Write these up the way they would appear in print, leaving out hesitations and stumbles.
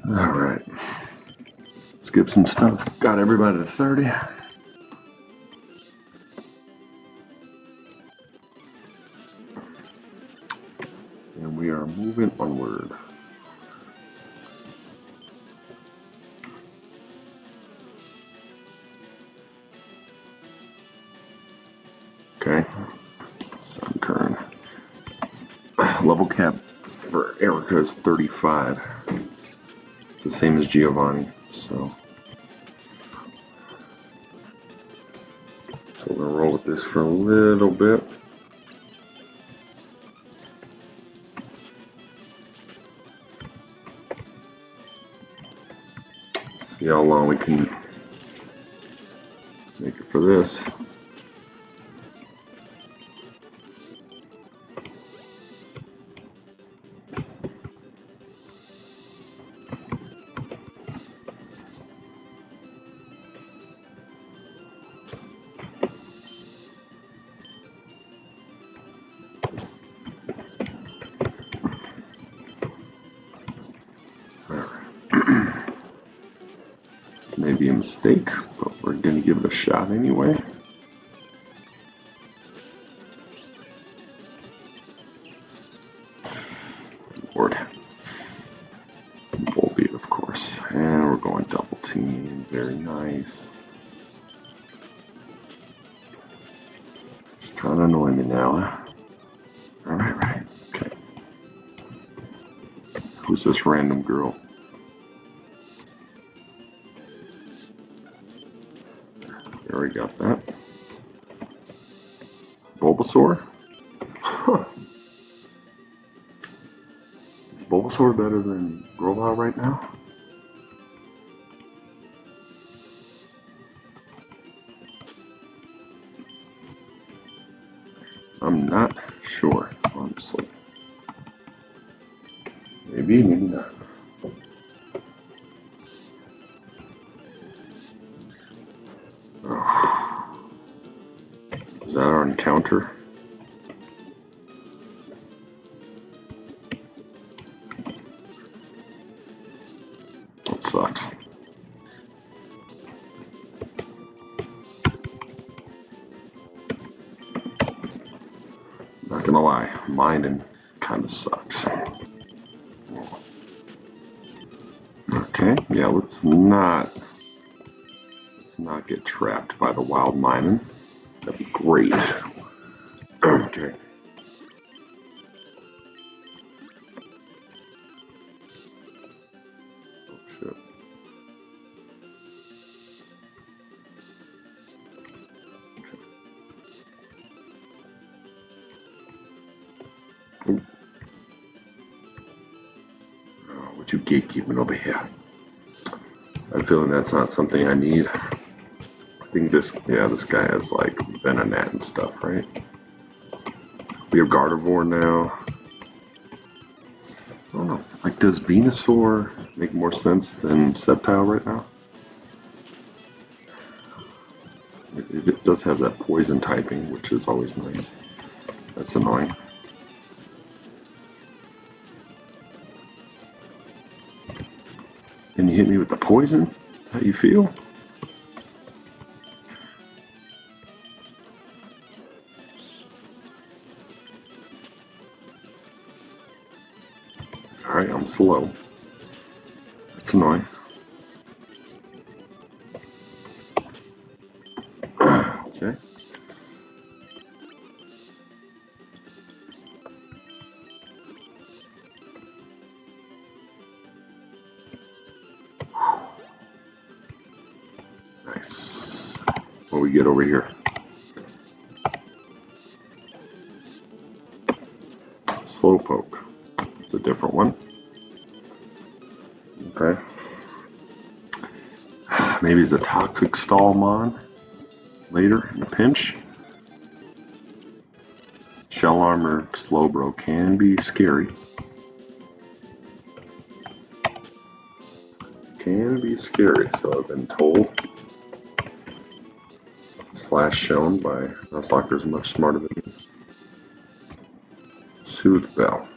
All right. Let's get some stuff. Got everybody to 30. And we are moving onward. Okay. Sun Kern. Level cap for Erica is 35. It's the same as Giovanni, so we're gonna roll with this for a little bit. See how long we can make it for this. This may be a mistake, but we're gonna give it a shot anyway. Lord. Volbeat, of course. And we're going double team. Very nice. It's kind of annoying me now, huh? Right. Okay. Who's this random girl? There we got that. Bulbasaur? Huh. Is Bulbasaur better than Growlithe right now? I'm not sure, honestly. Maybe, maybe not. Oh. Is that our encounter? That sucks. Not gonna lie, mining kind of sucks. Okay, yeah, let's not get trapped by the wild mining. That'd be great. Okay. Oh shit. Okay. Oh, what you gatekeeping over here? I have a feeling that's not something I need. I think this guy has like Venonat and stuff, right? We have Gardevoir now. I don't know. Like, does Venusaur make more sense than Sceptile right now? It does have that poison typing, which is always nice. That's annoying. And you hit me with the poison? Is that how you feel? Alright, I'm slow. That's annoying. Okay. Nice. What do we get over here? Slowpoke. It's a different one. Okay. Maybe it's a Toxic Stallmon later in a pinch. Shell Armor Slowbro can be scary. Can be scary, so I've been told. / shown by Nuzlocke much smarter than me. Soothe Bell.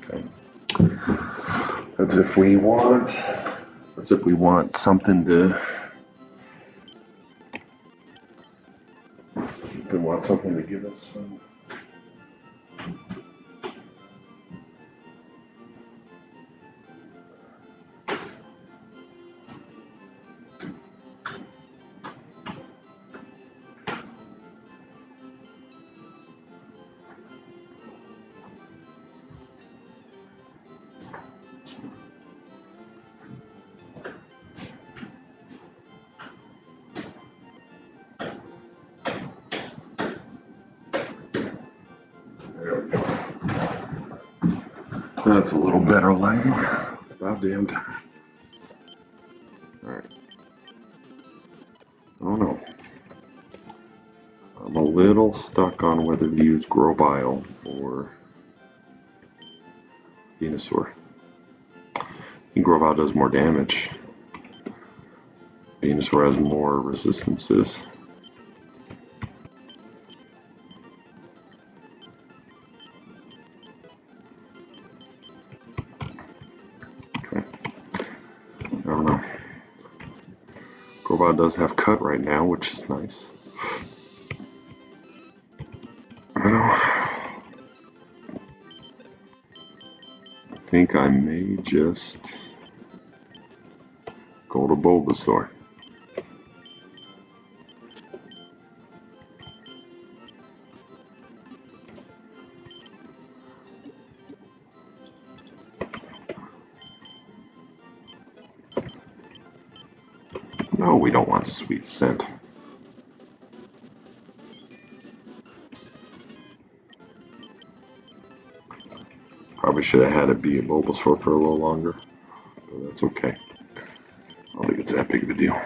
Okay. That's if we want. That's if we want something to. We want something to give us some. There we go. That's a little better lighting. About damn time. Alright. I don't know. I'm a little stuck on whether to use Grow Bile or Venusaur. I think Grow Bile does more damage. Venusaur has more resistances. Okay. I don't know. Grow Bile does have cut right now, which is nice. I think I may just go to Bulbasaur. No, we don't want Sweet Scent. Probably should have had it be a Bulbasaur for a little longer, but that's okay. I don't think it's that big of a deal.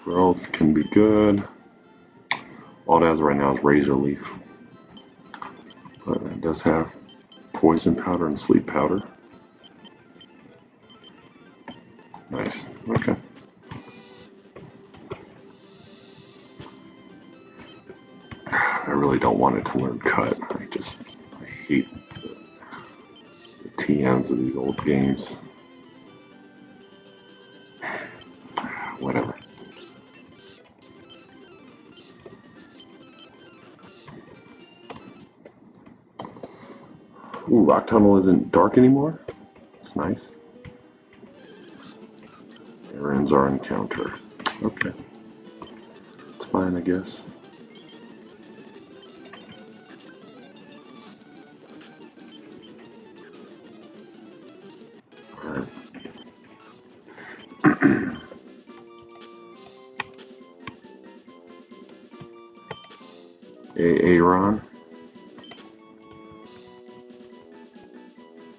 Growth can be good. All it has right now is Razor Leaf, but it does have Poison Powder and Sleep Powder. Nice. Okay. I really don't want it to learn Cut. I hate the TMs of these old games. Whatever. Ooh, Rock Tunnel isn't dark anymore? That's nice. There ends our encounter. Okay. It's fine, I guess. Alright. Aaron.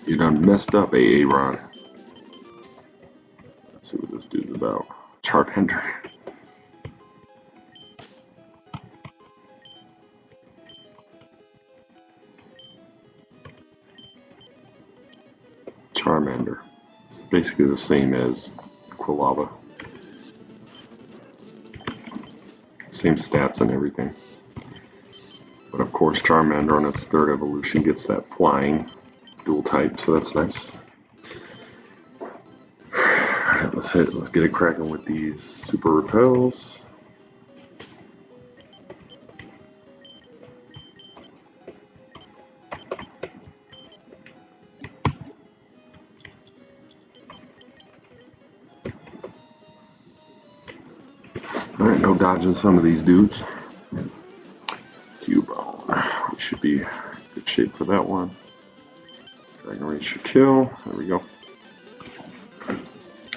You done messed up, Aaron. Let's see what this dude's about. Charmander. Charmander. It's basically the same as Quilava. Same stats and everything. But of course Charmander on its third evolution gets that flying dual type, so that's nice. Alright, let's get it cracking with these super repels. Alright, no dodging some of these dudes. Cubone. We should be in good shape for that one. Dragon Rage should kill. There we go.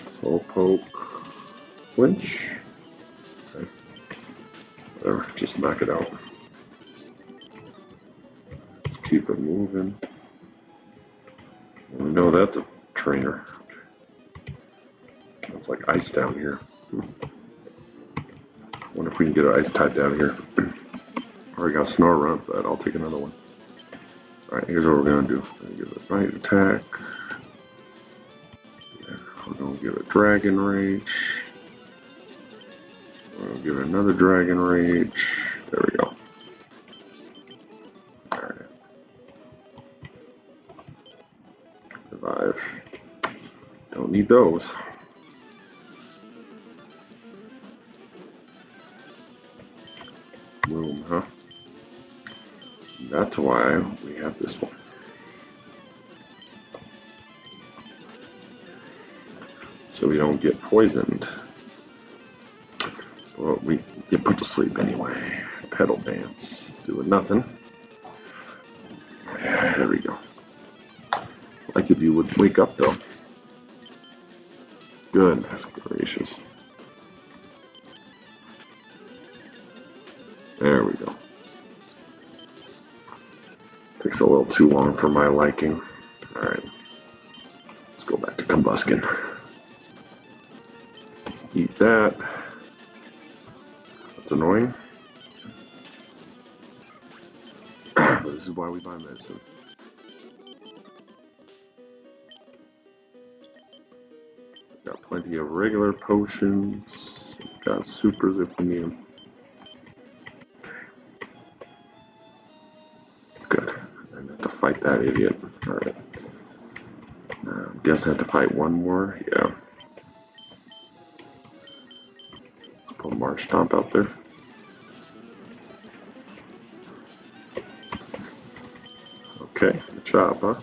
Slowpoke. Flinch. Okay. Whatever, just knock it out. Let's keep it moving. We know that's a trainer. It's like ice down here. Wonder if we can get an ice type down here. Already got Snorunt, but I'll take another one. Alright, here's what we're gonna do. We're gonna give it a bite attack. Yeah, we're gonna give it Dragon Rage. We'll give it another Dragon Rage. There we go. Alright. Revive. Don't need those. Boom, huh? That's why we have this one. So we don't get poisoned. Well, we get put to sleep anyway. Pedal dance. Doing nothing. There we go. Like if you would wake up though. Goodness gracious. There we go. Takes a little too long for my liking. Alright. Let's go back to combustion. Eat that. That's annoying. But this is why we buy medicine. So got plenty of regular potions. Got supers if we need them. Good. I have to fight that idiot. Alright. Guess I have to fight one more. Yeah. Put Marsh Stomp out there. Okay, good job, huh?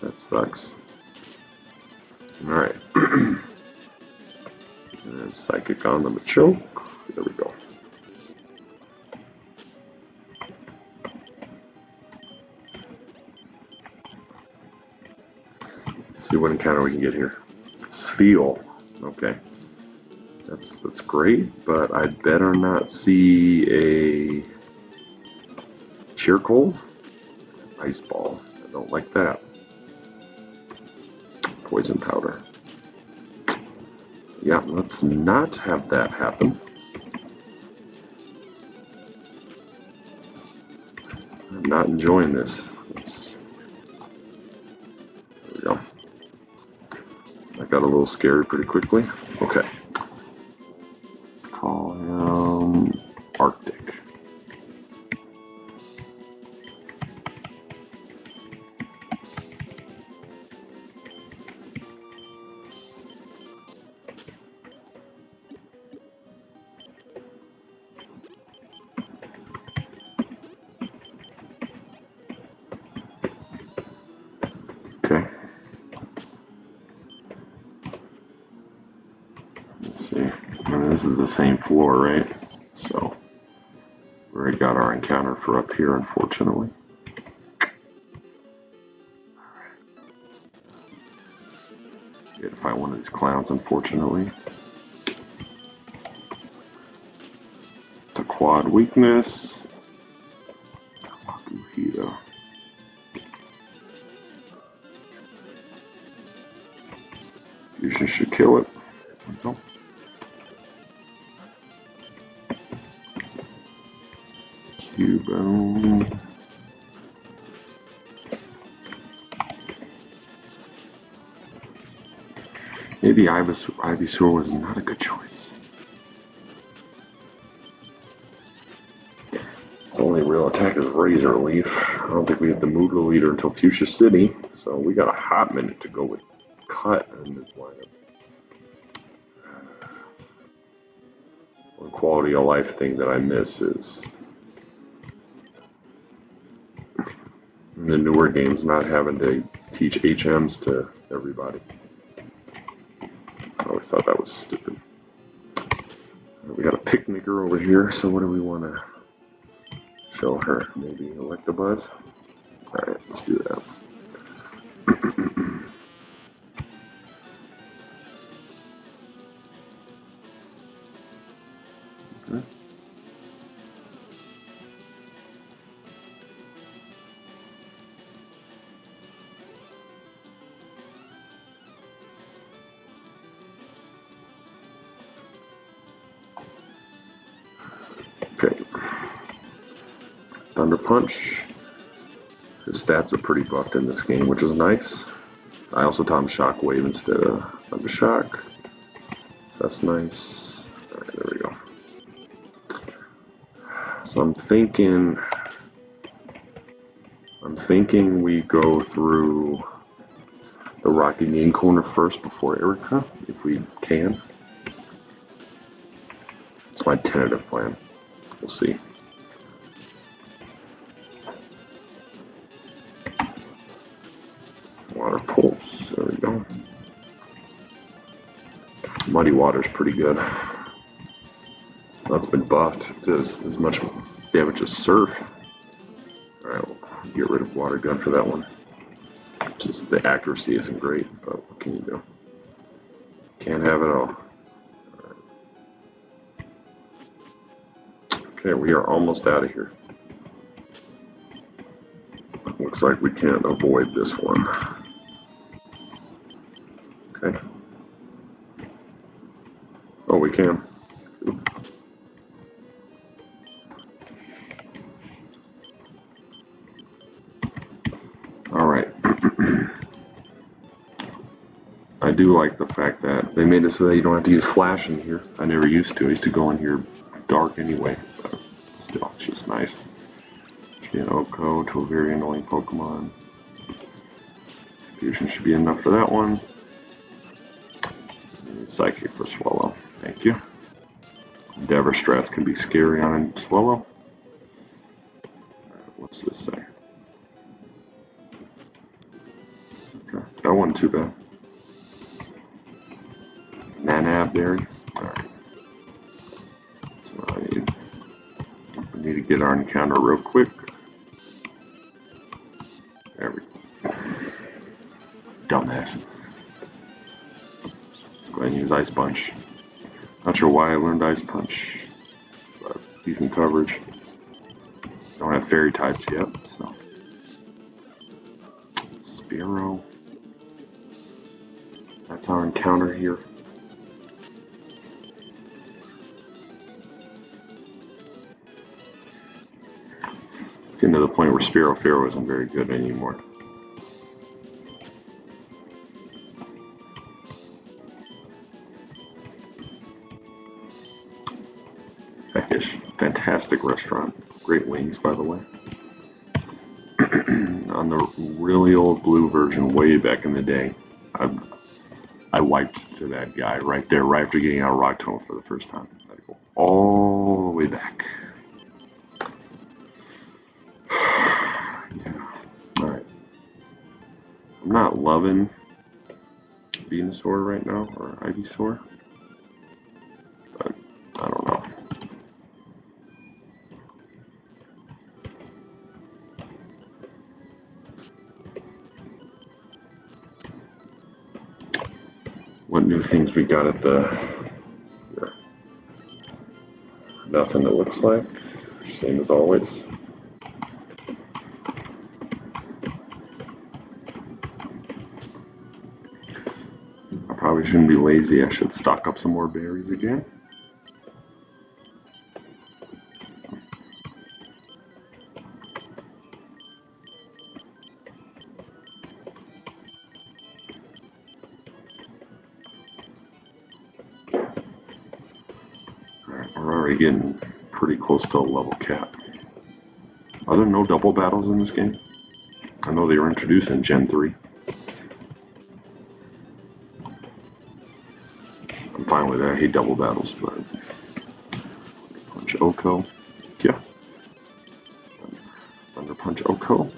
That sucks. Alright. And Psychic on the Machoke. There we go. Let's see what encounter we can get here. Sfeel. Okay. That's great, but I'd better not see a Cheer Cold. Ice Ball. I don't like that. Poison Powder. Yeah, let's not have that happen. I'm not enjoying this. There we go. I got a little scary pretty quickly. Okay. Let's call him Arctic. Okay. Let's see. I mean, this is the same floor, right? So we already got our encounter for up here, unfortunately. We had to fight one of these clowns, unfortunately. It's a quad weakness. Makuhita. Fusion should kill it. No. Cubone. Maybe Ivysaur was not a good choice. Its only real attack is Razor Leaf. I don't think we have the Moodle leader until Fuchsia City, so we got a hot minute to go with Cut in this lineup. One quality of life thing that I miss is in the newer games not having to teach HMs to everybody. I always thought that was stupid. We got a picnicker over here, so what do we want to show her? Maybe Electabuzz? Alright, let's do that. Okay. Thunder Punch. His stats are pretty buffed in this game, which is nice. I also taught him Shockwave instead of Thunder Shock. So that's nice. All right, there we go. So I'm thinking we go through the Rocky Main corner first before Erica, if we can. It's my tentative plan. We'll see. Water pulse. There we go. Muddy water's pretty good. That's been buffed. Does as much damage as surf. Alright, we'll get rid of water gun for that one. Just the accuracy isn't great, but what can you do? Can't have it all. Okay, we are almost out of here. Looks like we can't avoid this one. Okay. Oh, we can. Alright. I do like the fact that they made it so that you don't have to use flash in here. I never used to. I used to go in here dark anyway, but still, it's just nice. Get Oko to a very annoying Pokemon. Fusion should be enough for that one. And Psychic for Swallow. Thank you. Endeavor strats can be scary on Swallow. What's this say? Okay, that wasn't too bad. Nanab Berry. Alright. So we need to get our encounter real quick. There we go. Dumbass. Go ahead and use Ice Punch. Not sure why I learned Ice Punch, but decent coverage. Don't have fairy types yet, so. Spearow. That's our encounter here. It's getting to the point where Spearow isn't very good anymore. Heckish. Fantastic restaurant. Great wings, by the way. On the really old blue version, way back in the day, I wiped to that guy right there, right after getting out of Rock Tunnel for the first time. I had to go all the way back. Yeah. Alright. I'm not loving Venusaur right now, or Ivysaur, but I don't know. What new things we got at the... Yeah. Nothing that looks like. Same as always. I probably shouldn't be lazy. I should stock up some more berries again. We're already getting pretty close to a level cap. Are there no double battles in this game? I know they were introduced in Gen 3. I'm fine with that. I hate double battles, but... Punch Oko. Yeah. Thunder Punch Oko.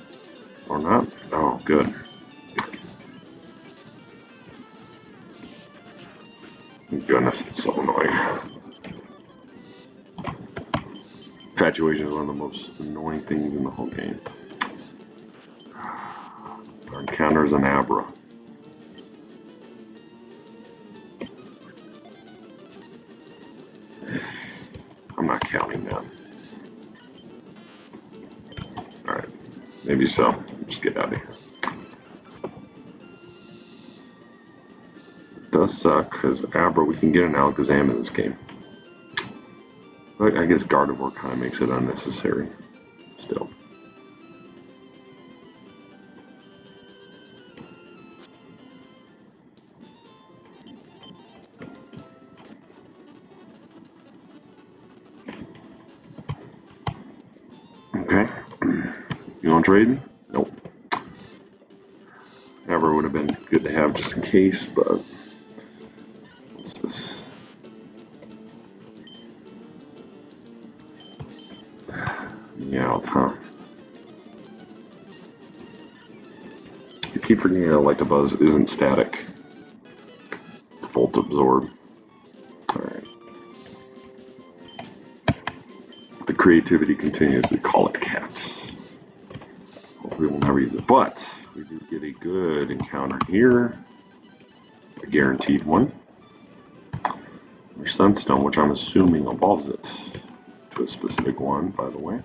Or not. Oh, good. Goodness, it's so annoying. Infatuation is one of the most annoying things in the whole game. Our encounter is an Abra. I'm not counting that. Alright, maybe so. Just get out of here. It does suck, because Abra, we can get an Alakazam in this game. But I guess Gardevoir kind of makes it unnecessary. Still. gonna trade me? Nope. Never would have been good to have just in case, but what's this? Yeah, huh? I keep forgetting that Light Buzz isn't static. It's Volt Absorb. Alright. The creativity continues. We call it cat. Hopefully we'll never use it. But we do get a good encounter here. A guaranteed one. There's Sunstone, which I'm assuming evolves it to a specific one, by the way.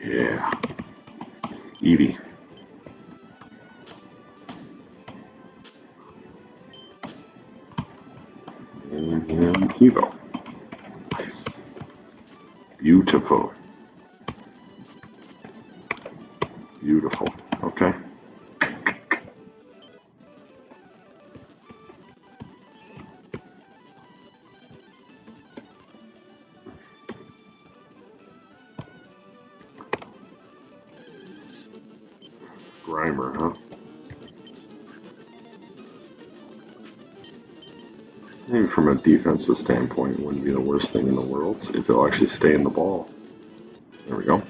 Yeah. Eevee. And Evo. Nice. Beautiful. Beautiful. Okay. Grimer, huh? Maybe from a defensive standpoint, it wouldn't be the worst thing in the world if it'll actually stay in the ball. There we go.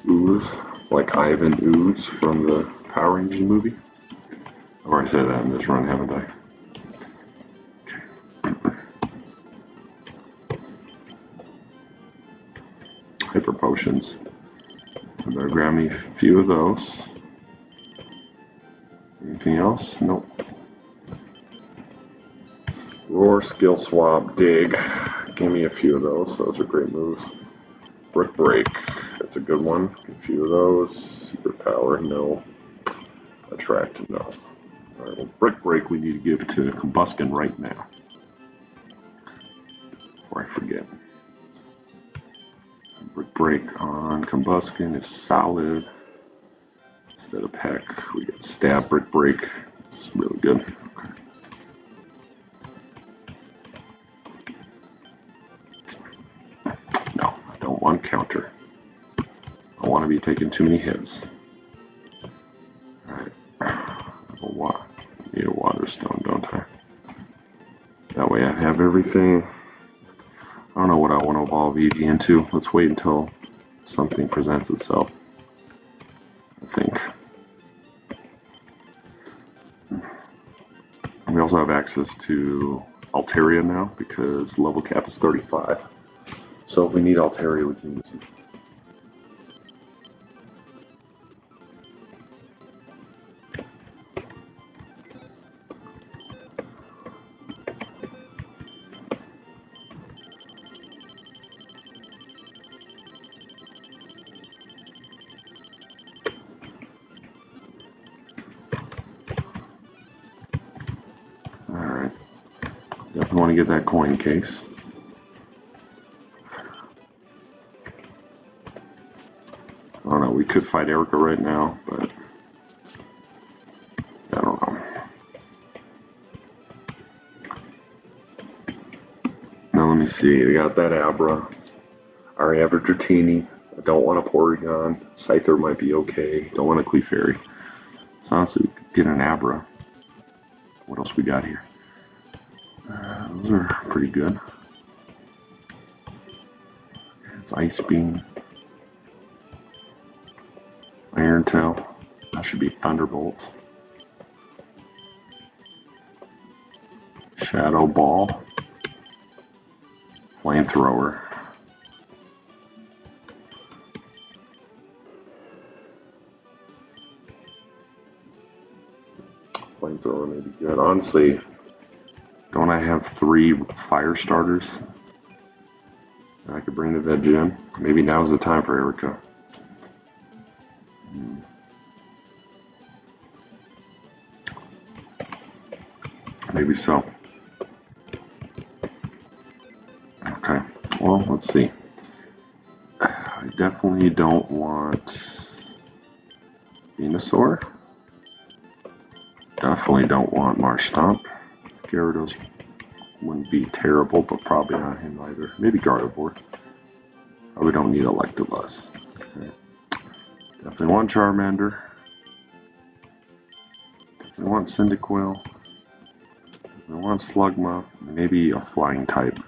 Ooze, like Ivan Ooze from the Power Rangers movie. I've already said that in this run, haven't I? Hyper potions. I'm gonna grab me a few of those. Anything else? Nope. Roar, skill swap, dig. Give me a few of those. Those are great moves. Brick break. That's a good one. A few of those. Secret power, no. Attract, no. Alright, well, brick break we need to give to Combuskin right now. Before I forget. Brick break on Combuskin is solid. Instead of Peck, we get stab brick break. It's really good. Okay. No, I don't want counter. I want to be taking too many hits. Alright. I need a water stone, don't I? That way I have everything. I don't know what I want to evolve Eevee into. Let's wait until something presents itself. I think. We also have access to Altaria now because level cap is 35. So if we need Altaria, we can use it. Alright. Definitely want to get that coin case. I don't know, we could fight Erica right now, but I don't know. Now let me see, we got that Abra. I already have a Dratini. I don't want a Porygon. Scyther might be okay. Don't want a Clefairy. So honestly, we could get an Abra. What else we got here? Those are pretty good. It's Ice Beam. Iron Tail. That should be Thunderbolt. Shadow Ball. Flamethrower. Flamethrower may be good. Honestly, don't I have 3 fire starters that I could bring to that gym? Maybe now's the time for Erica. Maybe so. Okay, well, let's see. I definitely don't want Venusaur. Definitely don't want Marsh Stomp. Gyarados wouldn't be terrible, but probably not him either. Maybe Gardevoir. Probably don't need Electabuzz. Okay. Definitely want Charmander. Definitely want Cyndaquil. Definitely want Slugma. Maybe a flying type.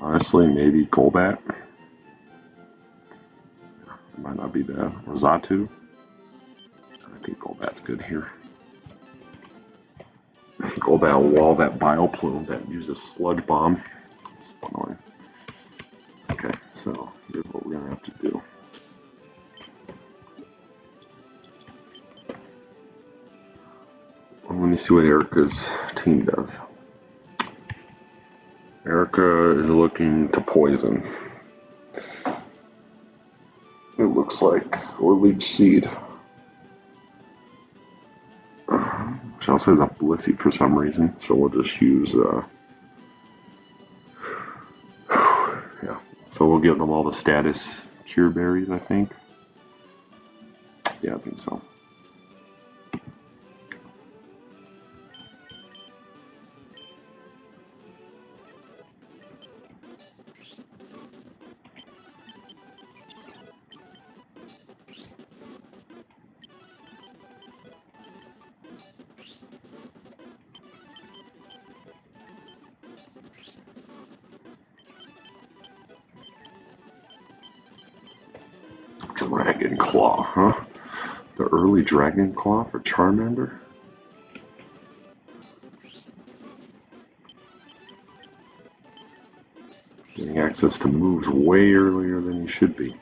Honestly, maybe Golbat. It might not be bad. Or Zatu. I think Golbat's good here. Golbat will wall that Bioplume that uses Sludge Bomb. It's annoying. Okay, so here's what we're gonna have to do. Well, let me see what Erica's team does. Erica is looking to poison. It looks like, or Leech Seed. Which also has a Blissey for some reason, so we'll just use, yeah. So we'll give them all the status cure berries, I think. Yeah, I think so. Dragon Claw, huh? The early Dragon Claw for Charmander? Getting access to moves way earlier than you should be.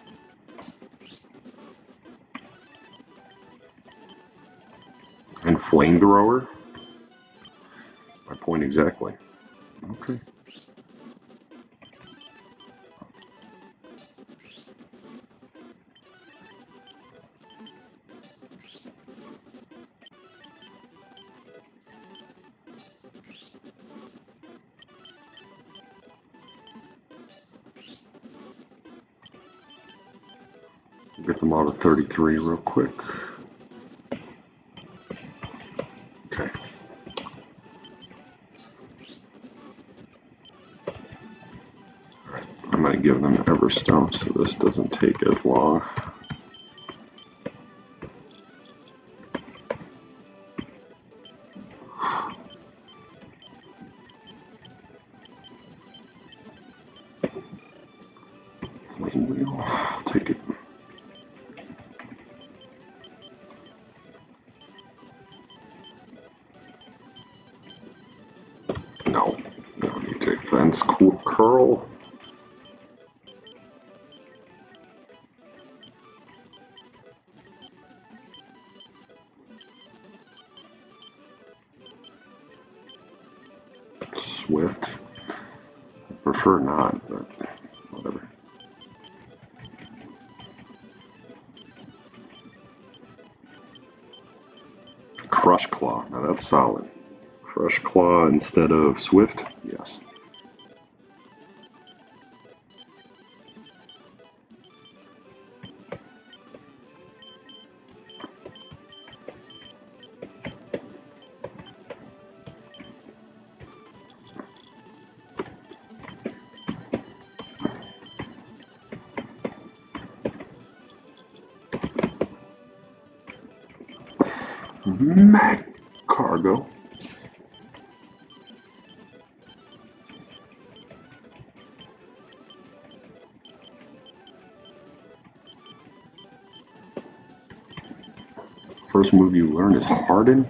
And Flamethrower? My point exactly. Okay. Get them all to 33 real quick. Okay. Alright, I'm going to give them Everstone so this doesn't take as long. Flame Wheel, I'll take it. No, don't need to fence. Cool curl. Swift. I prefer not, but whatever. Crush Claw. Now that's solid. Crush Claw instead of Swift? Yes. Mag Cargo. First move you learn is Harden.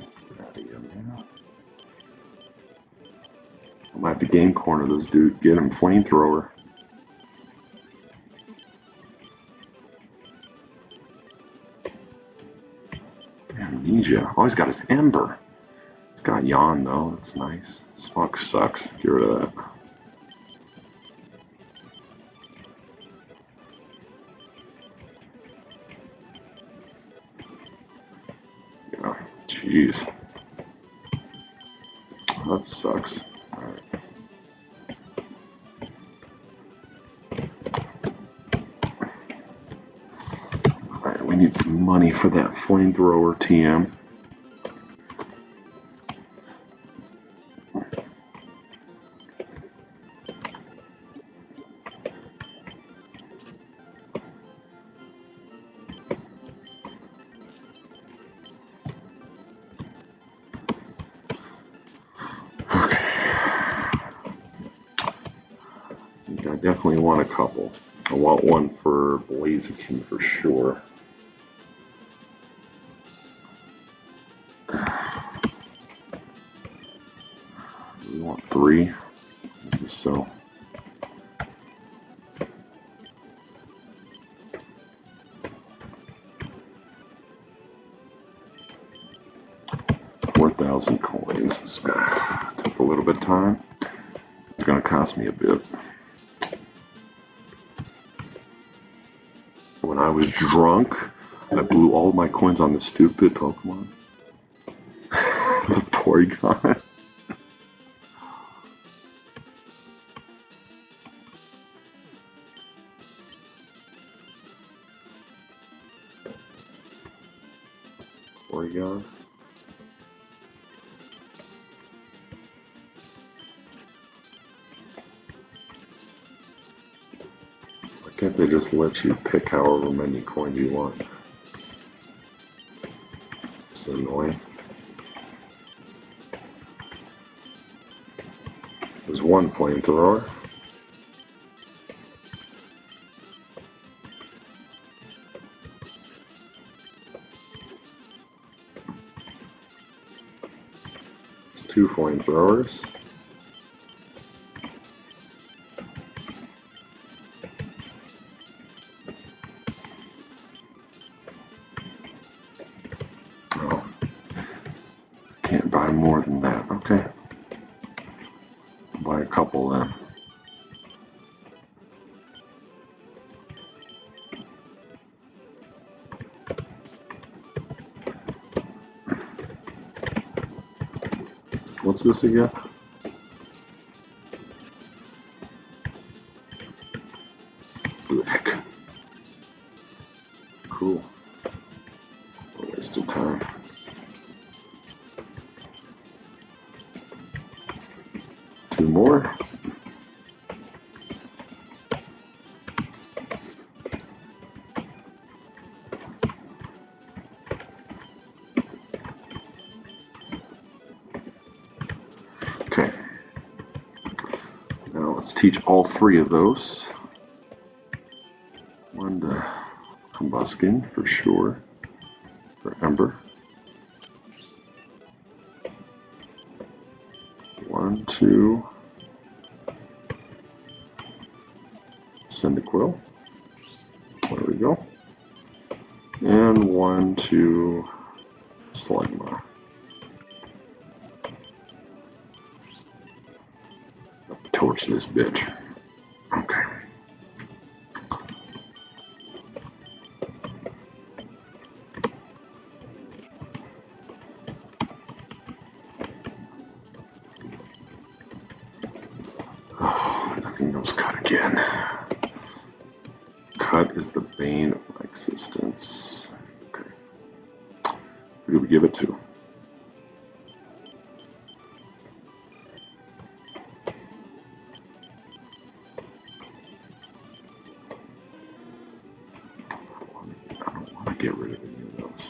I'm at the game corner this dude. Get him Flamethrower. Amnesia. Oh, he's got his Ember. He's got Yawn though. That's nice. Smog sucks. Get rid of that. Yeah. Jeez. That sucks. Alright. Alright, we need some money for that Flamethrower TM. I definitely want a couple. I want one for Blaziken for sure. We want 3. Maybe so. $4,000 coins. Took a little bit of time. It's going to cost me a bit. When I was drunk, I blew all my coins on the stupid Pokemon. The Porygon. Porygon. Why can't they just let you pick however many coins you want? It's annoying. There's one flamethrower. There's 2 flamethrowers. Oh, can't buy more than that. Okay. Buy a couple then. What's this again? Heck. Cool. A waste of time. Two more. Okay. Now let's teach all 3 of those. One to Combuskin for sure. For Ember. 1, 2. Cyndaquil. There we go. And 1, 2. Slugma. Torch this bitch. Okay. Oh, nothing knows cut again. Cut is the bane of my existence. Okay. Who do we give it to? I don't want to get rid of any of those.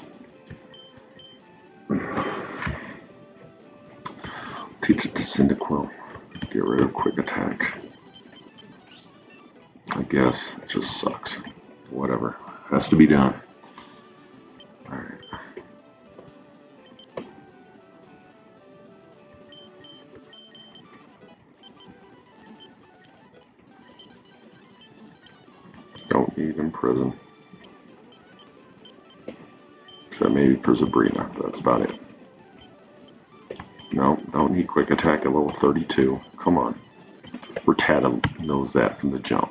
Teach it to Cyndaquil. Get rid of quick attack. I guess it just sucks. Whatever. Has to be done. Alright. Don't need Imprison. Except maybe for Sabrina, but that's about it. No, don't need quick attack at level 32. Come on. Rattata knows that from the jump.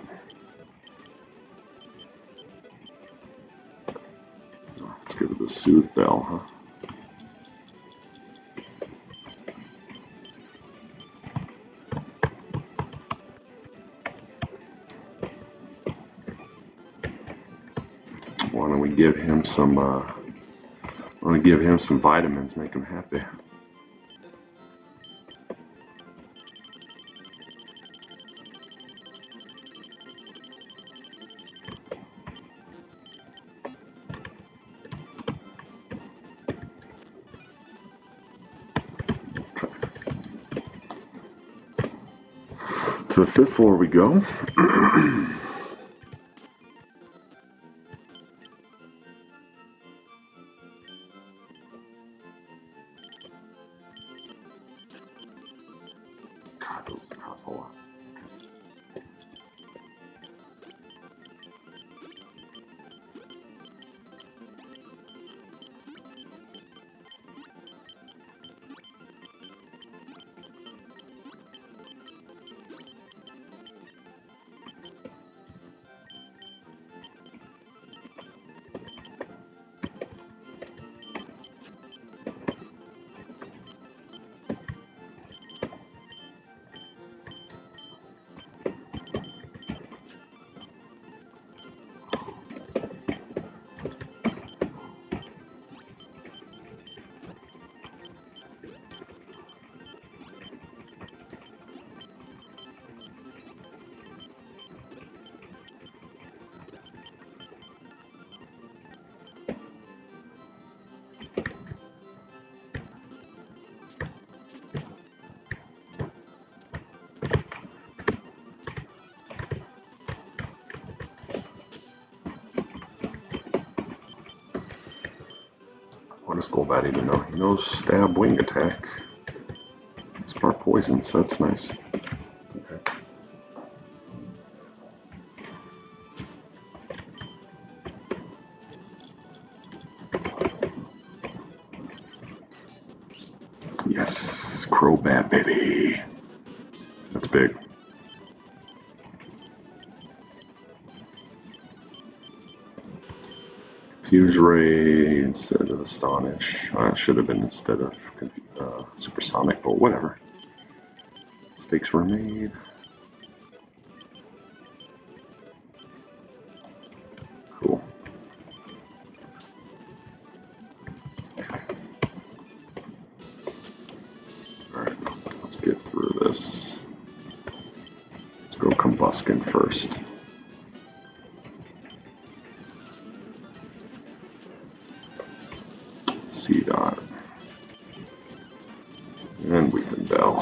Let's get rid of the Soothe Bell, huh? Why don't we give him some vitamins, make him happy. To to the 5th floor we go. God, those cost a lot. What does Golbat even know? He knows stab wing attack. It's part poison, so that's nice. Okay. Yes, Crobat, baby. That's big. Fuse Ray instead of Astonish. It should have been instead of Supersonic, but whatever. Mistakes were made. Cool. Alright, let's get through this. Let's go Combuskin first. C-Dot. And Weeping Bell.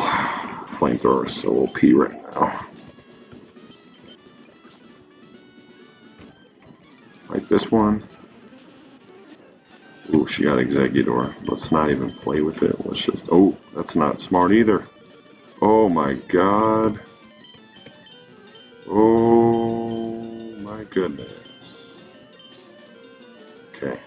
Flamethrower is so OP right now. Like this one. Ooh, she got Exeggutor. Let's not even play with it. Let's just... Oh, that's not smart either. Oh my god. Oh my goodness. Okay,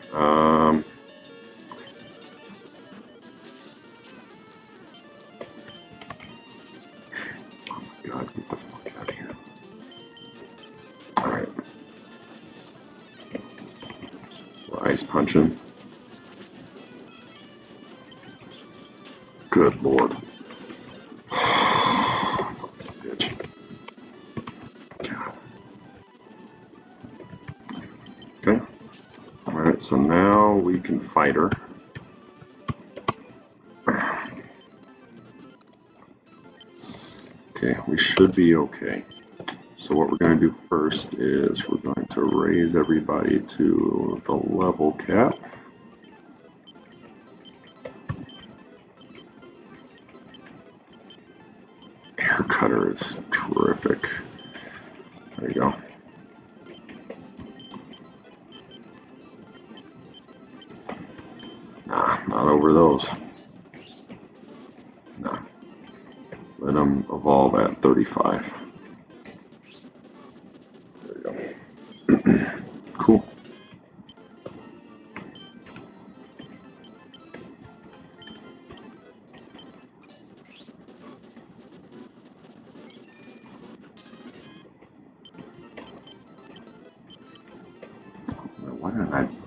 Oh my god, get the fuck out of here. Alright. We're ice punching. Good lord. Fuck that bitch. God. Okay. Alright, so now we can fight her. Okay, we should be okay. So what we're going to do first is we're going to raise everybody to the level cap. Air Cutter is terrific. There you go. Nah, not over those. Nah. Let them evolve at 35. There you go. Cool.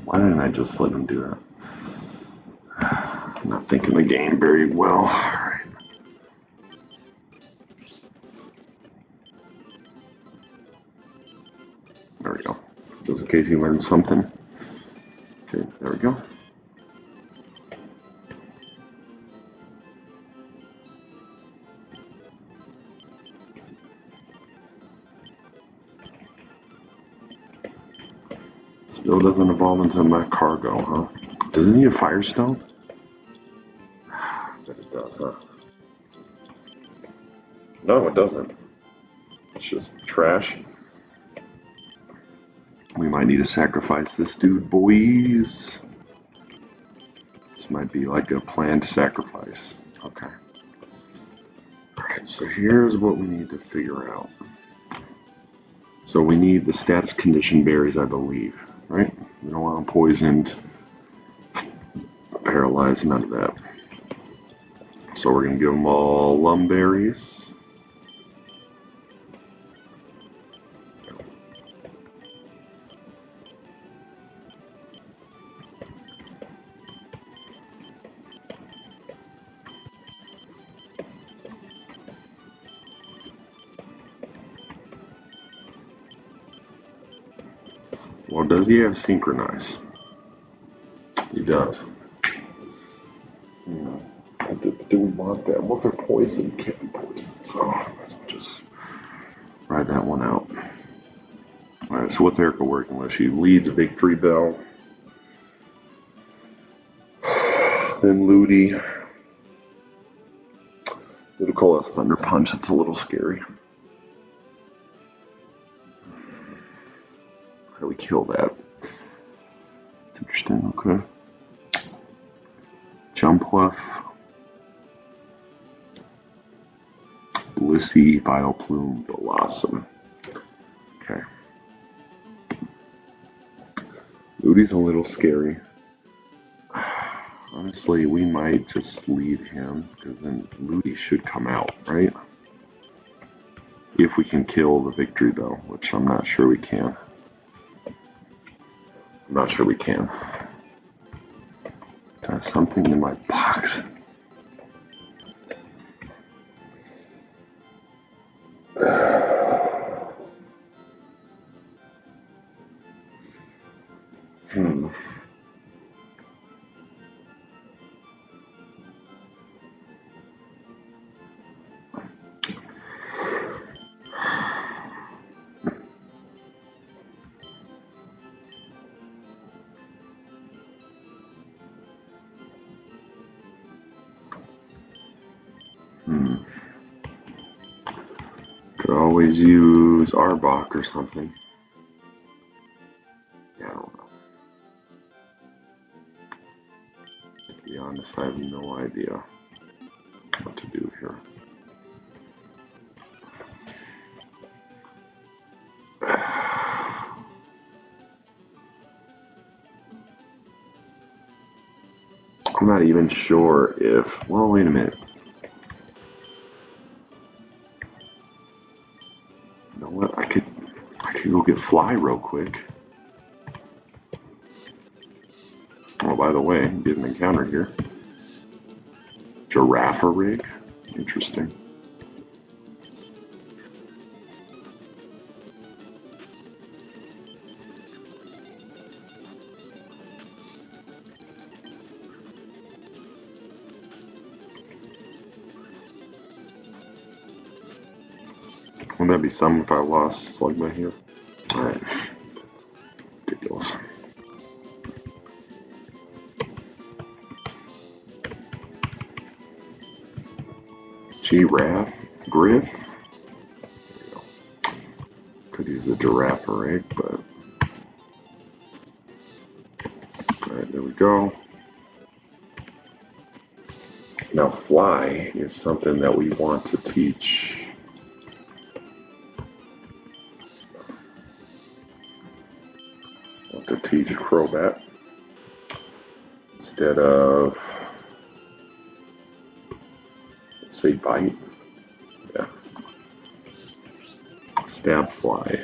Why didn't I just let him do that? I'm not thinking the game very well. Alright. There we go. Just in case he learned something. Okay, there we go. Still doesn't evolve into my cargo, huh? Doesn't he have Firestone? I bet it does, huh? No, it doesn't. It's just trash. We might need to sacrifice this dude, boys. This might be like a planned sacrifice. Okay. Alright, so here's what we need to figure out. So we need the stats condition berries, I believe, right? We don't want them poisoned, paralyzed, none of that. So we're going to give them all lum berries. Well, does he have synchronize? He does. Do we want that? Well, they're poisoned, can't be poisoned. So let's just ride that one out. Alright, so what's Erica working with? She leads Victory Bell. Then Ludi. Ludicola's Thunder Punch. It's a little scary. How do we kill that? It's interesting, okay. Jumpluff. Blissey, Vileplume, Blossom. Okay. Ludi's a little scary. Honestly, we might just leave him, because then Ludi should come out, right? If we can kill the Victory Bell, which I'm not sure we can. I'm not sure we can. I have something in my box. Could always use Arbok or something. Yeah, I don't know. To be honest, I have no idea what to do here. I'm not even sure if... Well, wait a minute. You know what? I could go get Fly real quick. Oh, by the way, get an encounter here. Giraffe rig? Interesting. Wouldn't that be something if I lost Slugma here? Alright. Ridiculous. Giraffe? Griff? There you go. Could use the giraffe rig, but... Alright, there we go. Now, Fly is something that we want to teach. Want to teach Crobat instead of, let's say, Bite. Yeah. Stab Fly.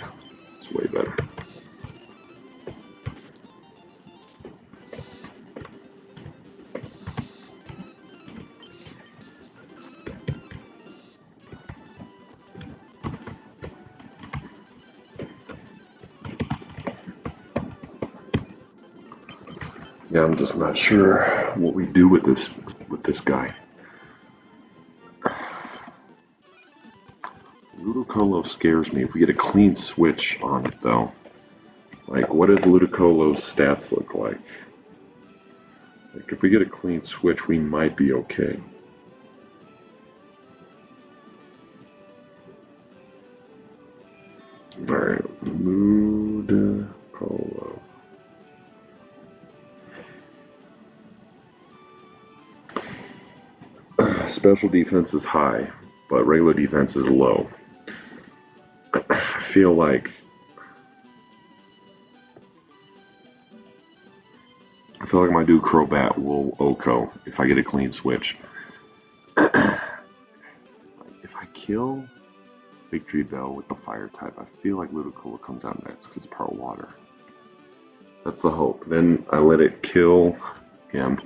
It's way better. Yeah, I'm just not sure what we do with this guy. Ludicolo scares me. If we get a clean switch on it, though, like, what does Ludicolo's stats look like? Like, if we get a clean switch, we might be okay. Alright, mood polo. Special defense is high, but regular defense is low. I feel like my dude Crobat will OHKO if I get a clean switch. If I kill Victory Bell with the fire type, I feel like Ludicolo comes out next because it's part water. That's the hope. Then I let it kill him.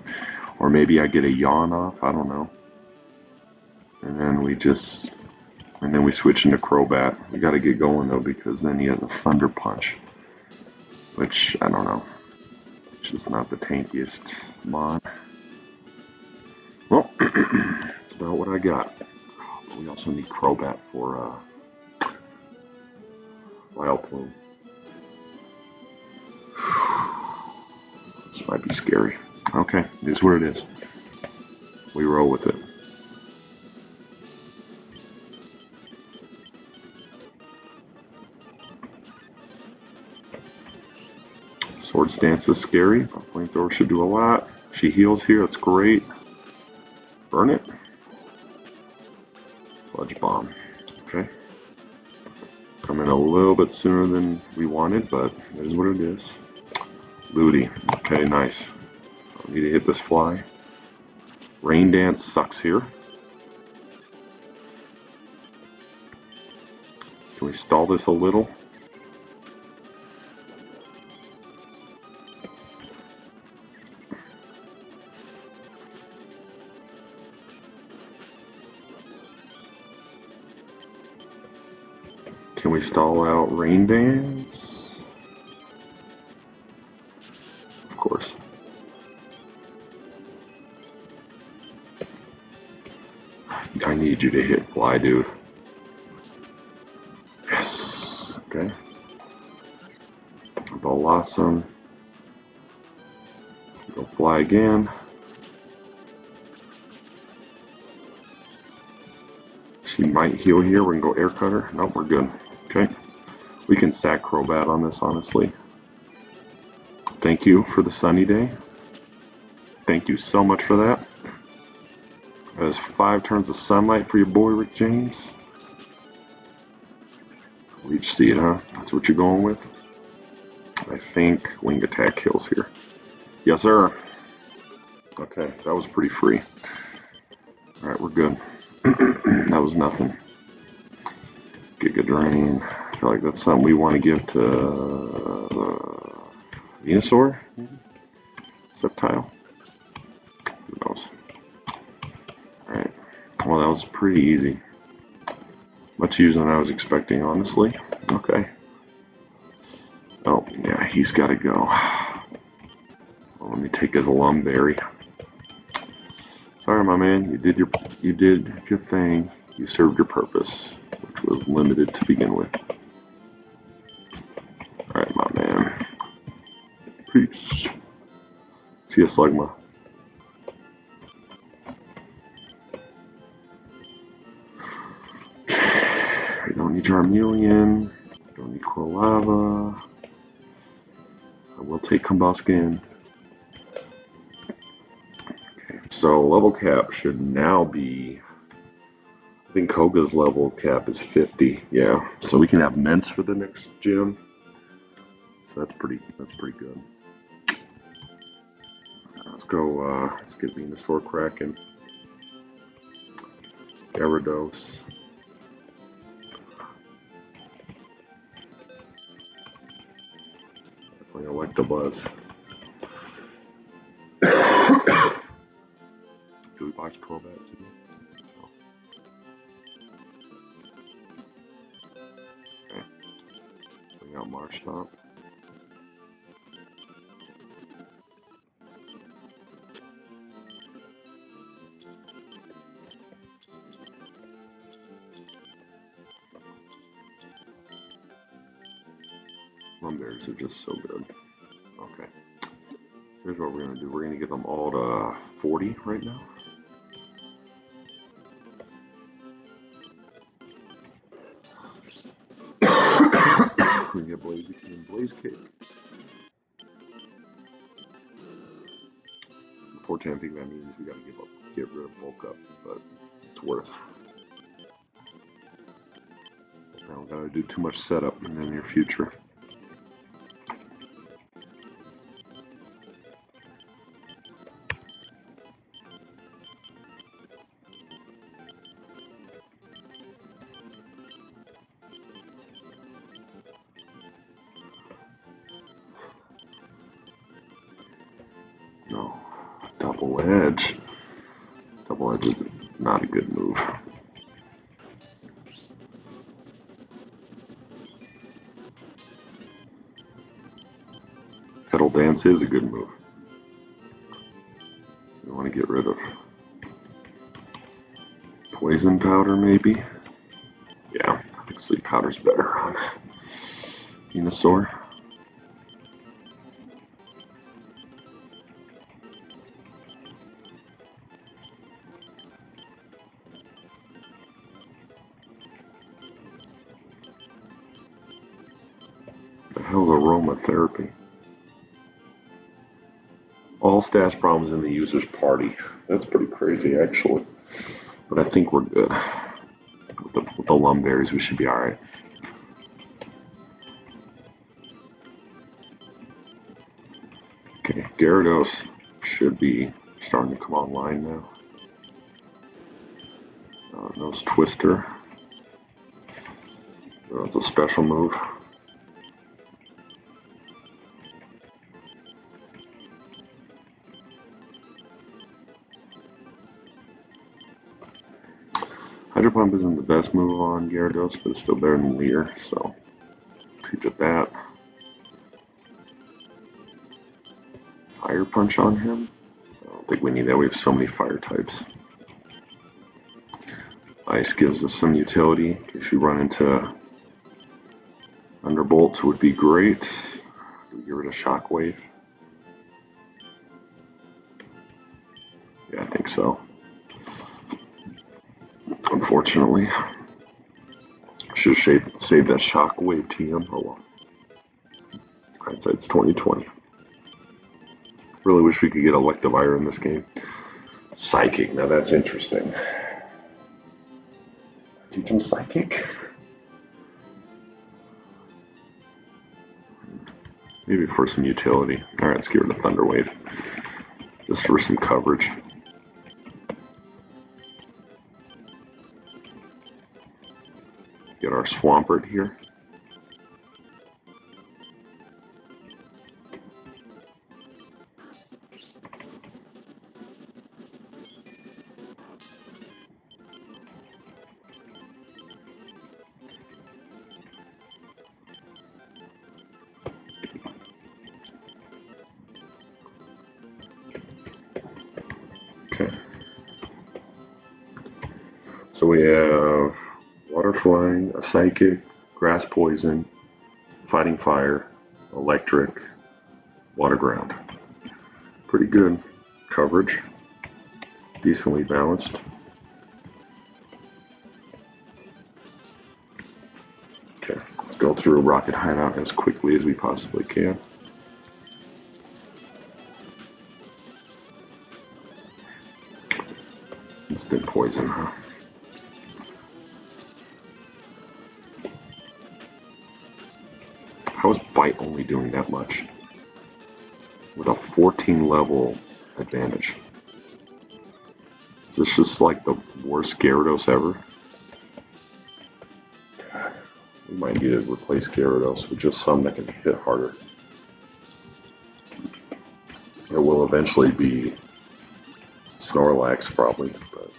Or maybe I get a yawn off, I don't know. And then we switch into Crobat. We gotta get going though because then he has a Thunder Punch. Which, I don't know. It's just not the tankiest mon. Well, that's about what I got. But we also need Crobat for Vileplume. This might be scary. Okay, it is what it is. We roll with it. Sword Stance is scary. Flamethrower should do a lot. She heals here, that's great. Burn it. Sludge Bomb. Okay. Coming a little bit sooner than we wanted, but it is what it is. Ludi. Okay, nice. I need to hit this fly. Rain Dance sucks here. Can we stall this a little? Can we stall out Rain Dance? Of course. I need you to hit fly, dude. Yes. Okay. Blossom. Go fly again. She might heal here. We can go Air Cutter. Nope, we're good. Okay. We can sack Crobat on this, honestly. Thank you for the sunny day. Thank you so much for that. That is 5 turns of sunlight for your boy Rick James. Leech Seed, huh? That's what you're going with? I think Wing Attack kills here. Yes, sir. Okay, that was pretty free. Alright, we're good. That was nothing. Giga Drain. I feel like that's something we want to give to Venusaur? Sceptile? Who knows? Alright. Well, that was pretty easy. Much easier than I was expecting, honestly. Okay. Oh, yeah, he's got to go. Well, let me take his Lumberry. Sorry, my man. You did your thing. You served your purpose, which was limited to begin with. All right, my man. Peace. See ya, Slugma. We don't need Charmeleon. Don't need Quilava. I will take Combuskin. Okay, so level cap should now be. I think Koga's level cap is 50. Yeah, so we can have Ments for the next gym. So that's pretty good. Let's go. Let's get Venusaur cracking. Gyarados. I like the buzz. Do we box Crobat today? So. Okay. Bring out Marshtomp. Lumberries are just so good. Okay. Here's what we're going to do. We're going to get them all to 40 right now. get Blaze Kick. Unfortunately, I think that means we gotta get rid of Bulk Up, but it's worth. I don't gotta do too much setup in the near future. No, Double Edge. Double Edge is not a good move. Pedal Dance is a good move. You want to get rid of Poison Powder, maybe? Yeah, I think Sleep Powder's better on Venusaur. The hell's aromatherapy? All stash problems in the user's party. That's pretty crazy, actually. But I think we're good. With the Lumberries, we should be alright. Okay, Gyarados should be starting to come online now. Nose Twister. That's a special move. Hydro Pump isn't the best move on Gyarados, but it's still better than Leer, so keep at that. Fire Punch on him? I don't think we need that. We have so many fire types. Ice gives us some utility. If you run into Thunderbolt would be great. Do we get rid of Shockwave? Yeah, I think so. Unfortunately. Should have saved that Shockwave TM. Oh well. Hindsight's 2020. Really wish we could get Electivire in this game. Psychic, now that's interesting. Teach him Psychic? Maybe for some utility. Alright, let's get rid of Thunder Wave. Just for some coverage. Get our Swampert here. Okay. So we have Water Flying, a Psychic, Grass Poison, Fighting Fire, Electric, Water Ground. Pretty good coverage. Decently balanced. Okay, let's go through Rocket Hideout as quickly as we possibly can. Instant poison, huh? How is Bite only doing that much? With a 14 level advantage. Is this just like the worst Gyarados ever? God, we might need to replace Gyarados with just some that can hit harder. It will eventually be Snorlax probably, but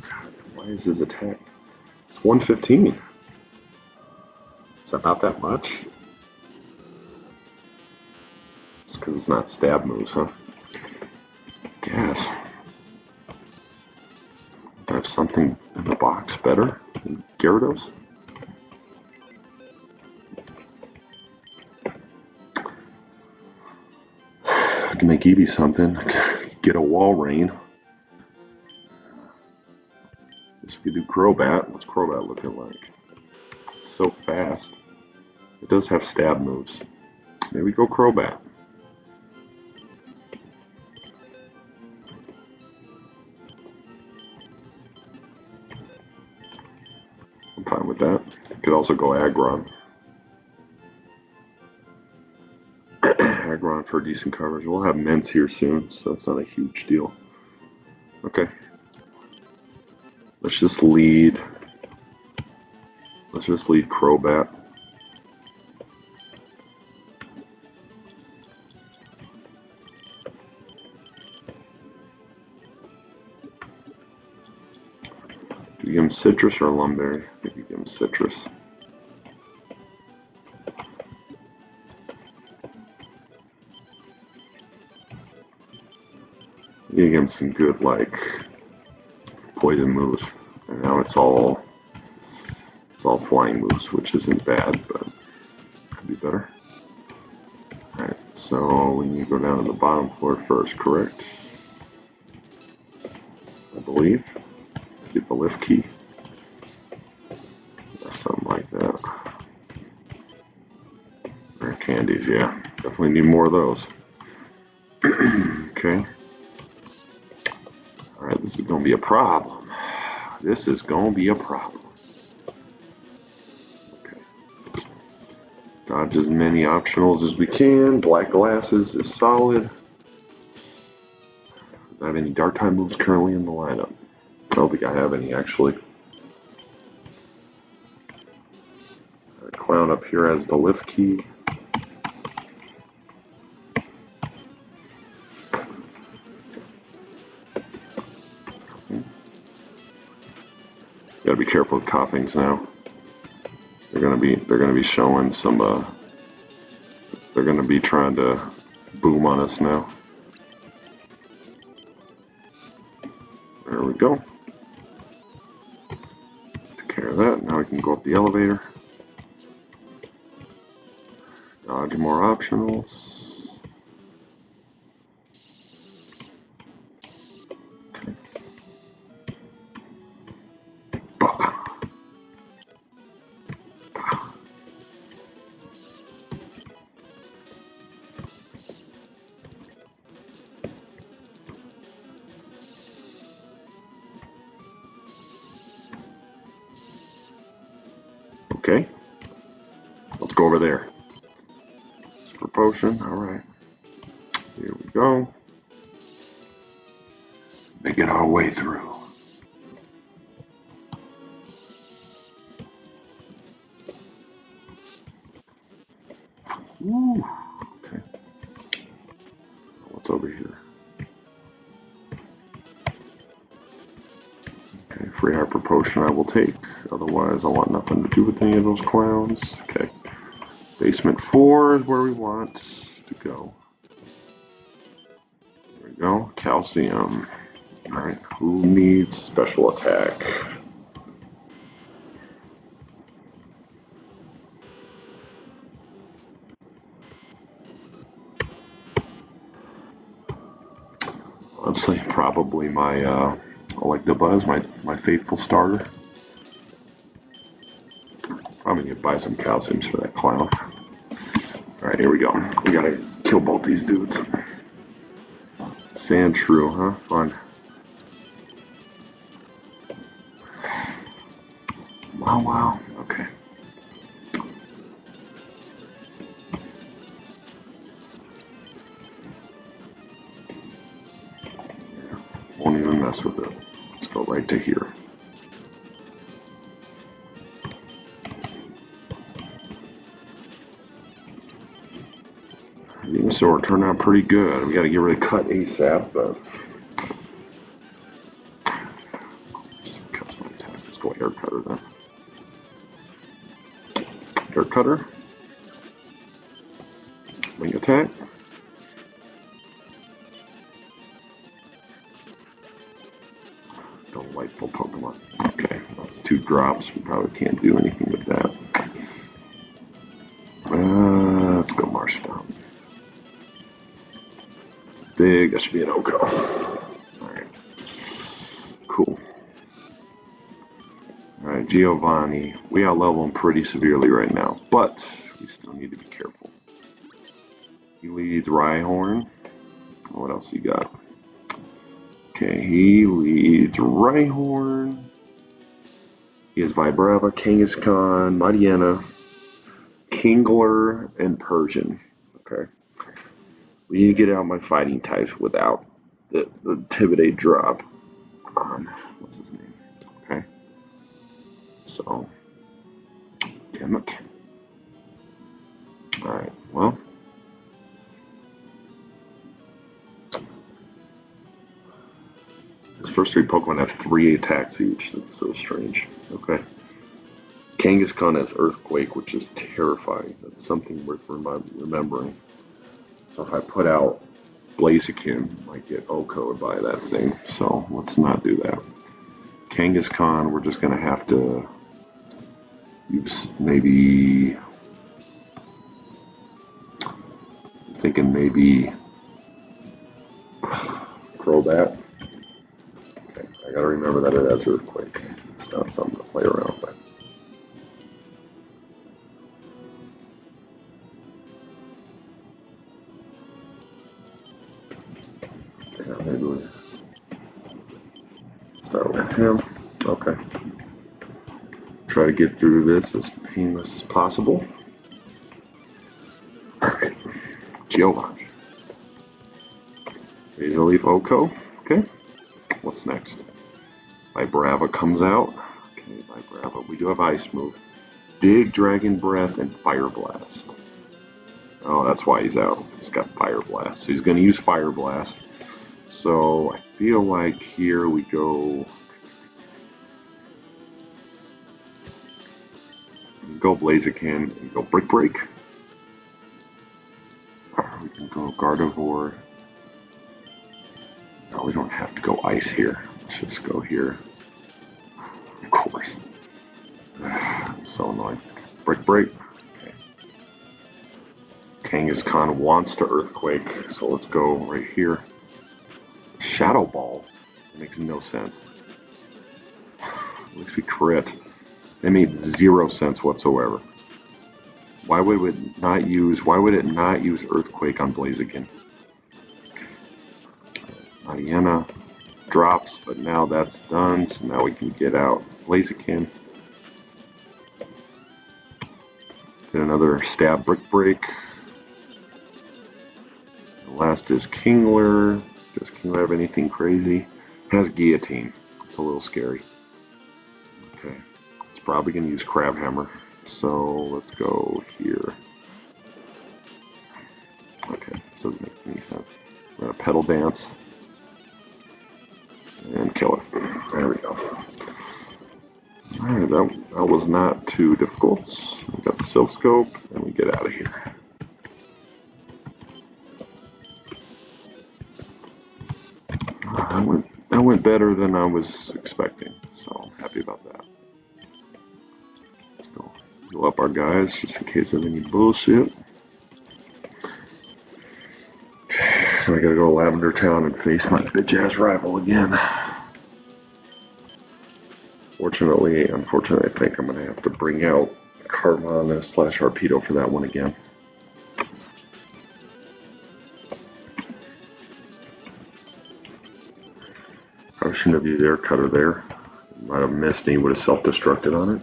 God, why is his attack? It's 115. Is that not that much? Just because it's not stab moves, huh? Guess. Do I have something in the box better than Gyarados? I can make Eevee something. Get a Wall Rain. Guess we could do Crobat. What's Crobat looking like? It's so fast. It does have stab moves. Maybe go Crobat. I'm fine with that. Could also go Aggron. Aggron for decent coverage. We'll have Ments here soon, so it's not a huge deal. Okay. Let's just lead Crobat. Do you give him Citrus or Lumberry? I think you give him Citrus. You give him some good, like, poison moves. And now it's all flying moves, which isn't bad, but could be better. Alright, so we need to go down to the bottom floor first, correct? I believe. Get the lift key. Something like that. Rare candies, yeah. Definitely need more of those. Okay. Alright, this is going to be a problem. This is going to be a problem. Okay. Dodge as many optionals as we can. Black glasses is solid. Do I have any dark type moves currently in the lineup? I don't think I have any, actually. Clown up here has the lift key. Gotta be careful with coughings now. They're gonna be showing some. They're gonna be trying to boom on us now. There we go. Took care of that. Now we can go up the elevator. Dodge more optionals. Okay. Okay. Let's go over there. Super potion. All right. Here we go. Making our way through. Ooh. Okay. What's over here? Okay, free hyper potion I will take. Otherwise, I want nothing to do with any of those clowns. Okay. Basement 4 is where we want to go. There we go. Calcium. Alright, who needs special attack? Honestly, probably my Electabuzz, my faithful starter. Probably need to buy some calciums for that clown. Alright, here we go. We gotta kill both these dudes. Sandshrew, huh? Fun. Wow, wow. Okay. Won't even mess with it. Let's go right to here. Venusaur turned out pretty good. We got to get rid of Cut ASAP, but cuts my attack. Let's go Air Cutter then. Air Cutter. Wing attack. Delightful Pokemon. Okay, that's 2 drops. We probably can't do anything with that. Let's go Marshtomp. Dig, that should be an Oko. Alright. Cool. Alright, Giovanni. We outlevel him pretty severely right now, but we leads Rhyhorn. What else you got? Okay, he leads Rhyhorn. He has Vibrava, Kangaskhan, Mariana, Kingler, and Persian. Okay. We need to get out my fighting types without the Intimidate drop on. What's his name? Okay. So, damn it. Alright, well. His first three Pokemon have 3 attacks each. That's so strange. Okay. Kangaskhan has Earthquake, which is terrifying. That's something worth remembering. So if I put out Blaziken, I might get OHKO'd by that thing. So let's not do that. Kangaskhan, we're just going to have to use maybe... I'm thinking maybe Crobat. Okay, I gotta remember that it has Earthquake. It's not something to play around with. Yeah, maybe we start with him. Okay. Try to get through this as painless as possible. Alright. Geolock. Razor Leaf OHKO. Okay. What's next? Vibrava comes out. Okay, Vibrava. We do have Ice Move. Dig, Dragon Breath, and Fire Blast. Oh, that's why he's out. He's got Fire Blast. So he's going to use Fire Blast. So I feel like here we go. Go Blaziken and go Brick Break. Or we can go Gardevoir. No, we don't have to go Ice here. Let's just go here. Of course. That's so annoying. Brick Break. Okay. Kangaskhan wants to Earthquake, so let's go right here. Shadow Ball. That makes no sense. At least we crit. That made 0 sense whatsoever. Why would it not use Earthquake on Blaziken? Okay. Mariana drops, but now that's done, so now we can get out Blaziken. Get another stab Brick Break. The last is Kingler. Does Kingler have anything crazy? Has Guillotine. It's a little scary. Okay. It's probably going to use Crab Hammer. So let's go here. Okay, this doesn't make any sense. We're going to Petal Dance. And kill it. There we go. Alright, that was not too difficult. We got the Silph Scope, and we get out of here. That went better than I was expecting, so I'm happy about that. Let's go heal up our guys just in case of any bullshit. I gotta go to Lavender Town and face my bitch ass rival again. Unfortunately, I think I'm gonna have to bring out Carvana / Harpedo for that one again. I shouldn't have used Air Cutter there. Might have missed and he would have self-destructed on it.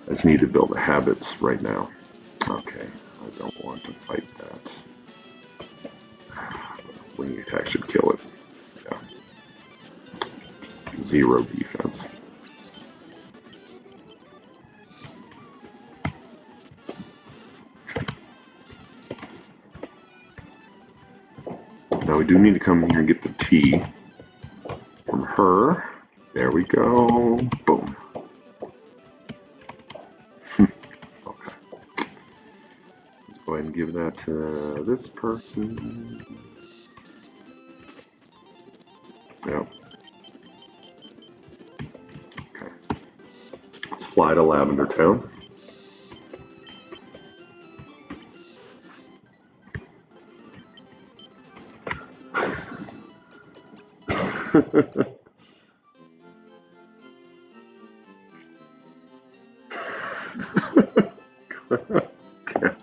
I just need to build the habits right now. Okay, I don't want to fight that. Wing attack should kill it. Yeah. 0 defense. Now we do need to come here and get the T from her. There we go. Boom. Okay. Let's go ahead and give that to this person. Yep. Okay. Let's fly to Lavender Town.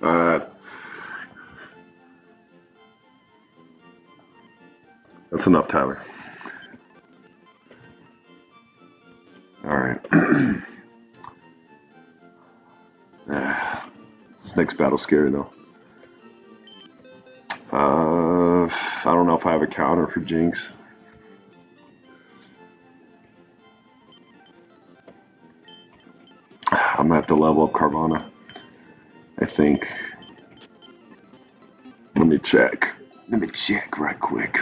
God. That's enough, Tyler. All right. This next battle's scary though. I don't know if I have a counter for Jinx. I'm at the level of Carvana, I think. Let me check. Let me check right quick.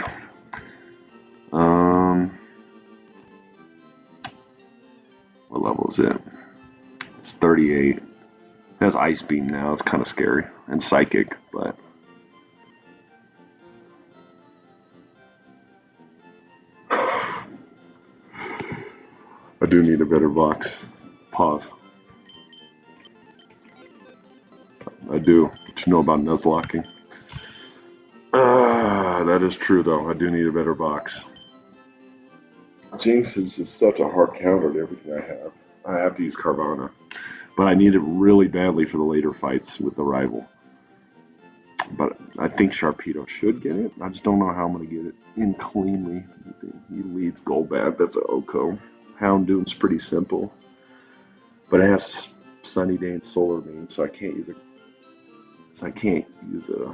What level is it? It's 38. It has Ice Beam now. It's kind of scary. And Psychic, but... I do need a better box. Pause. I do. What you know about Nuzlocking? That is true, though. I do need a better box. Jinx is just such a hard counter to everything I have. I have to use Carvana. But I need it really badly for the later fights with the rival. But I think Sharpedo should get it. I just don't know how I'm going to get it in cleanly. He leads Golbat. That's an Oko. Houndoom's pretty simple. But it has Sunny Day and Solar Beam, so I can't use it. So I can't use a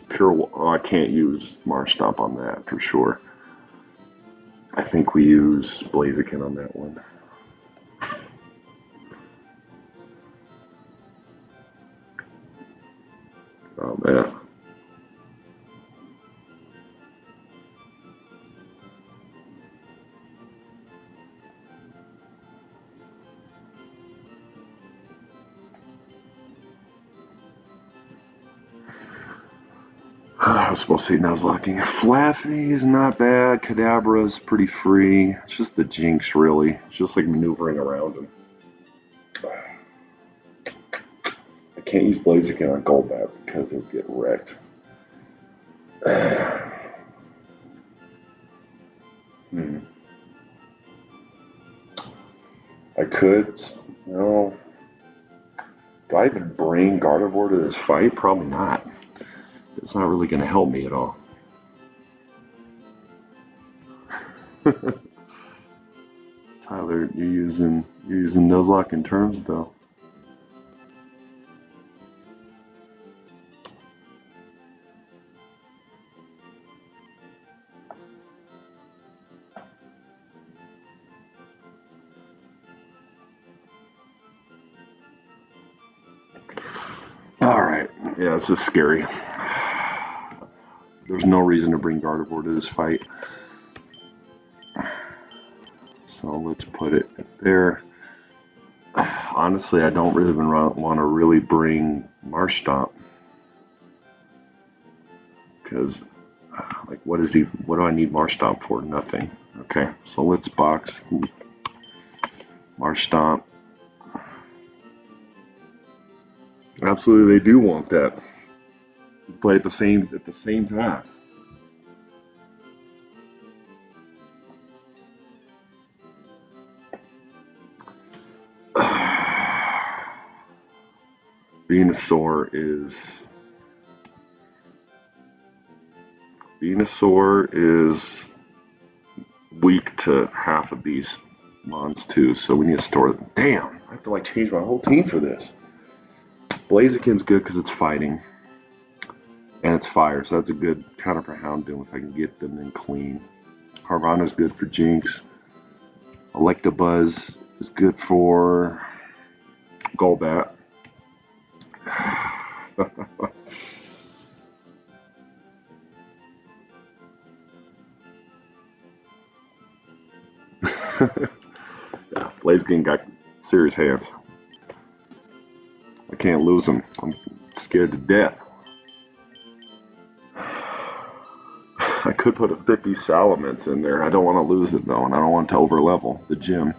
pure. Oh, I can't use Marshtomp on that for sure. I think we use Blaziken on that one. Oh man. I was supposed to say Nuzlocking. Flaffy is not bad. Kadabra is pretty free. It's just the Jinx, really. It's just like maneuvering around him. I can't use Blaziken on Golbat because it'll get wrecked. I could. No. Do I even bring Gardevoir to this fight? Probably not. It's not really going to help me at all. Tyler, you're using Nuzlocke in terms though. All right, yeah, this is scary. There's no reason to bring Gardevoir to this fight. So let's put it there. Honestly, I don't really want to really bring Marshtomp. Because, like, what do I need Marshtomp for? Nothing. Okay, so let's box Marshtomp. Absolutely, they do want that. Play at the same time. Venusaur is weak to half of these mons too, so we need to store them. Damn, I have to like change my whole team for this. Blaziken's good because it's fighting. And it's fire, so that's a good counter for Houndoom if I can get them in clean. Carvana's good for Jinx. Electabuzz is good for Golbat. Yeah, Blaziken got serious hands. I can't lose him. I'm scared to death. I could put a 50 Salamence in there. I don't want to lose it though, and I don't want to overlevel the gym.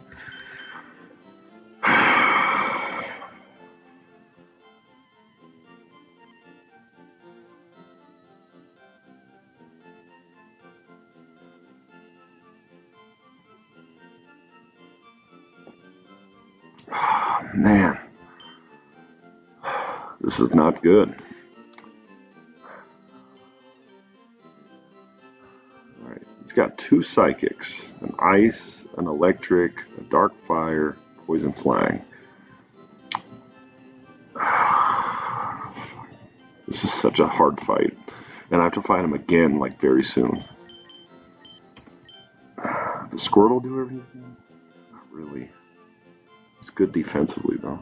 Man, this is not good. got 2 psychics, an ice, an electric, a dark fire, poison flying. This is such a hard fight, and I have to fight him again like very soon. Does Squirtle do everything? Not really. It's good defensively though.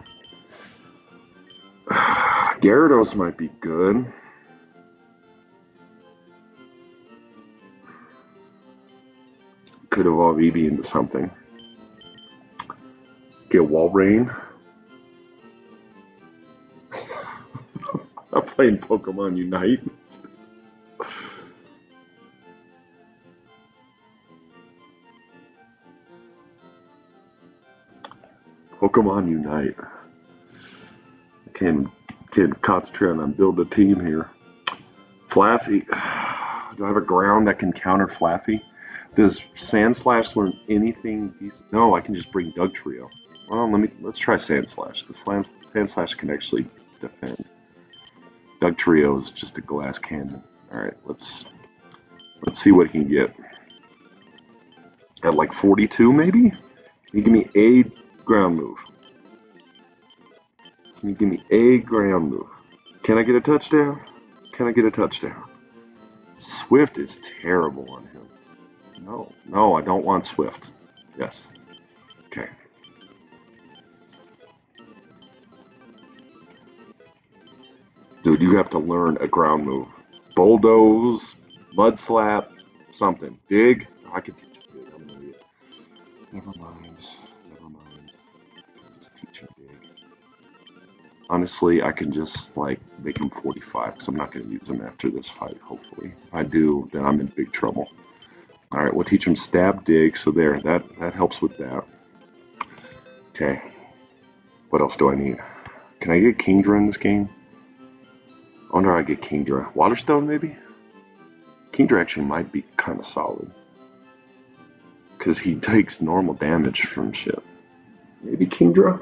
Gyarados might be good. Could evolve Eevee into something. Get Walrein. I'm playing Pokemon Unite. Pokemon Unite. I can't concentrate on building a team here. Flaffy. Do I have a ground that can counter Flaffy? Does Sandslash learn anything decent? No, I can just bring Dugtrio. Well, let's try Sandslash, because Sandslash can actually defend. Dugtrio is just a glass cannon. Alright, let's see what he can get. At like 42 maybe? Can you give me a ground move? Can you give me a ground move? Can I get a touchdown? Can I get a touchdown? Swift is terrible on him. No, I don't want Swift. Yes. Okay. Dude, you have to learn a ground move. Bulldoze, Mud Slap, something. Dig? I can teach you Dig. I'm an idiot. Never mind. Just teach him Dig. Honestly, I can just like make him 45 because I'm not going to use him after this fight, hopefully. If I do, then I'm in big trouble. Alright, we'll teach him Stab Dig, so there, that helps with that. Okay. What else do I need? Can I get Kingdra in this game? I wonder if I get Kingdra. Waterstone, maybe? Kingdra actually might be kind of solid. Because he takes normal damage from shit. Maybe Kingdra?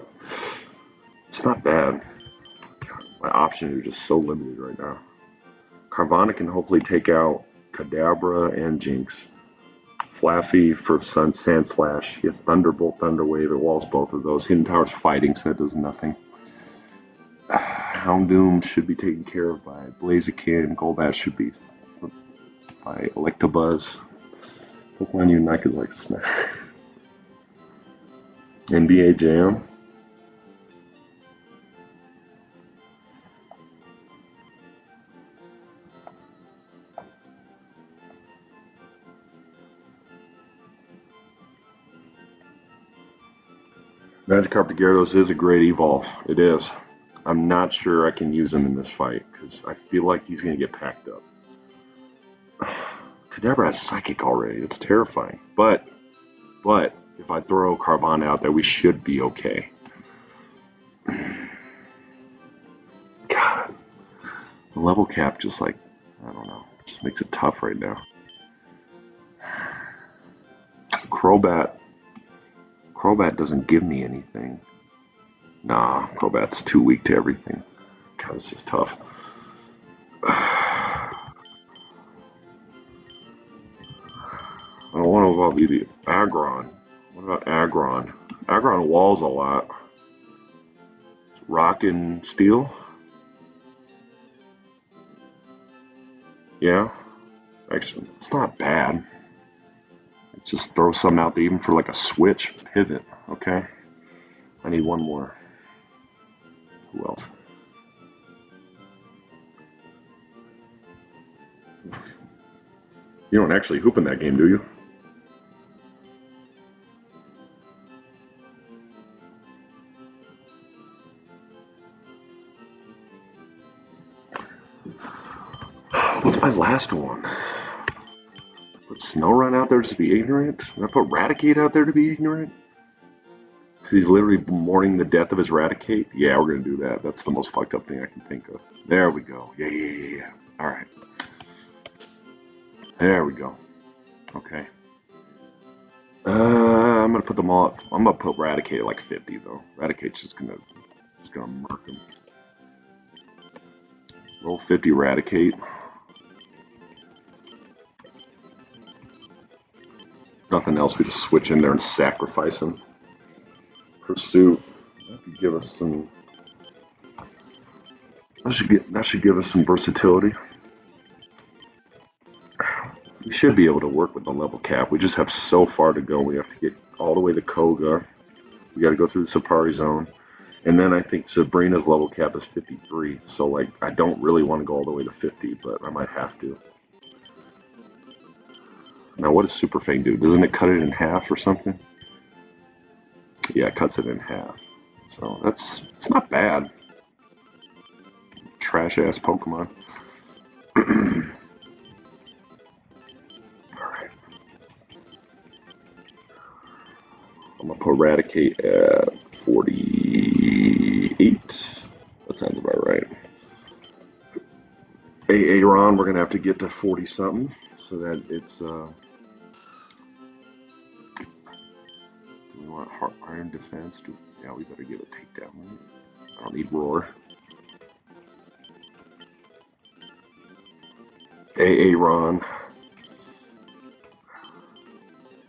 It's not bad. God, my options are just so limited right now. Carvanha can hopefully take out Kadabra and Jinx. Flaffy for Sandslash. He has Thunderbolt, Thunderwave. It walls both of those. Hidden Power's fighting, so that does nothing. Houndoom should be taken care of by Blaziken. Golbat should be by Electabuzz. Pokemon Unite is like smash. NBA Jam. Magikarp to Gyarados is a great evolve. It is. I'm not sure I can use him in this fight because I feel like he's going to get packed up. Kadabra has Psychic already. It's terrifying. But if I throw Carvanha out there, we should be okay. God, the level cap just like, I don't know, just makes it tough right now. Crobat doesn't give me anything. Nah, Crobat's too weak to everything. God, this is tough. I don't want to evolve either. Aggron. What about Aggron? Aggron walls a lot. Rock and Steel? Yeah. Actually, it's not bad. Just throw some out there even for like a switch pivot, okay? I need one more. Who else? You don't actually hoop in that game, do you? What's my last one? Put Snowrun out there to be ignorant? Did I put Raticate out there to be ignorant? Because he's literally mourning the death of his Raticate? Yeah, we're going to do that. That's the most fucked up thing I can think of. There we go. Yeah. Alright. There we go. Okay. I'm going to put them all... I'm going to put Raticate at like 50, though. Raticate's just going to murk him. Roll 50 Raticate. nothing else, we just switch in there and sacrifice him. Pursuit. That could give us some. That should give us some versatility. We should be able to work with the level cap. We just have so far to go. We have to get all the way to Koga. We got to go through the Safari Zone. And then I think Sabrina's level cap is 53. So, like, I don't really want to go all the way to 50, but I might have to. Now, what does Super Fang do? Doesn't it cut it in half or something? Yeah, it cuts it in half. So, it's not bad. Trash-ass Pokemon. I'm going to put Eradicate at 48. That sounds about right. Aaron, we're going to have to get to 40-something so that it's... Do we want Iron Defense? Yeah, we better give it Takedown. I don't need Roar. Aaron.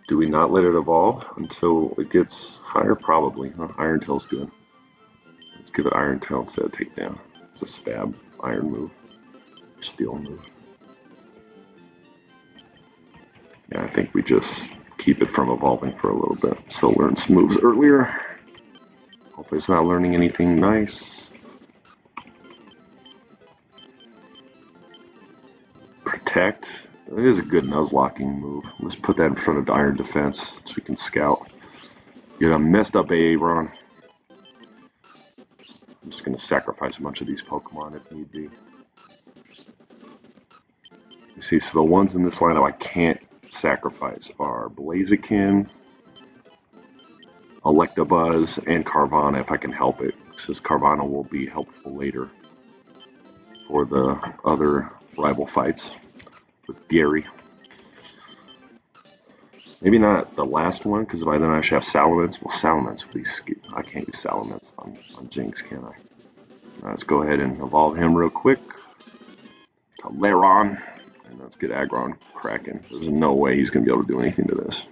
Do we not let it evolve until it gets higher? Probably. Huh? Iron Tail's good. Let's give it Iron Tail instead of Takedown. It's a stab iron move. Steel move. Yeah, I think we just keep it from evolving for a little bit. So learn some moves earlier. Hopefully it's not learning anything nice. Protect. It is a good Nuzlocking move. Let's put that in front of Iron Defense so we can scout. Get a messed up Aaron. I'm just going to sacrifice a bunch of these Pokemon if need be. You see, so the ones in this lineup I can't sacrifice are Blaziken, Electabuzz, and Carvanha if I can help it. Since Carvanha will be helpful later for the other rival fights with Gary. Maybe not the last one, because by then I should have Salamence. Well, Salamence, please skip. I can't use Salamence on Jinx, can I? Let's go ahead and evolve him real quick to Laron. And let's get Aggron cracking. There's no way he's going to be able to do anything to this.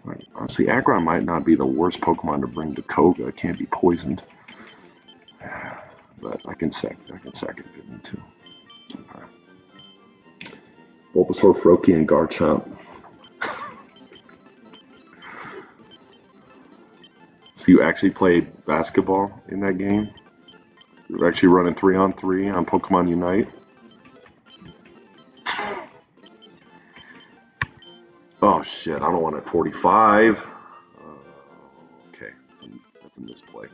Right. Honestly, Aggron might not be the worst Pokemon to bring to Koga. It can't be poisoned. But I can sack it good one too. Okay. Bulbasaur, Froakie, and Garchomp. So you actually played basketball in that game? You're actually running 3-on-3 on Pokemon Unite? Oh shit, I don't want a 45. Okay, that's a misplay.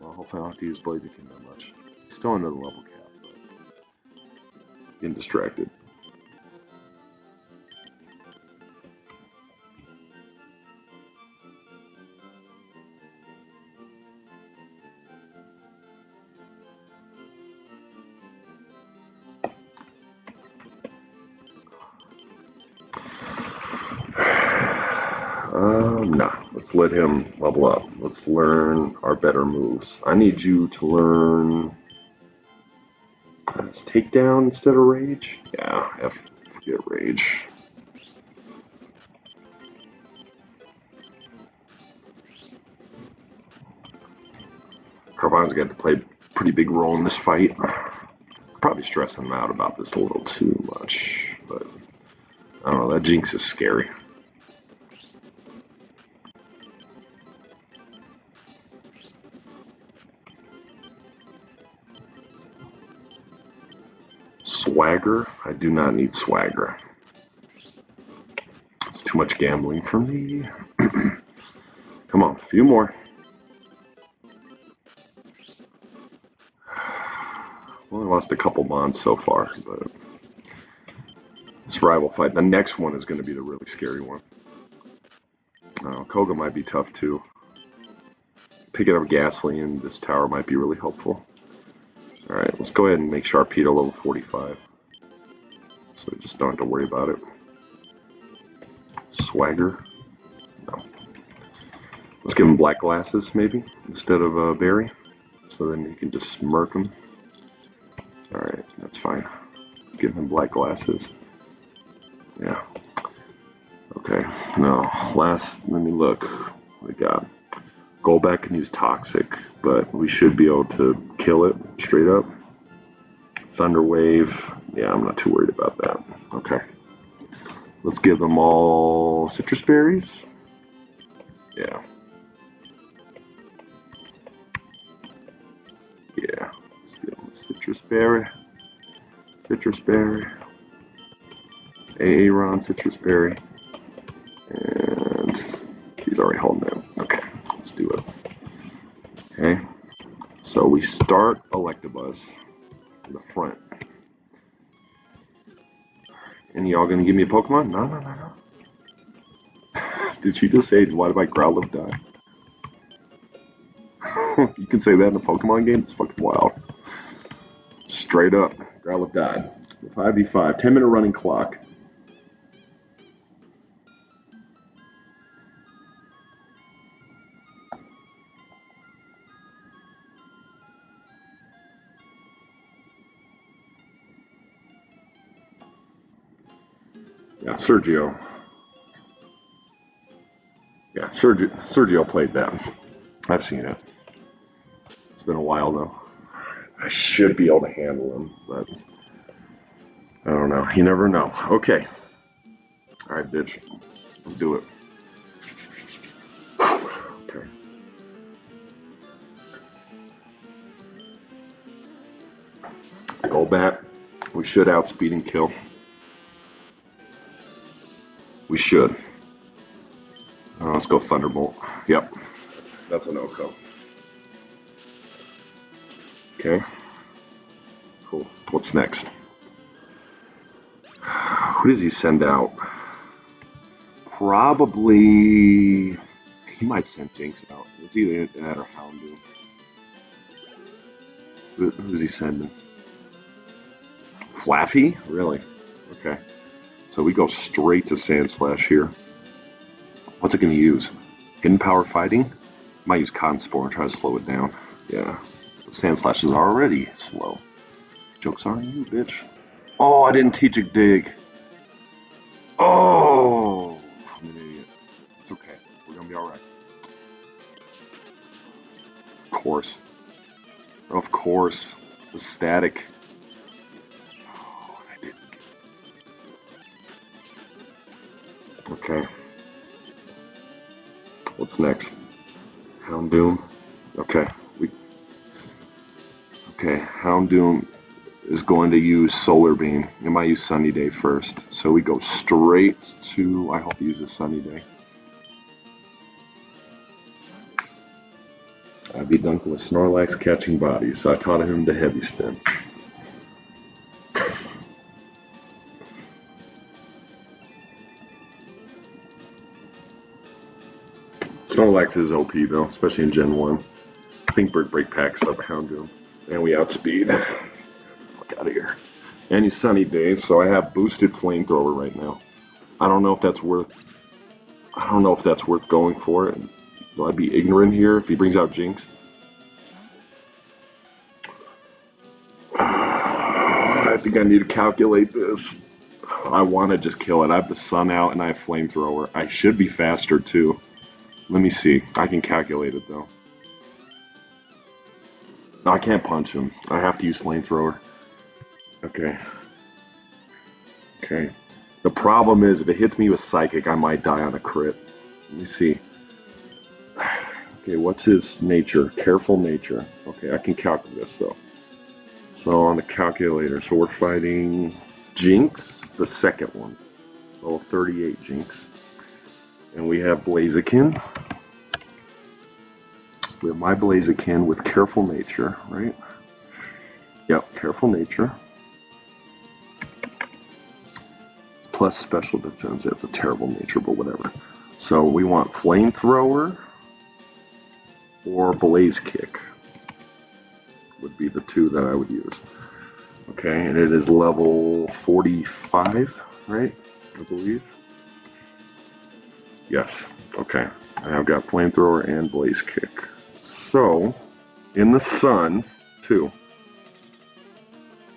Well, hopefully I don't have to use Blaziken that much. Still under the level cap, but getting distracted. Nah, let's let him level up. Let's learn our better moves. I need you to learn... Let's Takedown instead of Rage? Yeah, forget Rage. Carvanha's got to play a pretty big role in this fight. Probably stressing him out about this a little too much, but I don't know, that Jinx is scary. Swagger? I do not need Swagger. It's too much gambling for me. Come on, a few more. Well, I lost a couple bonds so far, but this rival fight, the next one is going to be the really scary one. Koga might be tough too. Picking up Ghastly in this tower might be really helpful. Alright, let's go ahead and make Sharpedo level 45. So we just don't have to worry about it. Swagger? No. Let's give him Black Glasses, maybe, instead of Berry. So then you can just smirk him. Alright, that's fine. Give him Black Glasses. Yeah. Okay, now let me look. We got Golbat can use Toxic, but we should be able to kill it straight up. Thunder Wave, yeah, I'm not too worried about that. Okay, let's give them all Citrus Berries. Yeah. Yeah, let's give them Citrus Berry. Citrus Berry. Aaron Citrus Berry. And he's already holding it. Okay, let's do it. Okay, so we start Electabuzz in the front. And y'all gonna give me a Pokemon? No, no, no, no. Did she just say, why did my Growlithe die? You can say that in a Pokemon game? It's fucking wild. Straight up, Growlithe died. 5v5, 10-minute running clock. Yeah, Sergio. Yeah, Sergio played that. I've seen it. It's been a while though. I should be able to handle him, but I don't know. You never know. Okay. Alright, bitch. Let's do it. Okay. Golbat. We should outspeed and kill. We should. Let's go Thunderbolt. Yep. That's a no-go. Okay. Cool. What's next? Who does he send out? Probably... He might send Jinx out. It's either that or Houndoom. Who's he sending? Flaffy? Really? Okay. So we go straight to Sandslash here. What's it going to use? Hidden Power Fighting? Might use Conspore and try to slow it down. Yeah. But Sandslash is already slow. Joke's on you, bitch. Oh, I didn't teach it Dig. Oh! I'm an idiot. It's okay. We're going to be alright. Of course. Of course. The static. Oh, I didn't. Okay. What's next? Houndoom. Okay. Okay, Houndoom is going to use Solar Beam. It might use Sunny Day first. So we go straight to... I hope he uses Sunny Day. I beat Duncan with Snorlax catching bodies, so I taught him the heavy spin. Snorlax is OP though, especially in Gen 1. I think Bird Break packs up Houndoom. And we outspeed. Fuck out of here. And he's Sunny Day, so I have boosted Flamethrower right now. I don't know if that's worth going for it. Will I be ignorant here if he brings out Jinx? I think I need to calculate this. I want to just kill it. I have the Sun out and I have Flamethrower. I should be faster too. Let me see. I can calculate it though. No, I can't punch him. I have to use Flamethrower. Okay. Okay. The problem is if it hits me with Psychic, I might die on a crit. Let me see. Okay, what's his nature? Careful nature. Okay, I can calculate this though. So on the calculator, so we're fighting Jinx, the second one. Level 38 Jinx. And we have Blaziken. We have my Blaziken with Careful Nature, right? Yep, Careful Nature. Plus Special Defense. That's a terrible nature, but whatever. So we want Flamethrower or Blaze Kick would be the two that I would use. Okay, and it is level 45, right? I believe. Yes. Okay. I've got Flamethrower and Blaze Kick. So, in the Sun, too,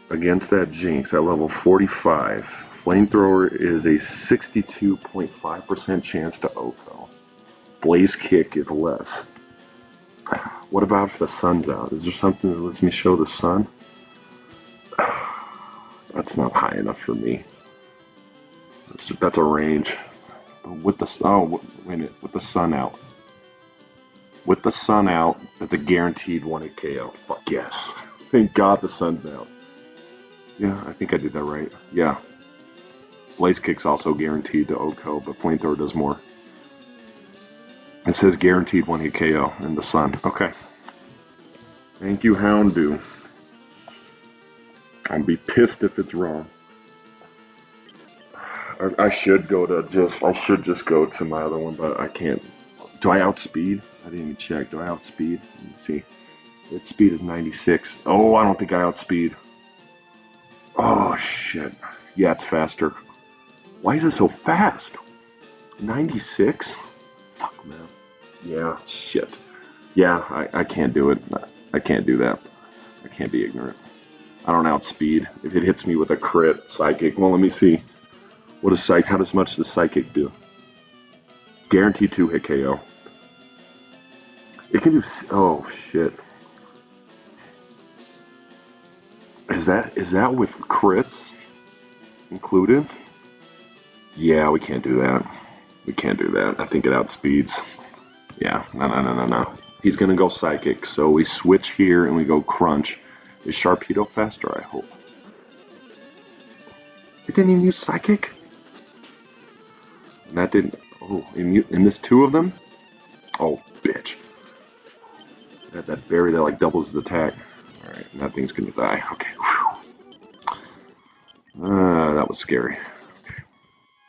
against that Jinx at level 45. Flamethrower is a 62.5% chance to OHKO. Blaze Kick is less. What about if the sun's out? Is there something that lets me show the sun? That's not high enough for me. That's a range. With the wait a minute, with the sun out. With the sun out, that's a guaranteed 1-hit KO. Fuck yes. Thank God the sun's out. Yeah, I think I did that right. Yeah. Blaze Kick's also guaranteed to OHKO, but Flamethrower does more. It says guaranteed 1-hit KO in the sun. Okay. Thank you, Houndu. I'd be pissed if it's wrong. I should just go to my other one, but I can't. Do I outspeed? I didn't even check. Do I outspeed? Let me see. Its speed is 96. Oh, I don't think I outspeed. Oh, shit. Yeah, it's faster. Why is it so fast? 96? Fuck, man. Yeah, shit. Yeah, I can't do it. I can't do that. I can't be ignorant. I don't outspeed. If it hits me with a crit, psychic. Well, let me see. What is psych? How much does psychic do? Guaranteed 2-hit KO. It can do. Oh shit. Is that with crits included? Yeah, we can't do that. We can't do that. I think it outspeeds. Yeah, no. He's gonna go psychic. So we switch here and we go crunch. Is Sharpedo faster? I hope. It didn't even use psychic. And that didn't. Oh, in this 2 of them. Oh, bitch. That berry that like doubles his attack. All right, that thing's gonna die. Okay. That was scary. Okay.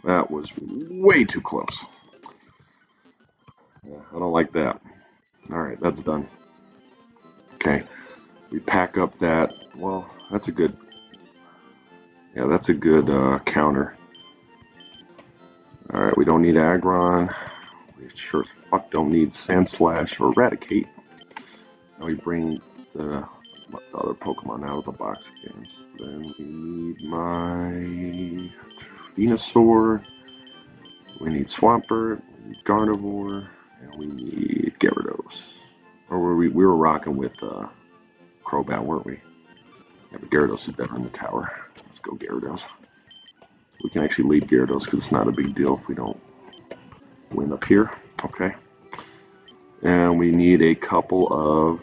That was way too close. Yeah, I don't like that. All right, that's done. Okay, we pack up that. Well, that's a good. Yeah, that's a good counter. All right, we don't need Aggron. We sure as fuck don't need Sandslash or Eradicate. Now we bring the other Pokemon out of the box again. So then we need my Venusaur. We need Swampert. We need Gardevoir. And we need Gyarados. Or we were rocking with Crobat, weren't we? Yeah, but Gyarados is better in the tower. Let's go Gyarados. We can actually lead Gyarados because it's not a big deal if we don't win up here. Okay. And we need a couple of...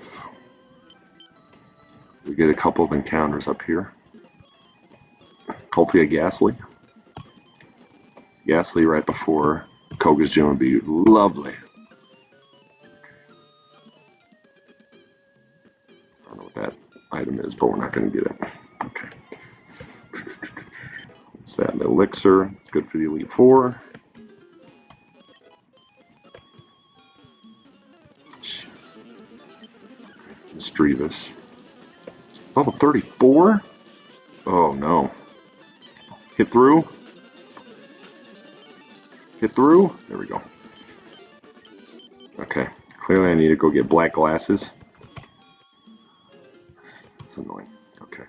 We get a couple of encounters up here. Hopefully a Ghastly. Ghastly right before Koga's Gym would be lovely. I don't know what that item is, but we're not going to get it. Okay. What's that? An Elixir. It's good for the Elite Four. Misdreavus. Level 34? Oh no. Hit through? Hit through? There we go. Okay. Clearly I need to go get black glasses. That's annoying. Okay.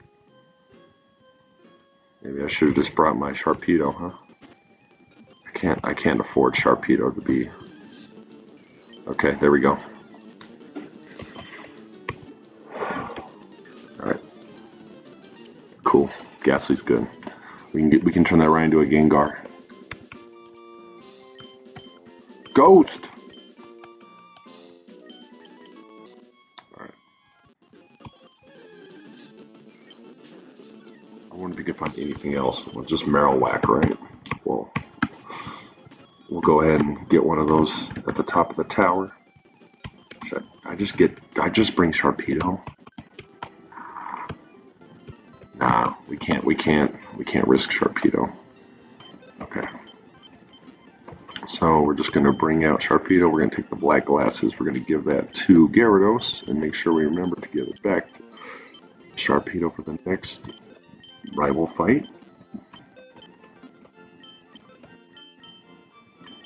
Maybe I should have just brought my Sharpedo, huh? I can't afford Sharpedo to be... Okay, there we go. Alright. Cool. Ghastly's good. We can turn that right into a Gengar. Ghost! Alright. I wonder if you can find anything else. Well, just Marowak, right? Well, we'll go ahead and get one of those at the top of the tower. Should I just bring Sharpedo? Nah, we can't risk Sharpedo. Okay. So we're just going to bring out Sharpedo. We're going to take the black glasses. We're going to give that to Gyarados and make sure we remember to give it back to Sharpedo for the next rival fight.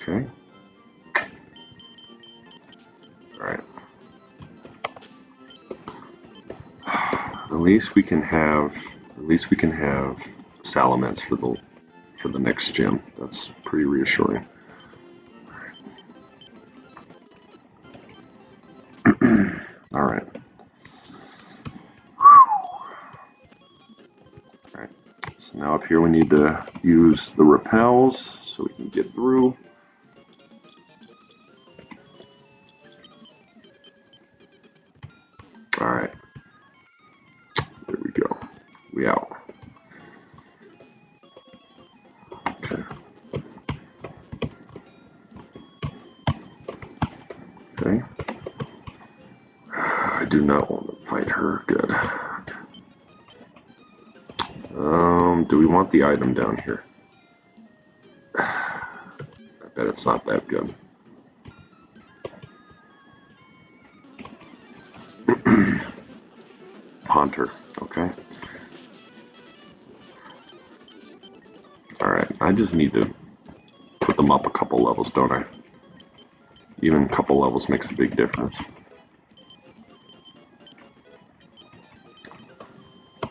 Okay. Alright. At least we can have Salamence for the for the next gym. That's pretty reassuring. All right. All right. So now up here we need to use the rappels so we can get through. All right. There we go. We out. Okay. Okay. I do not want to fight her. Good. Do we want the item down here? I bet it's not that good. Haunter. Okay. Alright, I just need to put them up a couple levels, don't I? Even a couple levels makes a big difference.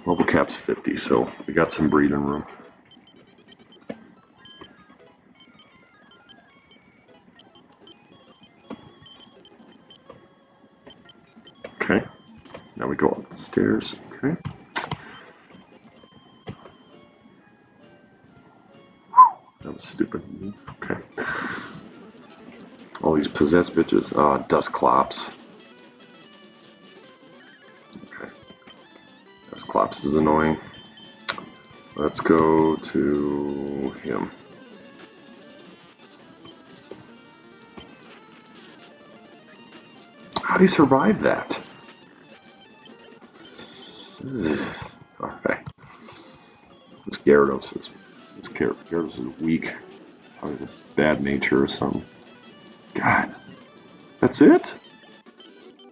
Level cap's 50, so we got some breathing room. Okay, now we go up the stairs. Okay. That was stupid. Okay. All these possessed bitches. Dust clops. Okay. Dust clops is annoying. Let's go to him. How'd he survive that? Alright. This Gyarados is weak. Probably has a bad nature or something. God. That's it?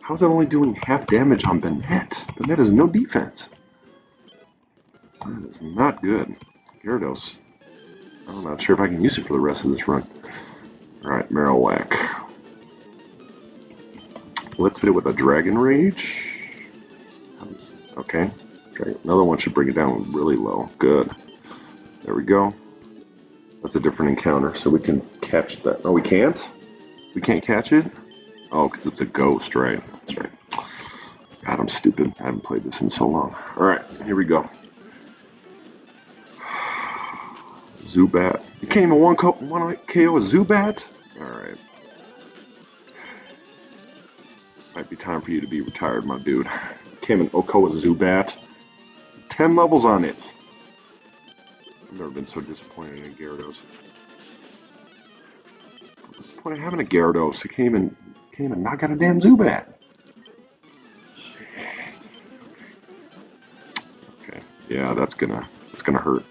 How's that only doing half damage on Banette? Banette has no defense. That is not good. Gyarados. I'm not sure if I can use it for the rest of this run. Alright, Marowak. Let's hit it with a Dragon Rage. Okay. Another one should bring it down really low. Good. There we go. That's a different encounter, so we can catch that. Oh, we can't? We can't catch it? Oh, because it's a ghost, right? That's right. God, I'm stupid. I haven't played this in so long. Alright, here we go. Zubat. You can't even one KO a Zubat? Alright. Might be time for you to be retired, my dude. Can't even OHKO a Zubat. 10 levels on it. I've never been so disappointed in Gyarados. What's the point of having a Gyarados? It can't even knock out a damn Zubat. Shit. Okay. Yeah, that's gonna hurt.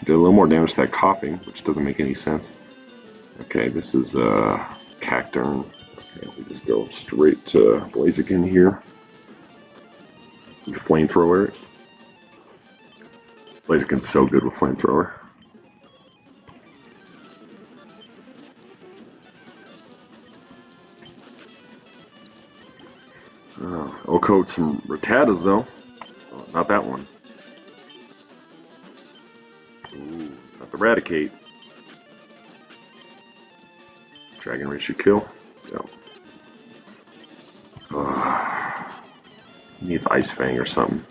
Did a little more damage to that coughing, which doesn't make any sense. Okay, this is Cacturne. Okay, we just go straight to Blaziken here. You flamethrower it. Blaziken's so good with flamethrower. OHKO'd some Rattatas though. Oh, not that one. Ooh, not the Raticate. Dragon Rage should kill. Yep. He needs Ice Fang or something.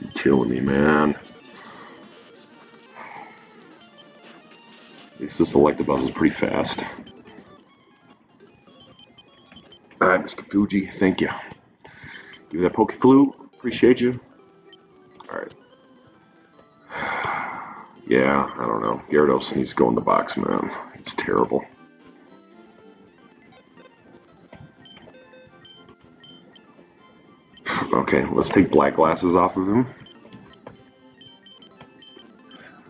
You're killing me, man. At least this Electabuzz is pretty fast. Alright, Mr. Fuji, thank you. Give me that Pokeflute. Appreciate you. Alright. Yeah, I don't know. Gyarados needs to go in the box, man. It's terrible. Okay, let's take black glasses off of him.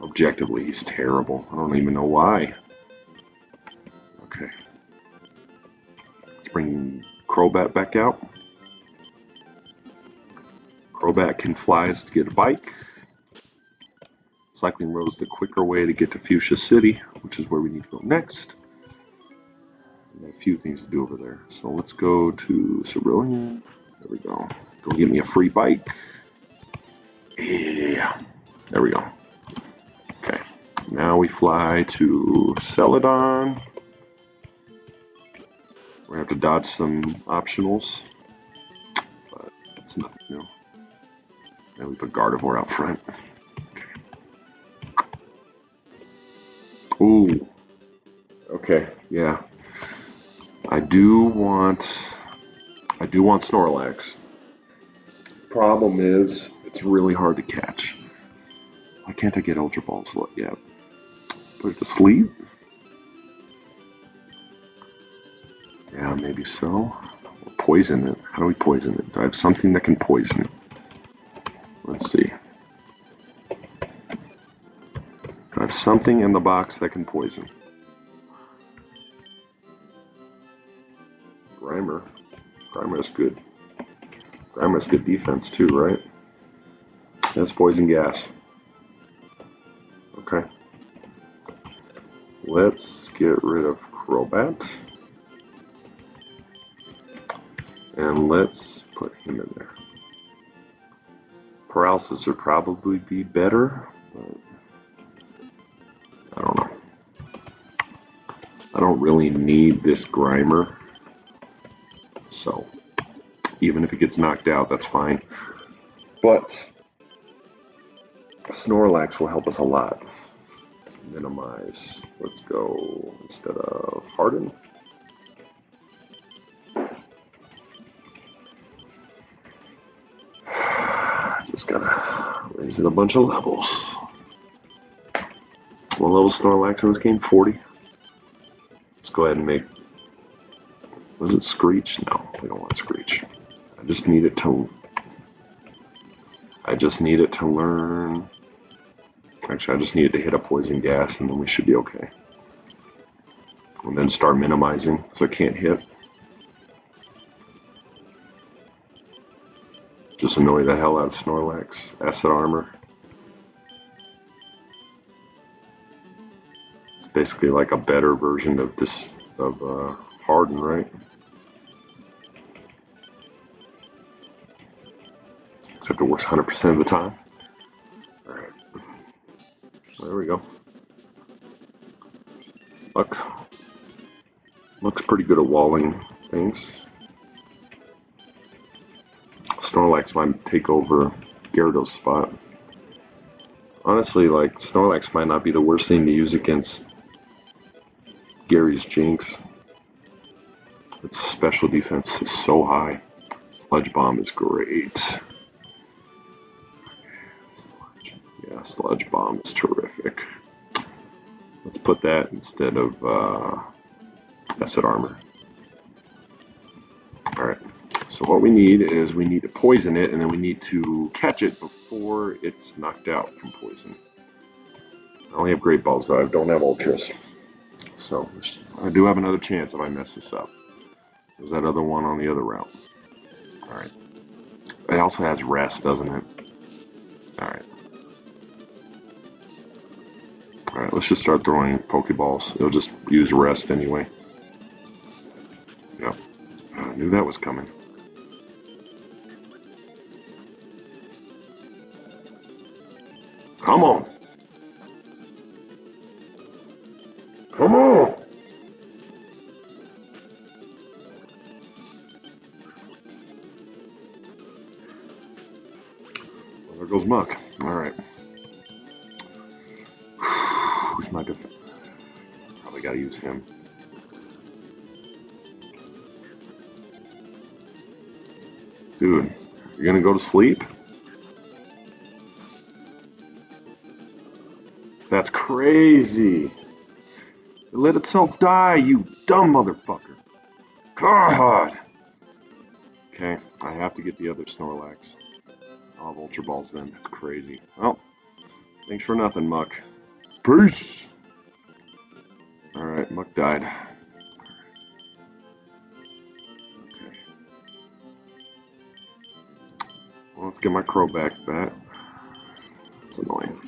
Objectively, he's terrible. I don't even know why. Okay. Let's bring Crobat back out. Crobat can fly to get a bike. Cycling Road is the quicker way to get to Fuchsia City, which is where we need to go next. Got a few things to do over there. So let's go to civilian. There we go. Go get me a free bike. Yeah. There we go. Okay. Now we fly to Celadon. We're going to have to dodge some optionals, but it's nothing new. Then we put Gardevoir out front. Okay. Ooh. Okay, yeah. I do want Snorlax. Problem is, it's really hard to catch. Why can't I get Ultra Balls yet? Put it to sleep? Yeah, maybe so. Or poison it. How do we poison it? Do I have something that can poison it? Let's see. Do I have something in the box that can poison? Grimer. Grimer's good. Grimer's good defense too, right? That's poison gas. Okay. Let's get rid of Crobat. And let's put him in there. Paralysis would probably be better, but I don't know. I don't really need this Grimer, so even if it gets knocked out, that's fine. But Snorlax will help us a lot. Minimize. Let's go instead of Harden. Just gotta raise it a bunch of levels. What level Snorlax in this game? 40. Let's go ahead and make. Was it Screech? No, we don't want Screech. I just need it to learn. Actually, I just need it to hit a poison gas, and then we should be okay. And then start minimizing so it can't hit. Just annoy the hell out of Snorlax. Acid Armor. It's basically like a better version of this Harden, right? Except it works 100% of the time. Alright. There we go. Looks pretty good at walling things. Snorlax might take over Gyarados' spot. Honestly, like, Snorlax might not be the worst thing to use against Gary's Jinx. Its special defense is so high. Sludge Bomb is great. Yeah, Sludge Bomb is terrific. Let's put that instead of Acid Armor. Alright, so what we need is we need to poison it, and then we need to catch it before it's knocked out from poison. I only have Great Balls though, I don't have Ultras. So, I do have another chance if I mess this up. There's that other one on the other route. Alright. It also has Rest, doesn't it? Alright. Alright, let's just start throwing Pokeballs. It'll just use Rest anyway. Yep. I knew that was coming. Come on! Come on! Well, there goes Muck. Alright. Who's my defense? Probably gotta use him. Dude, you're gonna go to sleep? That's crazy. It let itself die, you dumb motherfucker. God. Okay, I have to get the other Snorlax. I'll have Ultra Balls then. That's crazy. Well, thanks for nothing, Muck. Peace. Alright, Muck died. Okay. Well, let's get my Crobat back. That's annoying.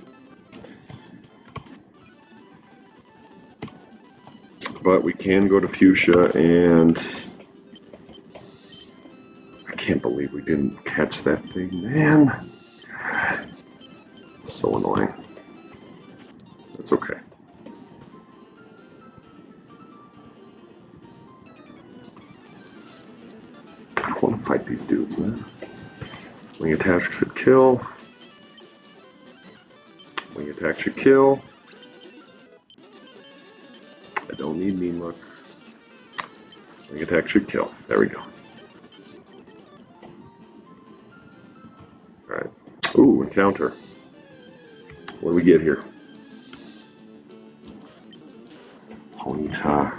But we can go to Fuchsia, and I can't believe we didn't catch that thing, man. It's so annoying. That's okay. I don't want to fight these dudes, man. Wing attack should kill. Wing attack should kill. I don't need mean look. Wing attack should kill. There we go. Alright. Ooh, encounter. What do we get here? Ponyta.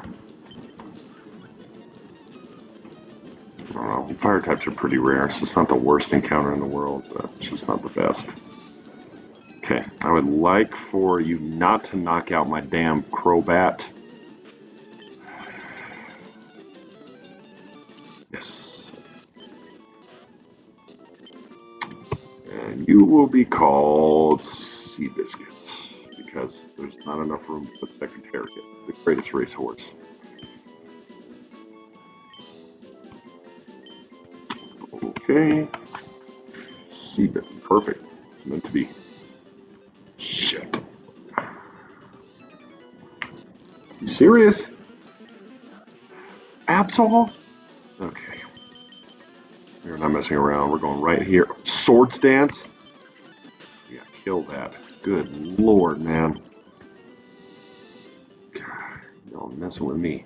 I don't know. Fire types are pretty rare, so it's not the worst encounter in the world, but it's just not the best. Okay, I would like for you not to knock out my damn Crobat. Yes. And you will be called Seabiscuit, because there's not enough room to put Secretariat, the greatest racehorse. Okay. Seabiscuit, perfect. It's meant to be. Shit. You serious? Absol? Okay. We're not messing around. We're going right here. Sword Stance? Yeah, kill that. Good lord, man. God, y'all messing with me.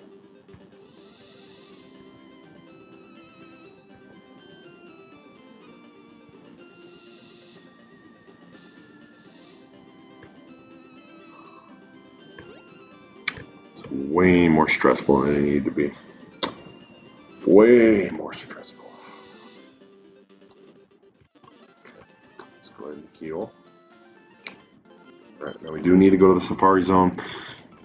It's way more stressful than it needed to be. Way more stressful. Let's go ahead and heal. Alright, now we do need to go to the Safari Zone.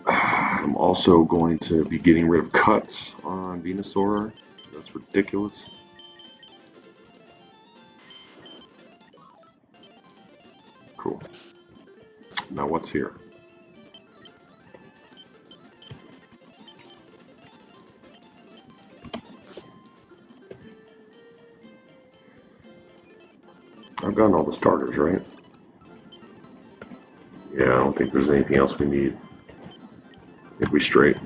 I'm also going to be getting rid of cuts on Venusaur. That's ridiculous. Cool. Now what's here? I've gotten all the starters, right? Yeah, I don't think there's anything else we need. I think we straight.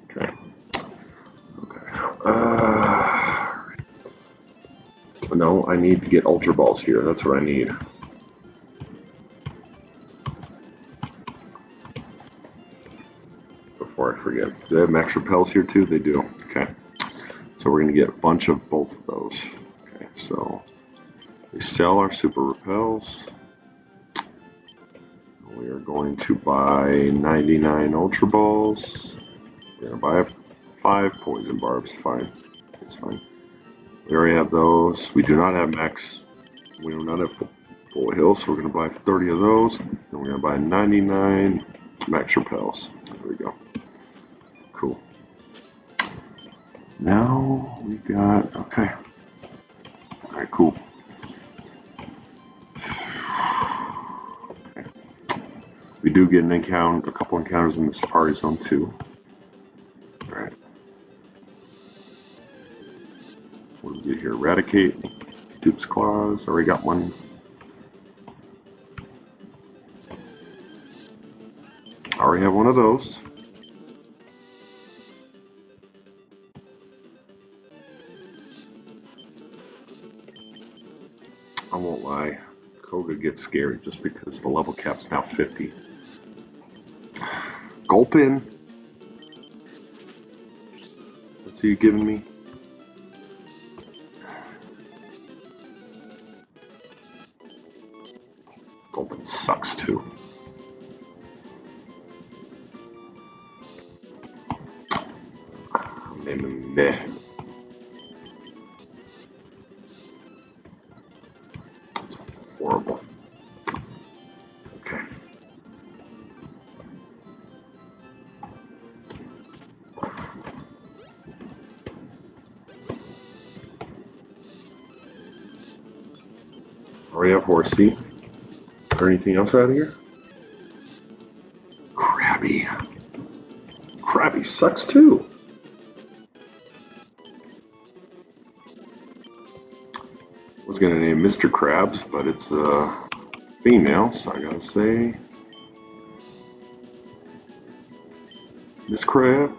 Okay. No, I need to get Ultra Balls here. That's what I need. Before I forget. Do they have Max Repels here too? They do. Okay. So we're going to get a bunch of both of those. Okay, so we sell our Super Repels. We are going to buy 99 Ultra Balls. We're going to buy 5 Poison Barbs. Fine. It's fine. We already have those. We do not have max. We do not have full heal, so we're going to buy 30 of those. And we're going to buy 99 max repels. There we go. Cool. Now we got. Okay. Alright, cool. Okay. We do get an encounter, a couple encounters in the Safari Zone too. Alright. What do we get here? Eradicate. Dupe's Claws. Already got one. I already have one of those. I won't lie. Koga gets scary just because the level cap's now 50. Gulpin. What's he giving me? Gulpin sucks too. Name him Meh. That's horrible. Okay. Already have Horsey. Is there anything else out of here? Crabby. Crabby sucks too. I was gonna name Mr. Krabs, but it's female, so I gotta say Miss Crab.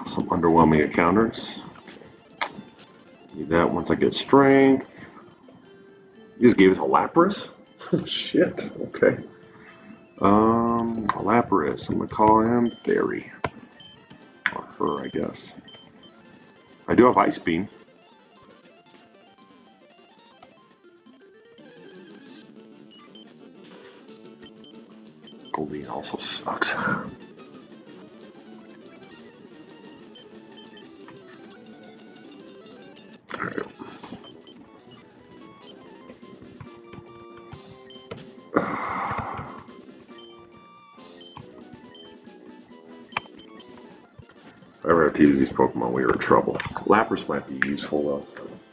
Some underwhelming encounters. Need that once I get strength. You just gave us a Lapras? Shit, okay. Lapras, I'm gonna call him Fairy. Or her, I guess. I do have Ice Beam. Goldeen also sucks. Alright. If I ever have to use these Pokemon, we are in trouble. Lapras might be useful though,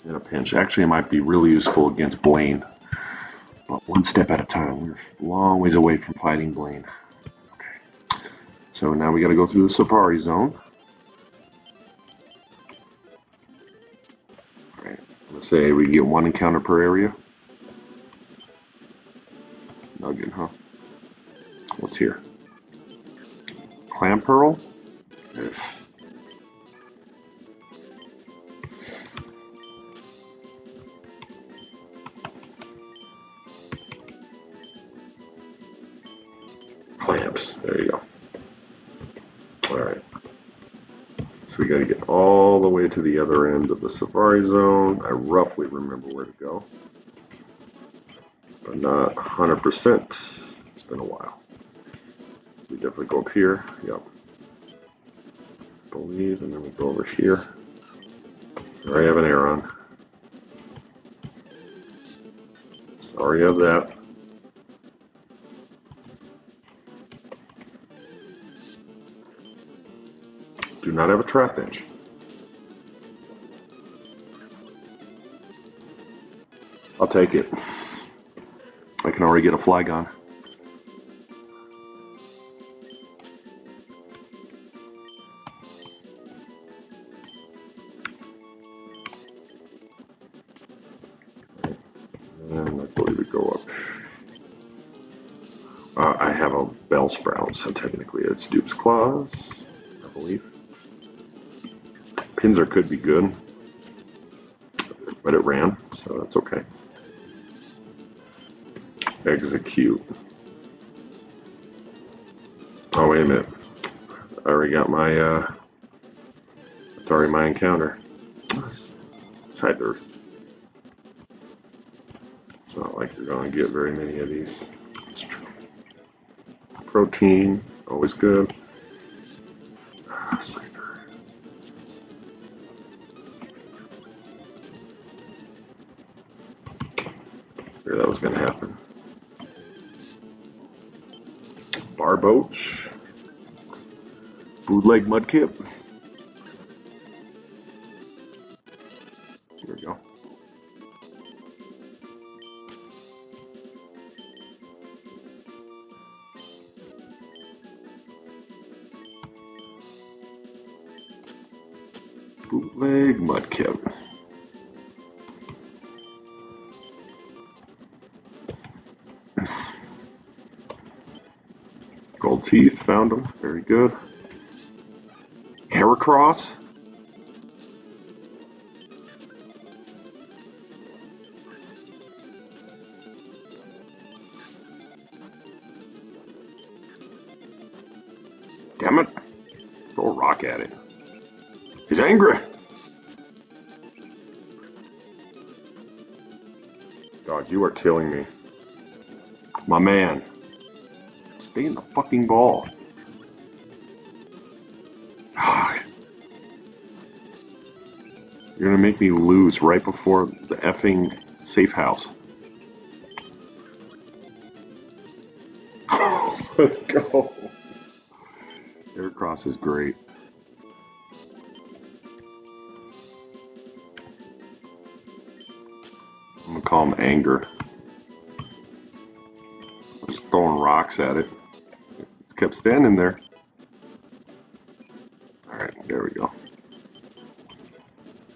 in a pinch. Actually, it might be really useful against Blaine. But one step at a time. We're a long ways away from fighting Blaine. Okay. So now we gotta go through the Safari Zone. Alright. Let's say we get one encounter per area. Nugget, huh? What's here? Clam Pearl? Yes. Clamps. There you go. Alright. So we got to get all the way to the other end of the Safari Zone. I roughly remember where to go, but not 100%. It's been a while. We definitely go up here. Yep. Believe, and then we go over here. There I have an Aeron. Sorry of that. Do not have a trap bench. I'll take it. I can already get a Flygon. And I believe we go up. I have a Bellsprout, so technically it's Dupe's Claws, I believe. Pinsir could be good, but it ran, so that's okay. Execute. Oh, wait a minute. I already got my, that's already my encounter. It's hide there. It's not like you're going to get very many of these. It's true. Protein, always good. Scyther. Figured that was going to happen. Barboach. Bootleg Mudkip. Here we go. Bootleg Mudkip. Gold Teeth, found them. Very good. Heracross. Damn it. Throw a rock at it. He's angry. God, you are killing me. My man. Stay in the fucking ball. You're gonna make me lose right before the effing safe house. Let's go. Aircross is great. I'm gonna call him Anger. Just throwing rocks at it. It kept standing there. Alright, there we go.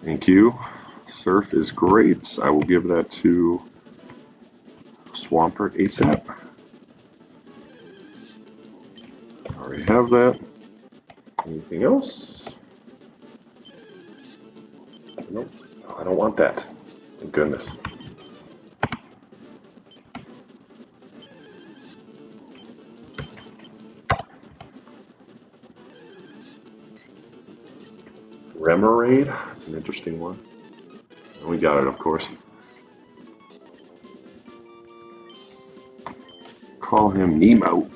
Thank you. Surf is great. I will give that to Swampert ASAP. I already have that. Anything else? Nope. I don't want that. Thank goodness. Remoraid? That's an interesting one. And we got it, of course. Call him Nemo.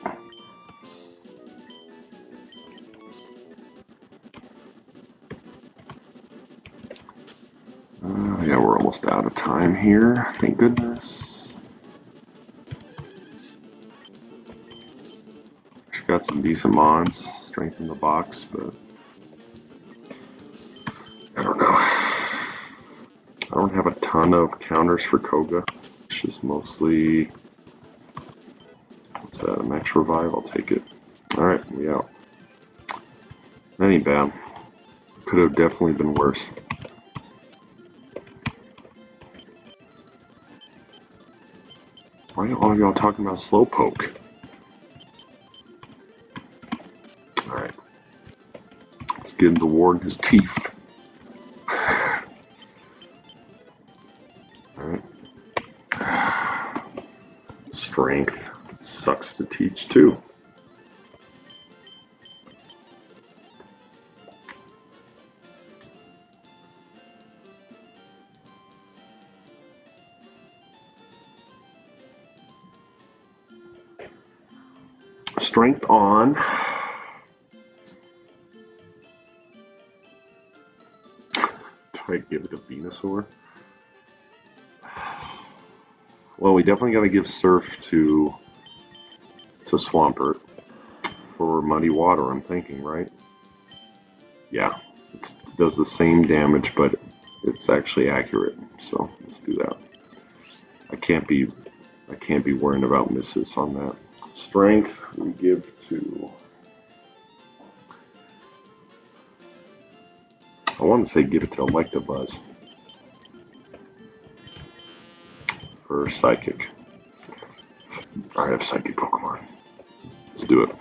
Yeah, we're almost out of time here. Thank goodness. She's got some decent mons. Strength in the box, but I don't know. I don't have a ton of counters for Koga. It's just mostly... What's that? A max revive? I'll take it. Alright, we out. That ain't bad. Could have definitely been worse. Why are all y'all talking about Slowpoke? Alright. Let's get him the ward in his teeth. Alright. Strength. It sucks to teach too. Strength on. Do I give it a Venusaur? Well, we definitely got to give Surf to Swampert for Muddy Water, I'm thinking, right? Yeah, it does the same damage, but it's actually accurate. So let's do that. I can't be worrying about misses on that. Strength we give to... I want to say give it to Electabuzz for Psychic. I have Psychic Pokemon. Let's do it.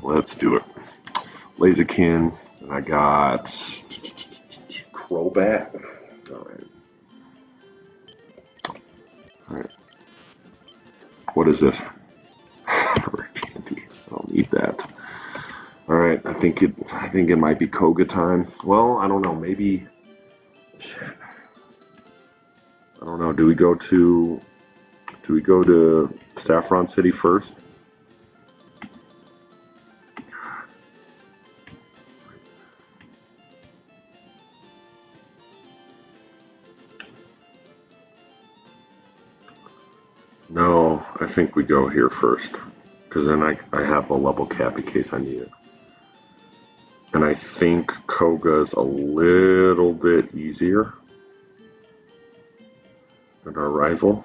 Let's do it. Blaziken, and I got Crobat. Alright. Alright. What is this? Candy. I don't need that. Alright, I think it might be Koga time. Well, I don't know, maybe shit. I don't know, do we go to Saffron City first? No, I think we go here first, because then I have a level cap in case I need it. And I think Koga's a little bit easier than our rival.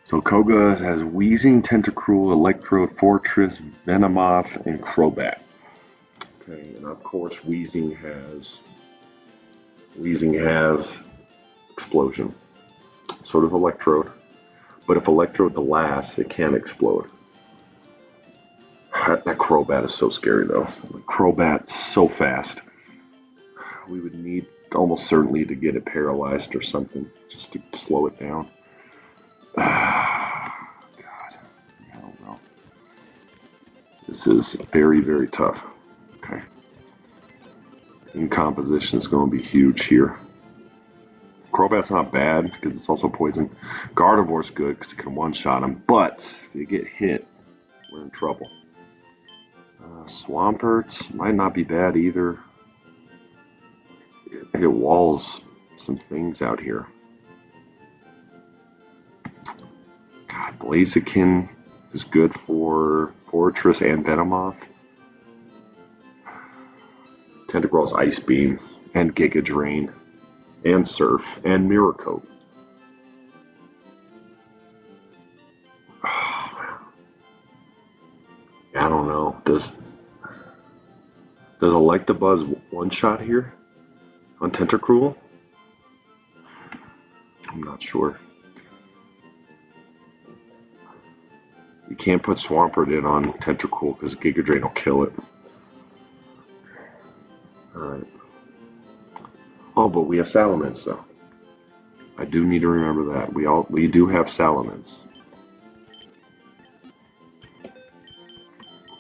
So Koga has Wheezing, Tentacruel, Electrode, Fortress, Venomoth, and Crobat. Okay, and of course Wheezing has Explosion. Sort of Electrode. But if Electrode the last, it can't explode. That Crobat is so scary though. Crobat's so fast. We would need almost certainly to get it paralyzed or something just to slow it down. God, I don't know. This is very, very tough. Okay. In composition is going to be huge here. Crobat's not bad because it's also poison. Gardevoir's good because it can one-shot him, but if you get hit, we're in trouble. Swampert might not be bad either. It walls some things out here. Blaziken is good for Fortress and Venomoth. Tentacruel's Ice Beam and Giga Drain and Surf and Mirror Coat. I don't know. Does Electabuzz one shot here on Tentacruel? I'm not sure. You can't put Swampert in on Tentacruel because Giga Drain will kill it. Alright. Oh, but we have Salamence though. I do need to remember that. We do have Salamence.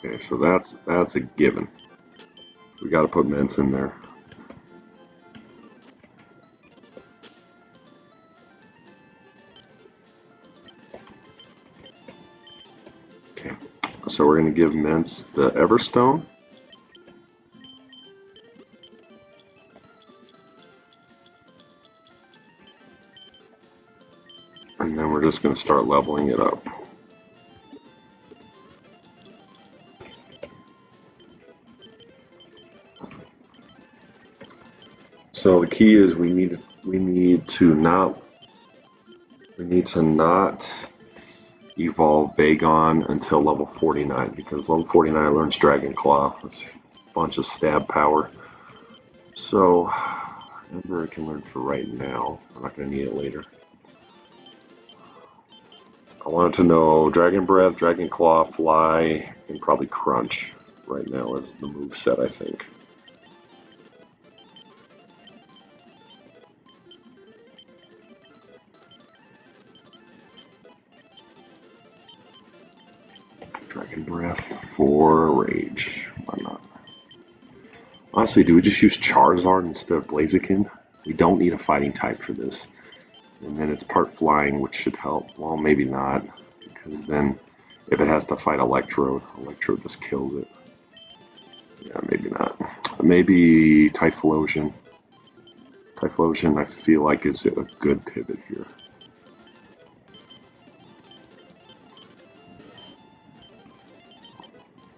Okay, so that's a given. We gotta put Mence in there. Okay. So we're gonna give Mence the Everstone. And then we're just going to start leveling it up. So the key is we need to not evolve Bagon until level 49 because level 49 learns Dragon Claw. It's a bunch of stab power. So Ember I can learn for right now. I'm not going to need it later. I wanted to know Dragon Breath, Dragon Claw, Fly, and probably Crunch right now is the move set, I think. Dragon Breath for Rage. Why not? Honestly, do we just use Charizard instead of Blaziken? We don't need a fighting type for this. And then it's part flying, which should help. Well, maybe not, because then if it has to fight Electrode just kills it. Yeah, maybe not. Maybe Typhlosion. Typhlosion, I feel like, is a good pivot here.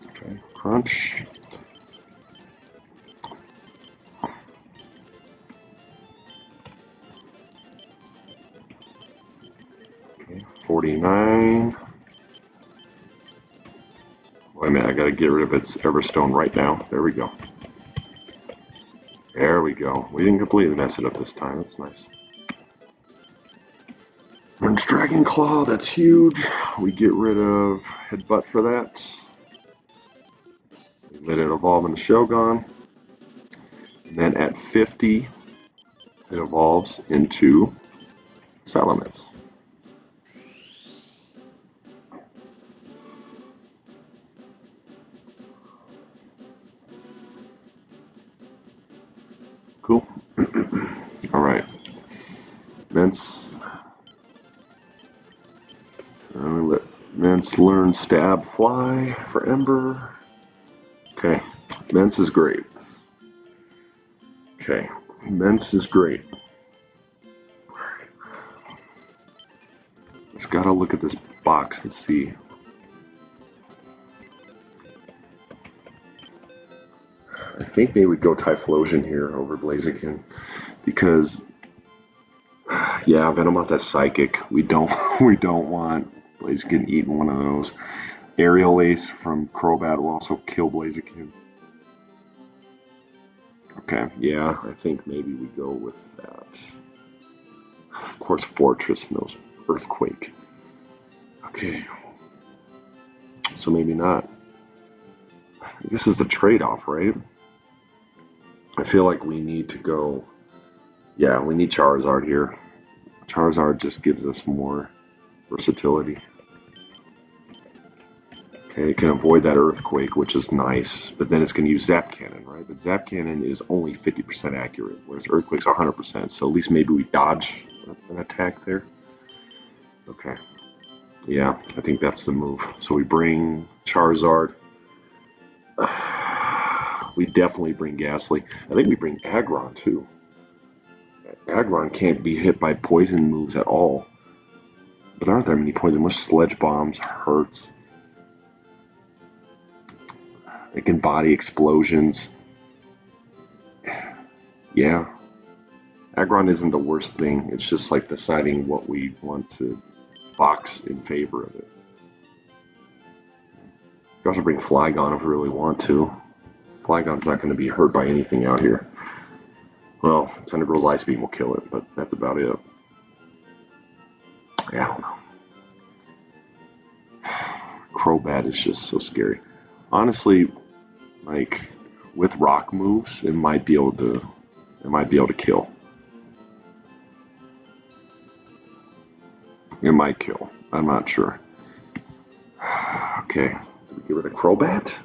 Okay, Crunch. Okay, 49. Wait a minute, I gotta get rid of its Everstone right now. There we go. There we go. We didn't completely mess it up this time. That's nice. Learns Dragon Claw, that's huge. We get rid of Headbutt for that. We let it evolve into Shogun. And then at 50, it evolves into Salamence. Cool. Alright. Mence. Let Mence learn Stab Fly for Ember. Okay. Mence is great. Okay. Mence is great. Just gotta look at this box and see. I think maybe we'd go Typhlosion here over Blaziken because, yeah, Venomoth has Psychic. We don't want Blaziken eating one of those. Aerial Ace from Crobat will also kill Blaziken. Okay, yeah, I think maybe we go with that. Of course, Fortress knows Earthquake. Okay, so maybe not. This is the trade-off, right? I feel like we need to go, yeah, we need Charizard here. Charizard just gives us more versatility. Okay, it can avoid that Earthquake, which is nice, but then it's going to use Zap Cannon, right? But Zap Cannon is only 50% accurate, whereas Earthquake's 100%, so at least maybe we dodge an attack there. Okay, yeah, I think that's the move. So we bring Charizard. We definitely bring Ghastly. I think we bring Aggron too. Aggron can't be hit by poison moves at all. But there aren't that many points. Much sledge bombs hurts. It can body explosions. Yeah. Aggron isn't the worst thing. It's just like deciding what we want to box in favor of it. You can also bring Flygon if we really want to. Flygon's not going to be hurt by anything out here. Well, Tentacruel's Ice Beam will kill it, but that's about it. Yeah, I don't know. Crobat is just so scary. Honestly, like with rock moves, it might be able to kill. It might kill. I'm not sure. Okay, did we get rid of Crobat?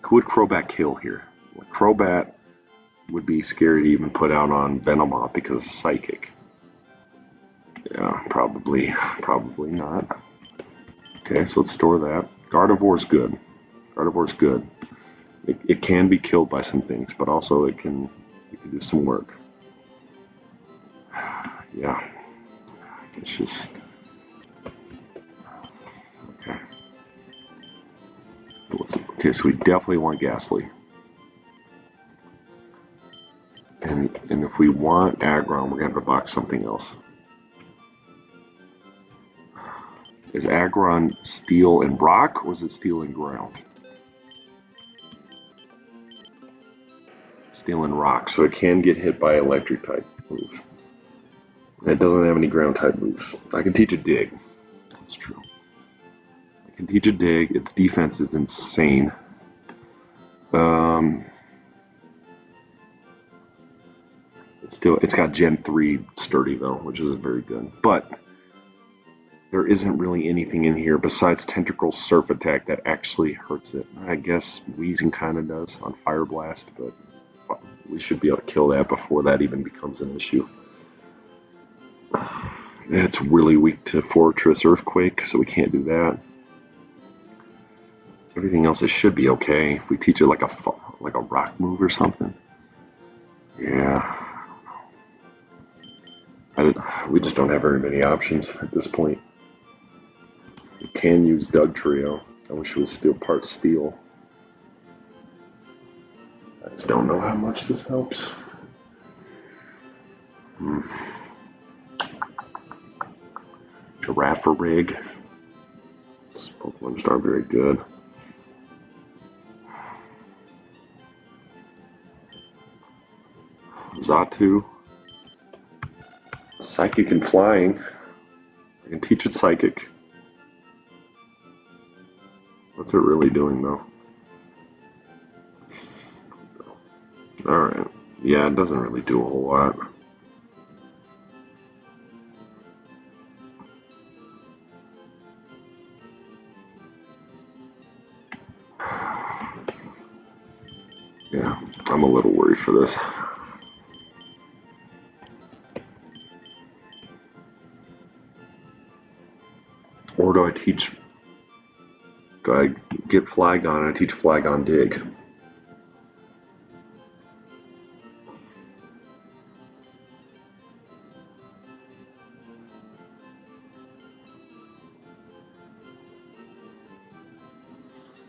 Who would Crobat kill here? Well, Crobat would be scary to even put out on Venomoth because of Psychic. Yeah, probably not. Okay, so let's store that. Gardevoir's good. Gardevoir's good. It can be killed by some things, but also it can do some work. Yeah, it's just okay. Okay, so we definitely want Ghastly. And if we want Aggron, we're going to have to box something else. Is Aggron steel and rock, or is it steel and ground? Steel and rock, so it can get hit by electric type moves. It doesn't have any ground type moves. I can teach it dig. That's true. I can teach it dig. Its defense is insane. It's got Gen 3 sturdy though, which isn't very good. But there isn't really anything in here besides Tentacruel Surf Attack that actually hurts it. I guess Weezing kind of does on Fire Blast, but we should be able to kill that before that even becomes an issue. It's really weak to Fortress Earthquake, so we can't do that. Everything else, it should be okay if we teach it like a rock move or something. Yeah. We just don't have very many options at this point. We can use Doug Trio. I wish it was still part steel. I just don't know how much this helps. Girafarig. This Pokemon just aren't very good. Xatu. Psychic and Flying. I can teach it Psychic. What's it really doing though? Alright. Yeah, it doesn't really do a whole lot. Yeah, I'm a little worried for this. Or do I teach... Do I get Flygon and I teach Flygon Dig?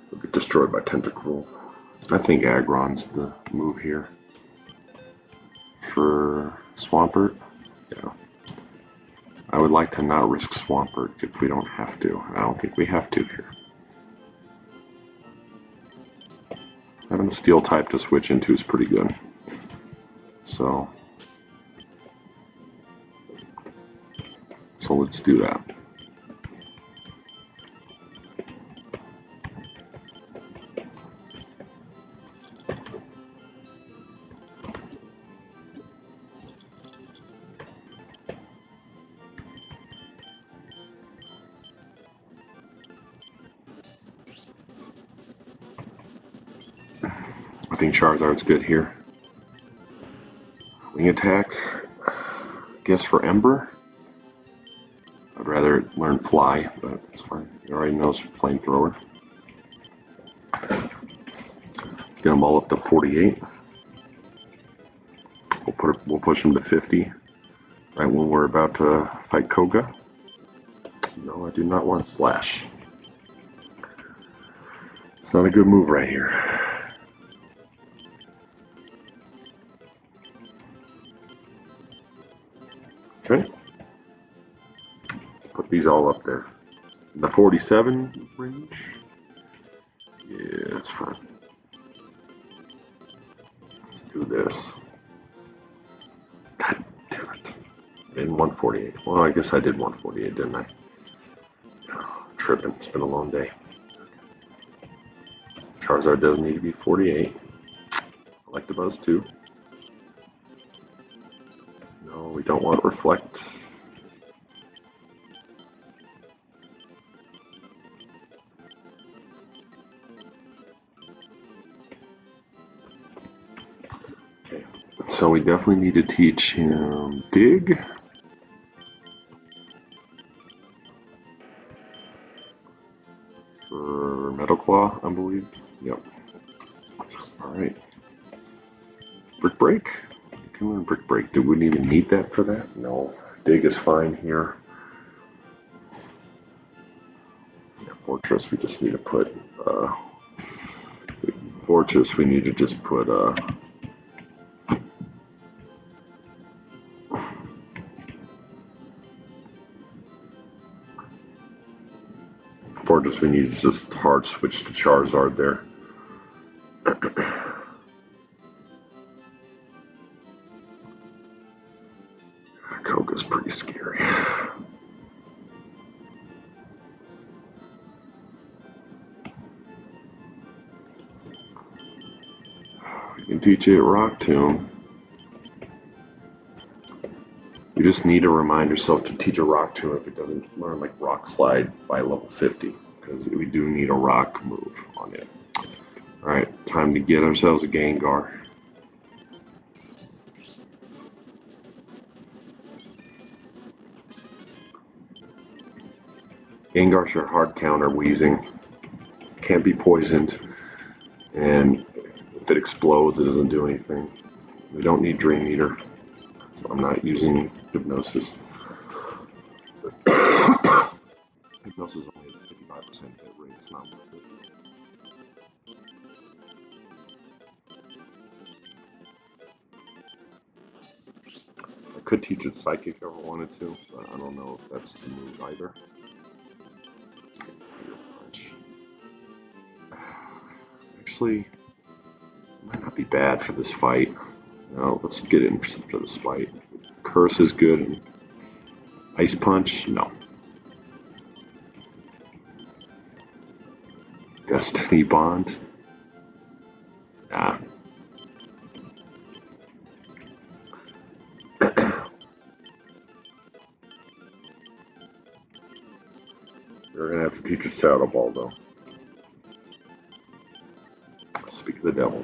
It'll get destroyed by Tentacruel. I think Aggron's the move here. For Swampert? Yeah. I would like to not risk Swampert if we don't have to. I don't think we have to here. Having the Steel type to switch into is pretty good. So let's do that. I think Charizard's good here. Wing attack, I guess for Ember. I'd rather learn Fly, but it's fine. He already knows Flamethrower. Let's get them all up to 48. We'll push him to 50 right when we're about to fight Koga. No, I do not want slash. It's not a good move right here. Okay. Let's put these all up there. In the 47 range? Yeah, it's fine. Let's do this. God damn it. In 148. Well, I guess I did 148, didn't I? Oh, tripping. It's been a long day. Charizard does need to be 48. Electabuzz too. No, we don't want Reflect. Okay, so we definitely need to teach him Dig. For Metal Claw, I believe. Yep. Alright. Brick Break? You can learn Brick Break. Do we even need that for that? No. Dig is fine here. Yeah, Fortress, we just need to put Fortress, we need to just put Fortress, we need to just hard switch to Charizard there. Koga's pretty scary. You can teach it Rock Tomb. You just need to remind yourself to teach a Rock Tomb if it doesn't learn like Rock Slide by level 50, because we do need a Rock move on it. Alright, time to get ourselves a Gengar. Gengar should hard counter Wheezing. Can't be poisoned. And if it explodes, it doesn't do anything. We don't need Dream Eater. So I'm not using Hypnosis. Hypnosis only has a 55% hit rate. It's not worth it. I could teach it Psychic if I wanted to, but I don't know if that's the move either. Actually, it might not be bad for this fight. No, let's get in for this fight. Curse is good. And Ice Punch? No. Destiny Bond? Nah. You're gonna have to teach us Shadow Ball, though. Speak of the devil.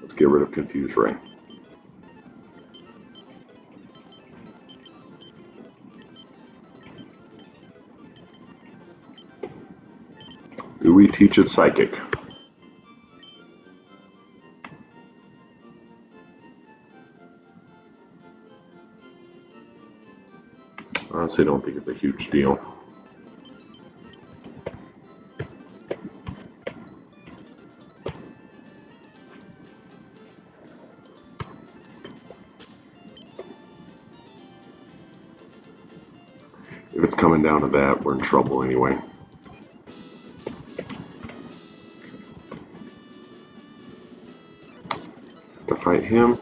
Let's get rid of Confuse Ray. Do we teach it Psychic? Honestly, I don't think it's a huge deal. If it's coming down to that, we're in trouble anyway. To fight him,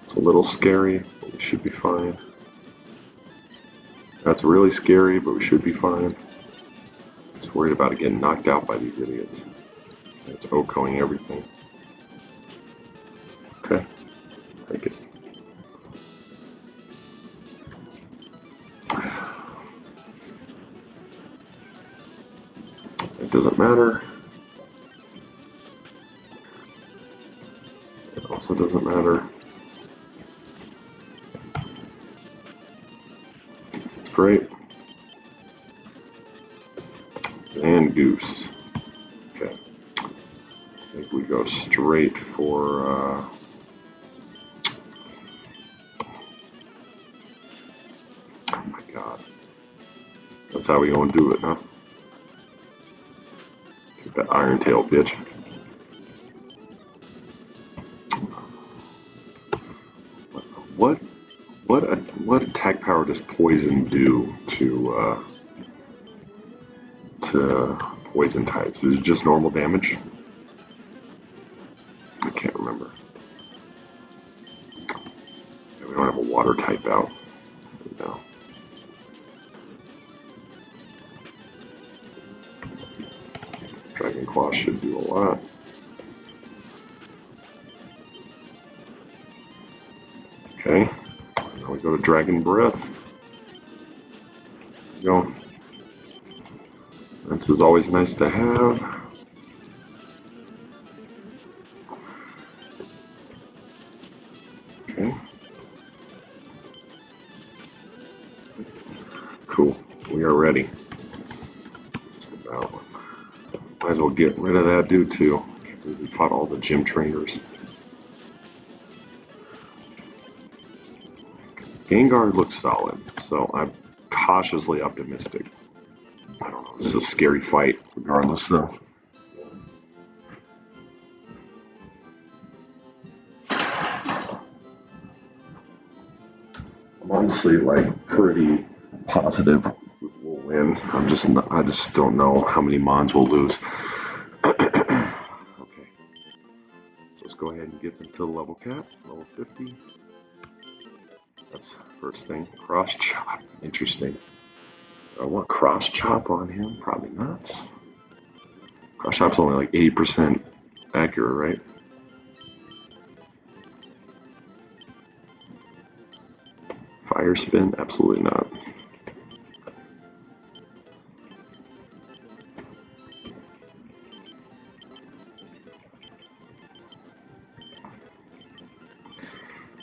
it's a little scary, but we should be fine. That's really scary, but we should be fine. Just worried about it getting knocked out by these idiots. It's OHKOing everything. Okay, take it. It doesn't matter. It also doesn't matter. It's great. And Goose. Okay. I think we go straight for God. That's how we gonna do it, huh? Take that iron tail, bitch. What attack power does poison do to poison types? Is it just normal damage? I can't remember. Yeah, we don't have a water type out. No. Dragon Claw should do a lot. Okay. Now we go to Dragon Breath. There we go. This is always nice to have. Okay. Cool. We are ready. Just about. Might as well get rid of that dude too. We fought all the gym trainers. Gengar looks solid, so I'm cautiously optimistic. I don't know. This is a scary fight, regardless, though. I'm honestly like pretty positive we'll win. I just don't know how many Mons we'll lose. Okay, so let's go ahead and get into the level cap, level 50. That's first thing. Cross chop, interesting. I want cross chop on him, probably not. Cross chop's only like 80% accurate, right? Fire spin, absolutely not.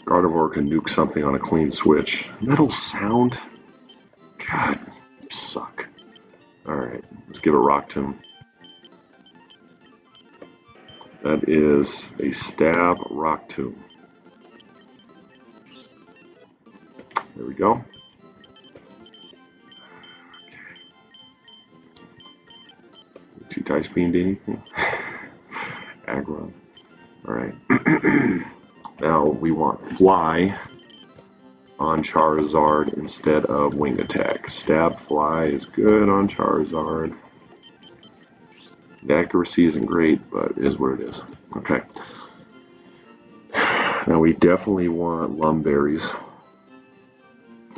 Gardevoir can nuke something on a clean switch. Metal Sound? God, you suck. Alright, let's give a Rock Tomb. That is a Stab Rock Tomb. There we go. Two Dice Beam to anything? Aggro. Alright. Now we want Fly on Charizard instead of Wing Attack. Stab Fly is good on Charizard. The accuracy isn't great, but it is what it is. Okay. Now we definitely want Lumberries.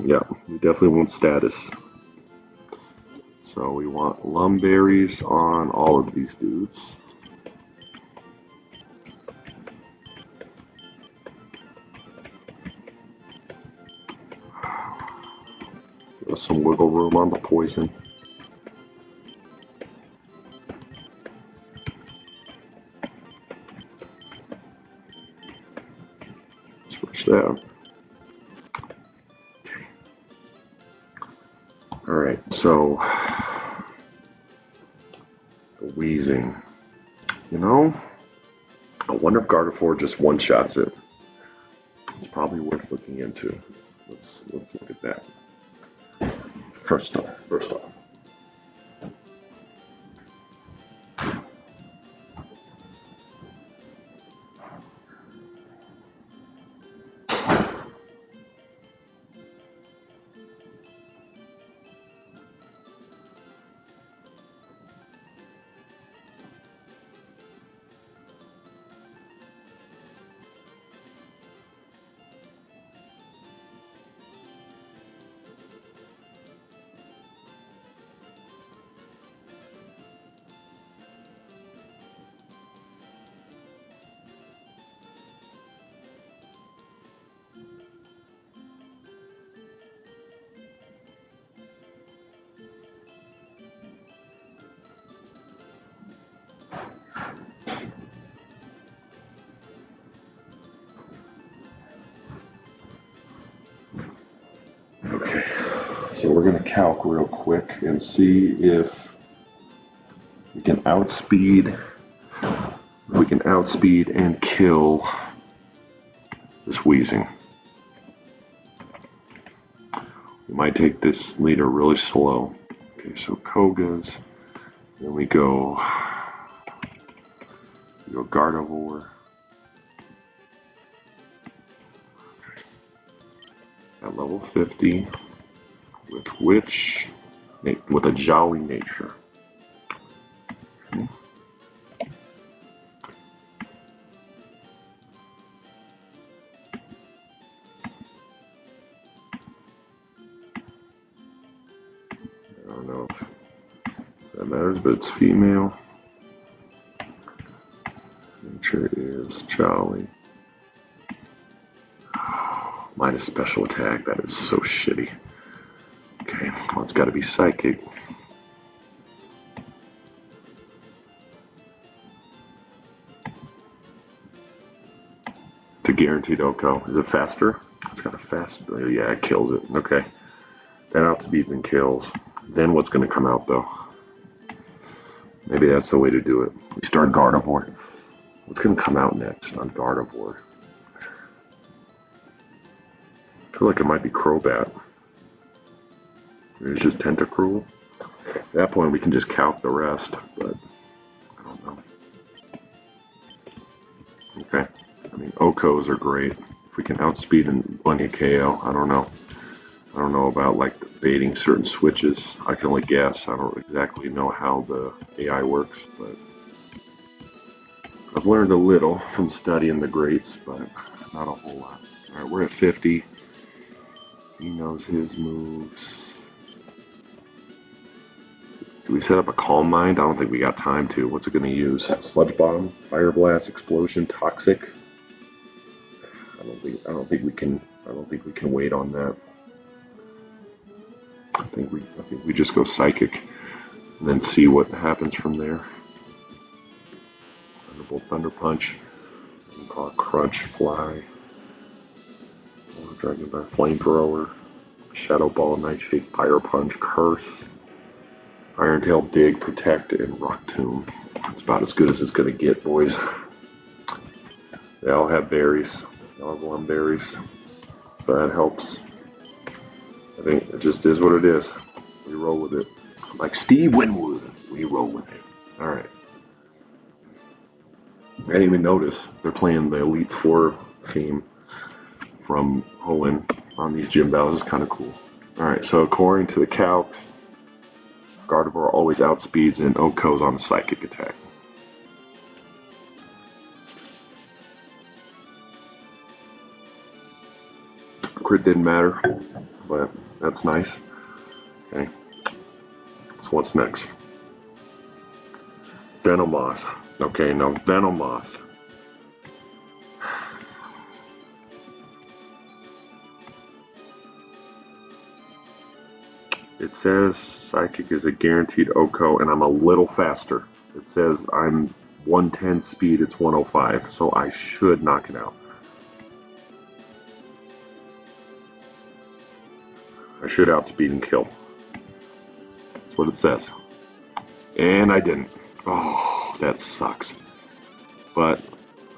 Yeah, we definitely want status. So we want Lumberries on all of these dudes. Give us some wiggle room on the poison. Switch that. Okay. Alright, so the wheezing. You know, I wonder if Gardevoir just one-shots it. It's probably worth looking into. Let's look at that. First off. Okay, so we're going to calc real quick and see if we can outspeed and kill this wheezing. You might take this leader really slow. Okay, so Kogas. Then we go Gardevoir. At level 50 with a jolly nature. Okay. I don't know if that matters, but it's female. Nature is jolly. Minus special attack. That is so shitty. Okay, well, it's got to be psychic. It's a guaranteed OHKO. Is it faster? It's got a fast. Yeah, it kills it. Okay. That outspeeds and kills. Then what's going to come out though? Maybe that's the way to do it. We start Gardevoir. What's going to come out next on Gardevoir? I feel like it might be Crobat. It's just Tentacruel. At that point, we can just calc the rest, but I don't know. Okay. I mean, OHKOs are great. If we can outspeed and bunny KO, I don't know. I don't know about like debating certain switches. I can only guess. I don't exactly know how the AI works, but I've learned a little from studying the greats, but not a whole lot. All right, we're at 50. He knows his moves. Do we set up a Calm Mind? I don't think we got time to. What's it going to use? Sludge Bomb, Fire Blast, Explosion, Toxic. I don't think we can wait on that. I think we just go Psychic and then see what happens from there. Thunderbolt, Thunder Punch, Crunch, Fly, Dragon Breath, Flamethrower, Shadow Ball, Nightshade, Fire Punch, Curse, Iron Tail, Dig, Protect, and Rock Tomb. That's about as good as it's gonna get, boys. They all have berries. They all have 1 berries, so that helps. I think it just is what it is. We roll with it. Like Steve Winwood, we roll with it. All right. I didn't even notice they're playing the Elite Four theme from Hoenn on these gym battles. It's kind of cool. All right, so according to the calcs, Gardevoir always outspeeds and OHKOs on a psychic attack. Crit didn't matter, but that's nice. Okay, so what's next? Venomoth. Okay, now Venomoth. It says Psychic is a guaranteed OHKO, and I'm a little faster. It says I'm 110 speed, it's 105, so I should knock it out. I should outspeed and kill. That's what it says. And I didn't. Oh, that sucks. But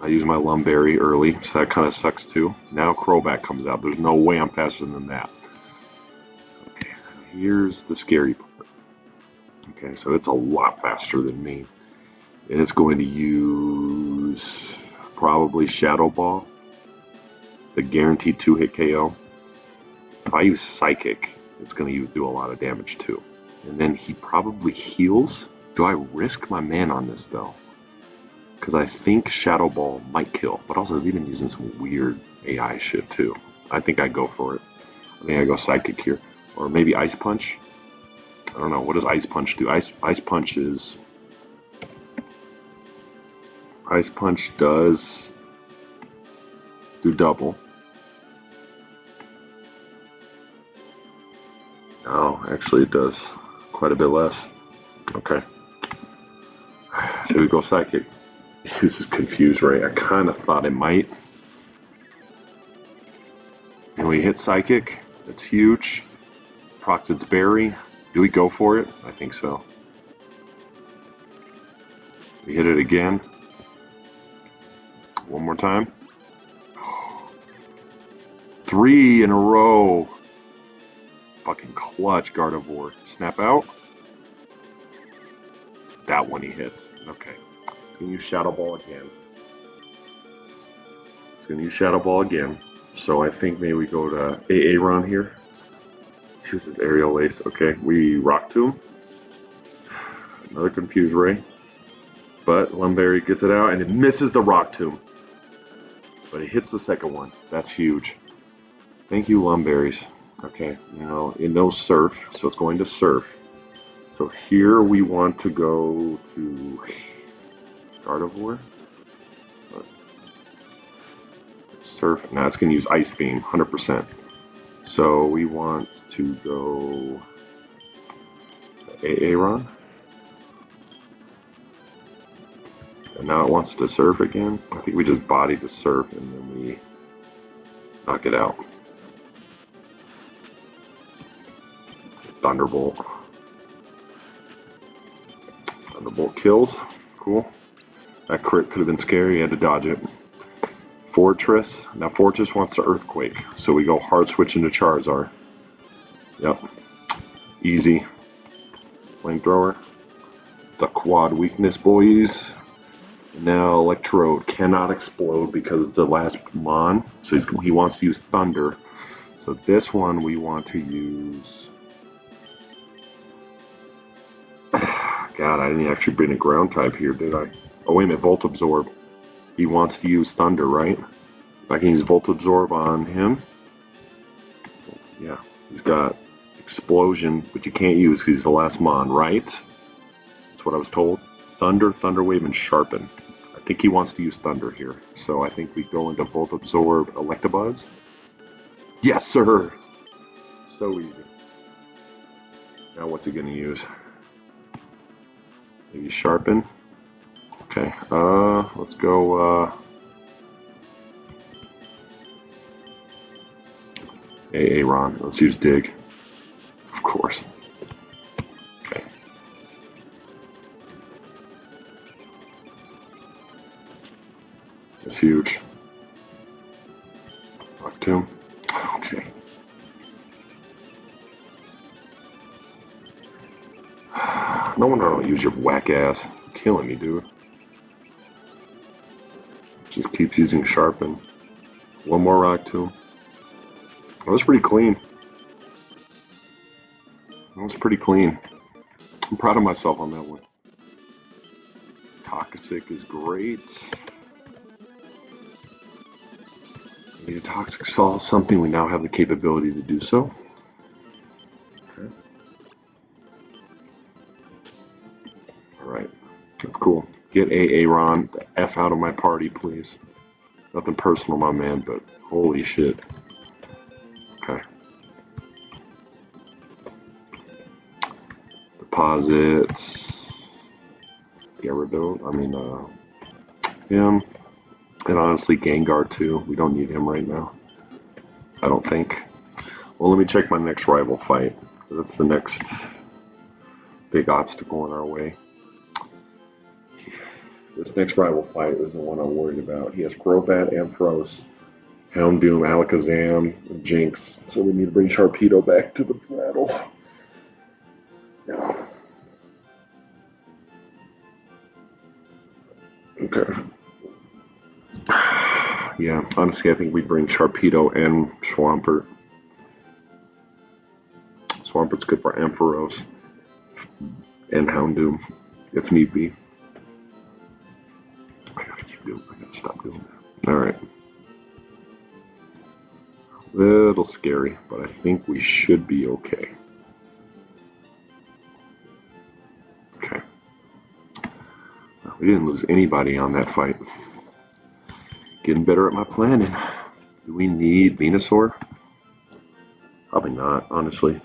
I used my Lumberry early, so that kind of sucks too. Now Crobat comes out. There's no way I'm faster than that. Okay, here's the scary part. Okay, so it's a lot faster than me. And it's going to use probably Shadow Ball, the guaranteed 2-hit KO. If I use Psychic, it's going to do a lot of damage too. And then he probably heals. Do I risk my mana on this though? Because I think Shadow Ball might kill, but also they've been using some weird AI shit too. I think I go for it. I think I go Psychic here. Or maybe Ice Punch. I don't know. What does Ice Punch do? Ice Punch does do double. Oh, actually it does quite a bit less. Okay. So we go Psychic. This is confused, right? I kind of thought it might. And we hit Psychic. That's huge. Procs its Berry. Do we go for it? I think so. We hit it again. One more time. 3 in a row. Fucking clutch, Gardevoir. Snap out. That one he hits. Okay. He's going to use Shadow Ball again. He's going to use Shadow Ball again. So I think maybe we go to Aaron here. Uses Aerial Ace. Okay, we Rock Tomb. Another Confuse Ray. But Lumberry gets it out and it misses the Rock Tomb. But it hits the second one. That's huge. Thank you, Lumberries. Okay, now it knows Surf, so it's going to Surf. So here we want to go to Gardevoir. Surf. Now it's going to use Ice Beam, 100%. So we want to go Aaron. And now it wants to Surf again. I think we just body the Surf and then we knock it out. Thunderbolt. Thunderbolt kills. Cool. That crit could have been scary. You had to dodge it. Fortress. Now Fortress wants to Earthquake. So we go hard switch into Charizard. Yep. Easy. Flamethrower. It's a quad weakness, boys. Now Electrode cannot explode because it's the last Mon. So he wants to use Thunder. So this one we want to use... God, I didn't actually bring a ground type here, did I? Oh, wait a minute, Volt Absorb. He wants to use Thunder, right? I can use Volt Absorb on him. Yeah, he's got Explosion, which you can't use because he's the last Mon, right? That's what I was told. Thunder, Thunder Wave, and Sharpen. I think he wants to use Thunder here. So I think we go into Volt Absorb Electabuzz. Yes, sir! So easy. Now what's he going to use? Maybe Sharpen. Okay, let's go, Aaron. Let's use Dig. Of course. Okay. That's huge. Rock Tomb. Okay. No wonder I don't use your whack ass. You're killing me, dude. Just keeps using Sharpen. One more Rock Tomb. That was pretty clean. That was pretty clean. I'm proud of myself on that one. Toxic is great. We need a Toxic solve something. We now have the capability to do so. Okay. Alright. That's cool. Get Aaron the F out of my party, please. Nothing personal, my man, but holy shit. Okay. Deposit. Gyarados. I mean, him. And honestly, Gengar too. We don't need him right now. I don't think. Well, let me check my next rival fight. That's the next big obstacle in our way. This next rival fight is the one I'm worried about. He has Crobat, Ampharos, Houndoom, Alakazam, and Jinx. So we need to bring Sharpedo back to the battle. Yeah. Okay. Yeah, honestly, I think we bring Sharpedo and Swampert. Swampert's good for Ampharos and Houndoom, if need be. I gotta stop doing that. Alright. Little scary, but I think we should be okay. Okay. We didn't lose anybody on that fight. Getting better at my planning. Do we need Venusaur? Probably not, honestly.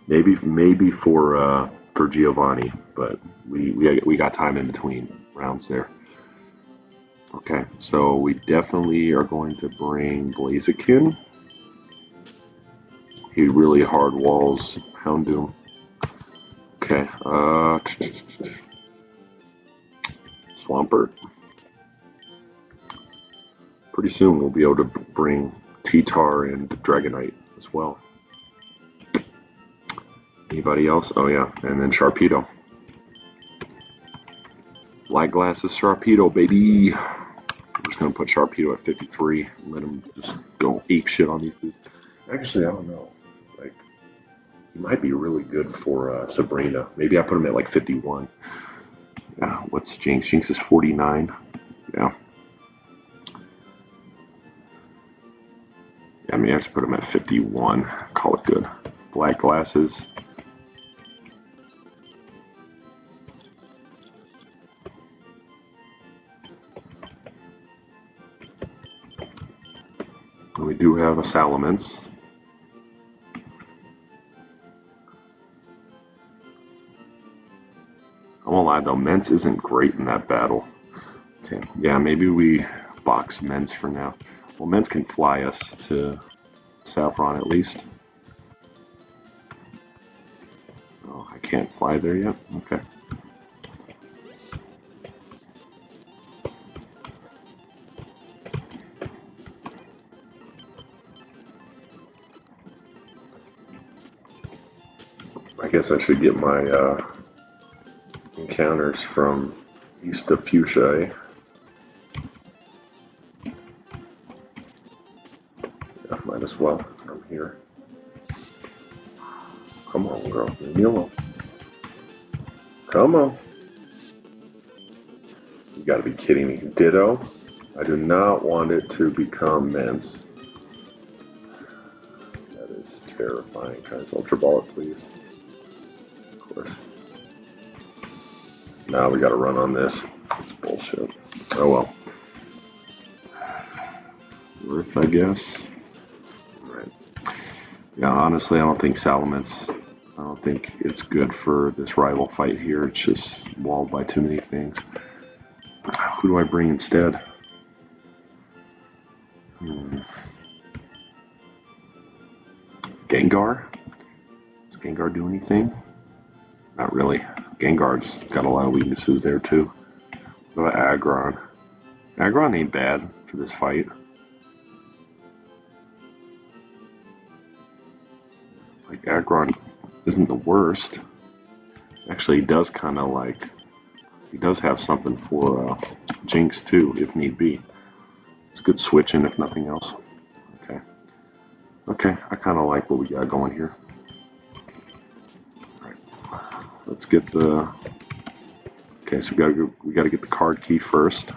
Maybe for Giovanni, but we got time in between rounds there. Okay, so we definitely are going to bring Blaziken. He really hard walls Houndoom. Okay, Swampert. Pretty soon we'll be able to bring T-Tar and Dragonite as well. Anybody else? Oh yeah, and then Sharpedo. Black glasses Sharpedo, baby. I'm just gonna put Sharpedo at 53 and let him just go ape shit on these dudes. Actually, I don't know. Like, he might be really good for Sabrina. Maybe I put him at like 51. Yeah, what's Jinx? Jinx is 49. Yeah. Yeah, I mean, I have to put him at 51. Call it good. Black glasses. And we do have a Salamence. I won't lie though, Mence isn't great in that battle. Okay, yeah, maybe we box Mence for now. Well, Mence can fly us to Saffron at least. Oh, I can't fly there yet? Okay. I guess I should get my encounters from east of Fuchsia, eh? Yeah, might as well. I'm here. Come on, girl. Leave me alone. Come on. You gotta be kidding me. Ditto? I do not want it to become Mence. That is terrifying. Can I Ultra Ball it, please? Of course. Now we gotta run on this. It's bullshit. Oh well. Worth, I guess. Right. Yeah, honestly, I don't think Salamence. I don't think it's good for this rival fight here. It's just walled by too many things. Who do I bring instead? Gengar? Does Gengar do anything? Not really. Gengar's got a lot of weaknesses there too. What about Aggron? Aggron ain't bad for this fight. Like, Aggron isn't the worst. Actually, he does kind of like... He does have something for Jinx too, if need be. It's good switching, if nothing else. Okay. Okay, I kind of like what we got going here. All right. Let's get the... Okay, so we gotta get the card key first.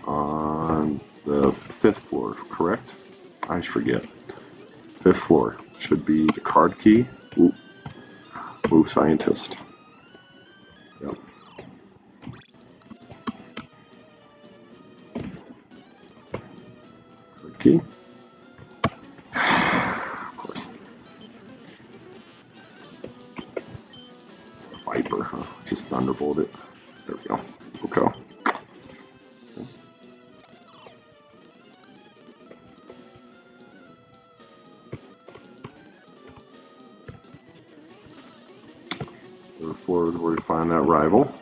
On the 5th floor, correct? I always forget. 5th floor should be the card key. Ooh. Ooh, scientist. Yep. Card key. Of course. It's a Viper, huh? Just Thunderbolt it. There we go. Okay. Move forward where we find that rival.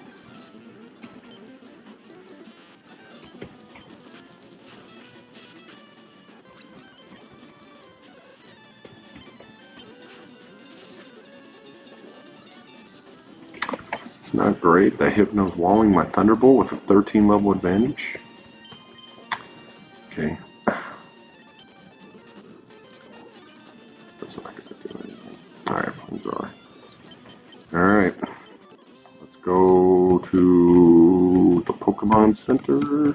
It's not great. The Hypno's walling my Thunderbolt with a 13 level advantage. Okay. That's not going to do anything. Alright, Flamethrower. Alright. Let's go to the Pokemon Center.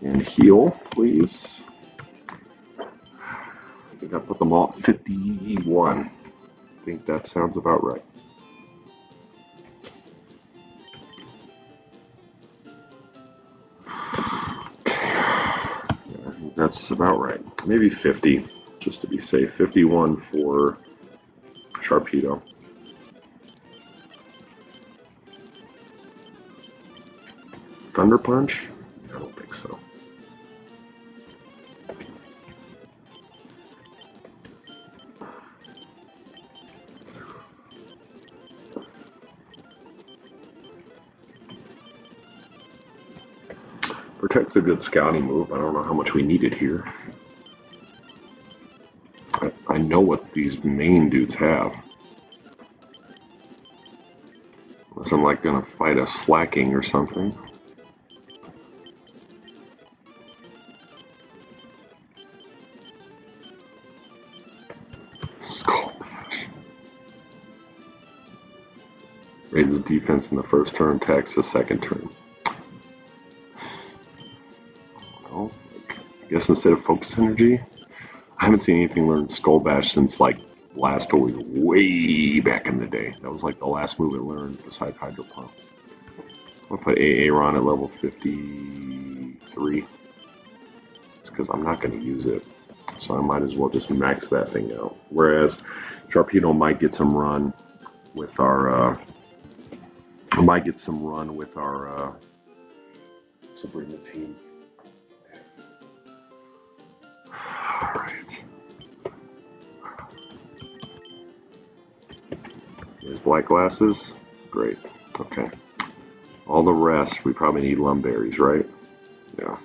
And heal, please. I think I put them all at 51. I think that sounds about right. Yeah, I think that's about right. Maybe 50, just to be safe. 51 for Sharpedo. Thunder Punch? I don't think so. Protect's a good scouting move. I don't know how much we need it here. even know what these main dudes have. Unless I'm like gonna fight a slacking or something. Skull Bash. Raises defense in the first turn, attacks the second turn. Well, I guess instead of focus energy, I haven't seen anything learn Skull Bash since like Blastoise way back in the day. That was like the last move it learned besides Hydro Pump. I'm gonna put Aaron at level 53. Just because I'm not gonna use it. So I might as well just max that thing out. Whereas Sharpedo might get some run with our Sabrina team. Alright. His black glasses? Great. Okay. All the rest, we probably need Lumberries, right? Yeah.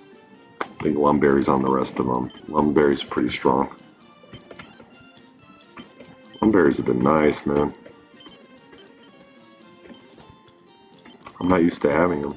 I think Lumberries on the rest of them. Lumberries pretty strong. Lumberries have been nice, man. I'm not used to having them.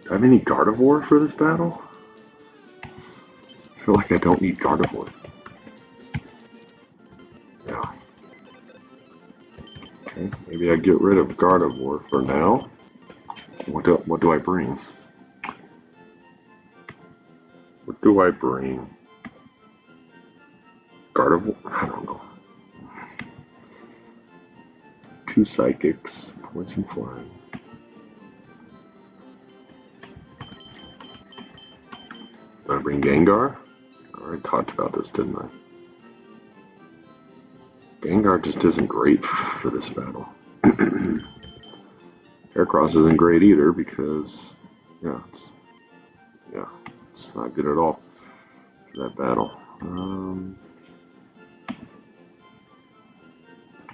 Do I have any Gardevoir for this battle? I feel like I don't need Gardevoir. Yeah. Okay, maybe I get rid of Gardevoir for now. What do I bring? What do I bring? Gardevoir? I don't know. 2 Psychics, Poison Flying. Do I bring Gengar? I already talked about this, didn't I? Gengar just isn't great for this battle. Heracross isn't great either because, it's not good at all for that battle.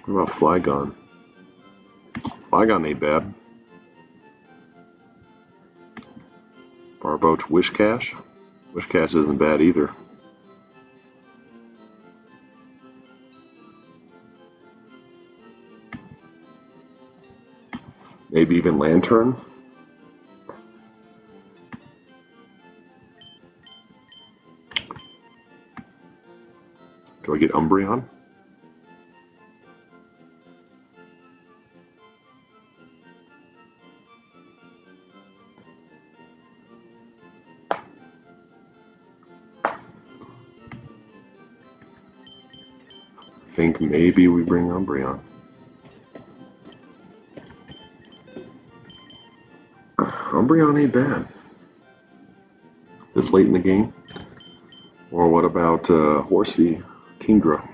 What about Flygon? Flygon ain't bad. Barboach Wishcash? Wishcash isn't bad either. Maybe even Lantern? Do I get Umbreon? I think maybe we bring Umbreon. Umbreon ain't bad. This late in the game? Or what about Horsey Kingdra?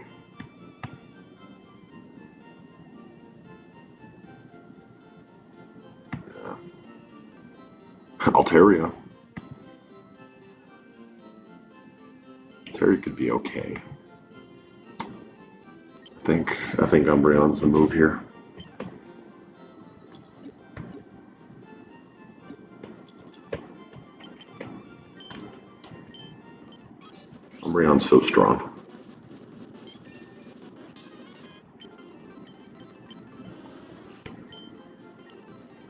Yeah. Altaria. Altaria could be okay. I think Umbreon's the move here. Umbreon's so strong.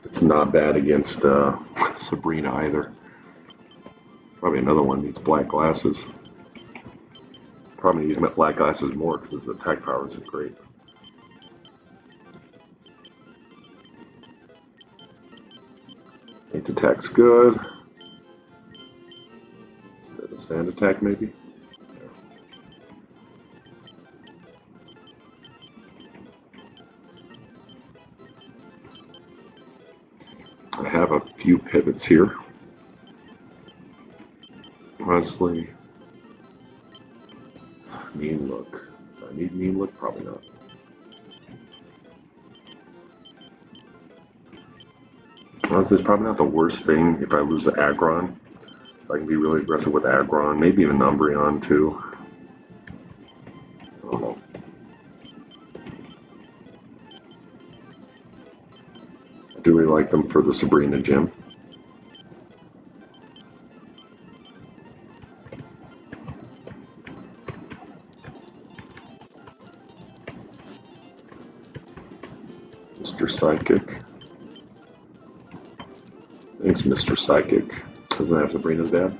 It's not bad against Sabrina either. Probably another one needs black glasses. Probably needs black glasses more because his attack power isn't great. Its attack's good. Instead of sand attack, maybe. I have a few pivots here. Honestly, Mean Look. Do I need Mean Look? Probably not. Honestly, it's probably not the worst thing if I lose the Aggron. I can be really aggressive with Aggron, maybe even Umbreon too. Do we like them for the Sabrina gym? Mr. Psychic. Thanks, Mr. Psychic. Doesn't that have Sabrina's dad?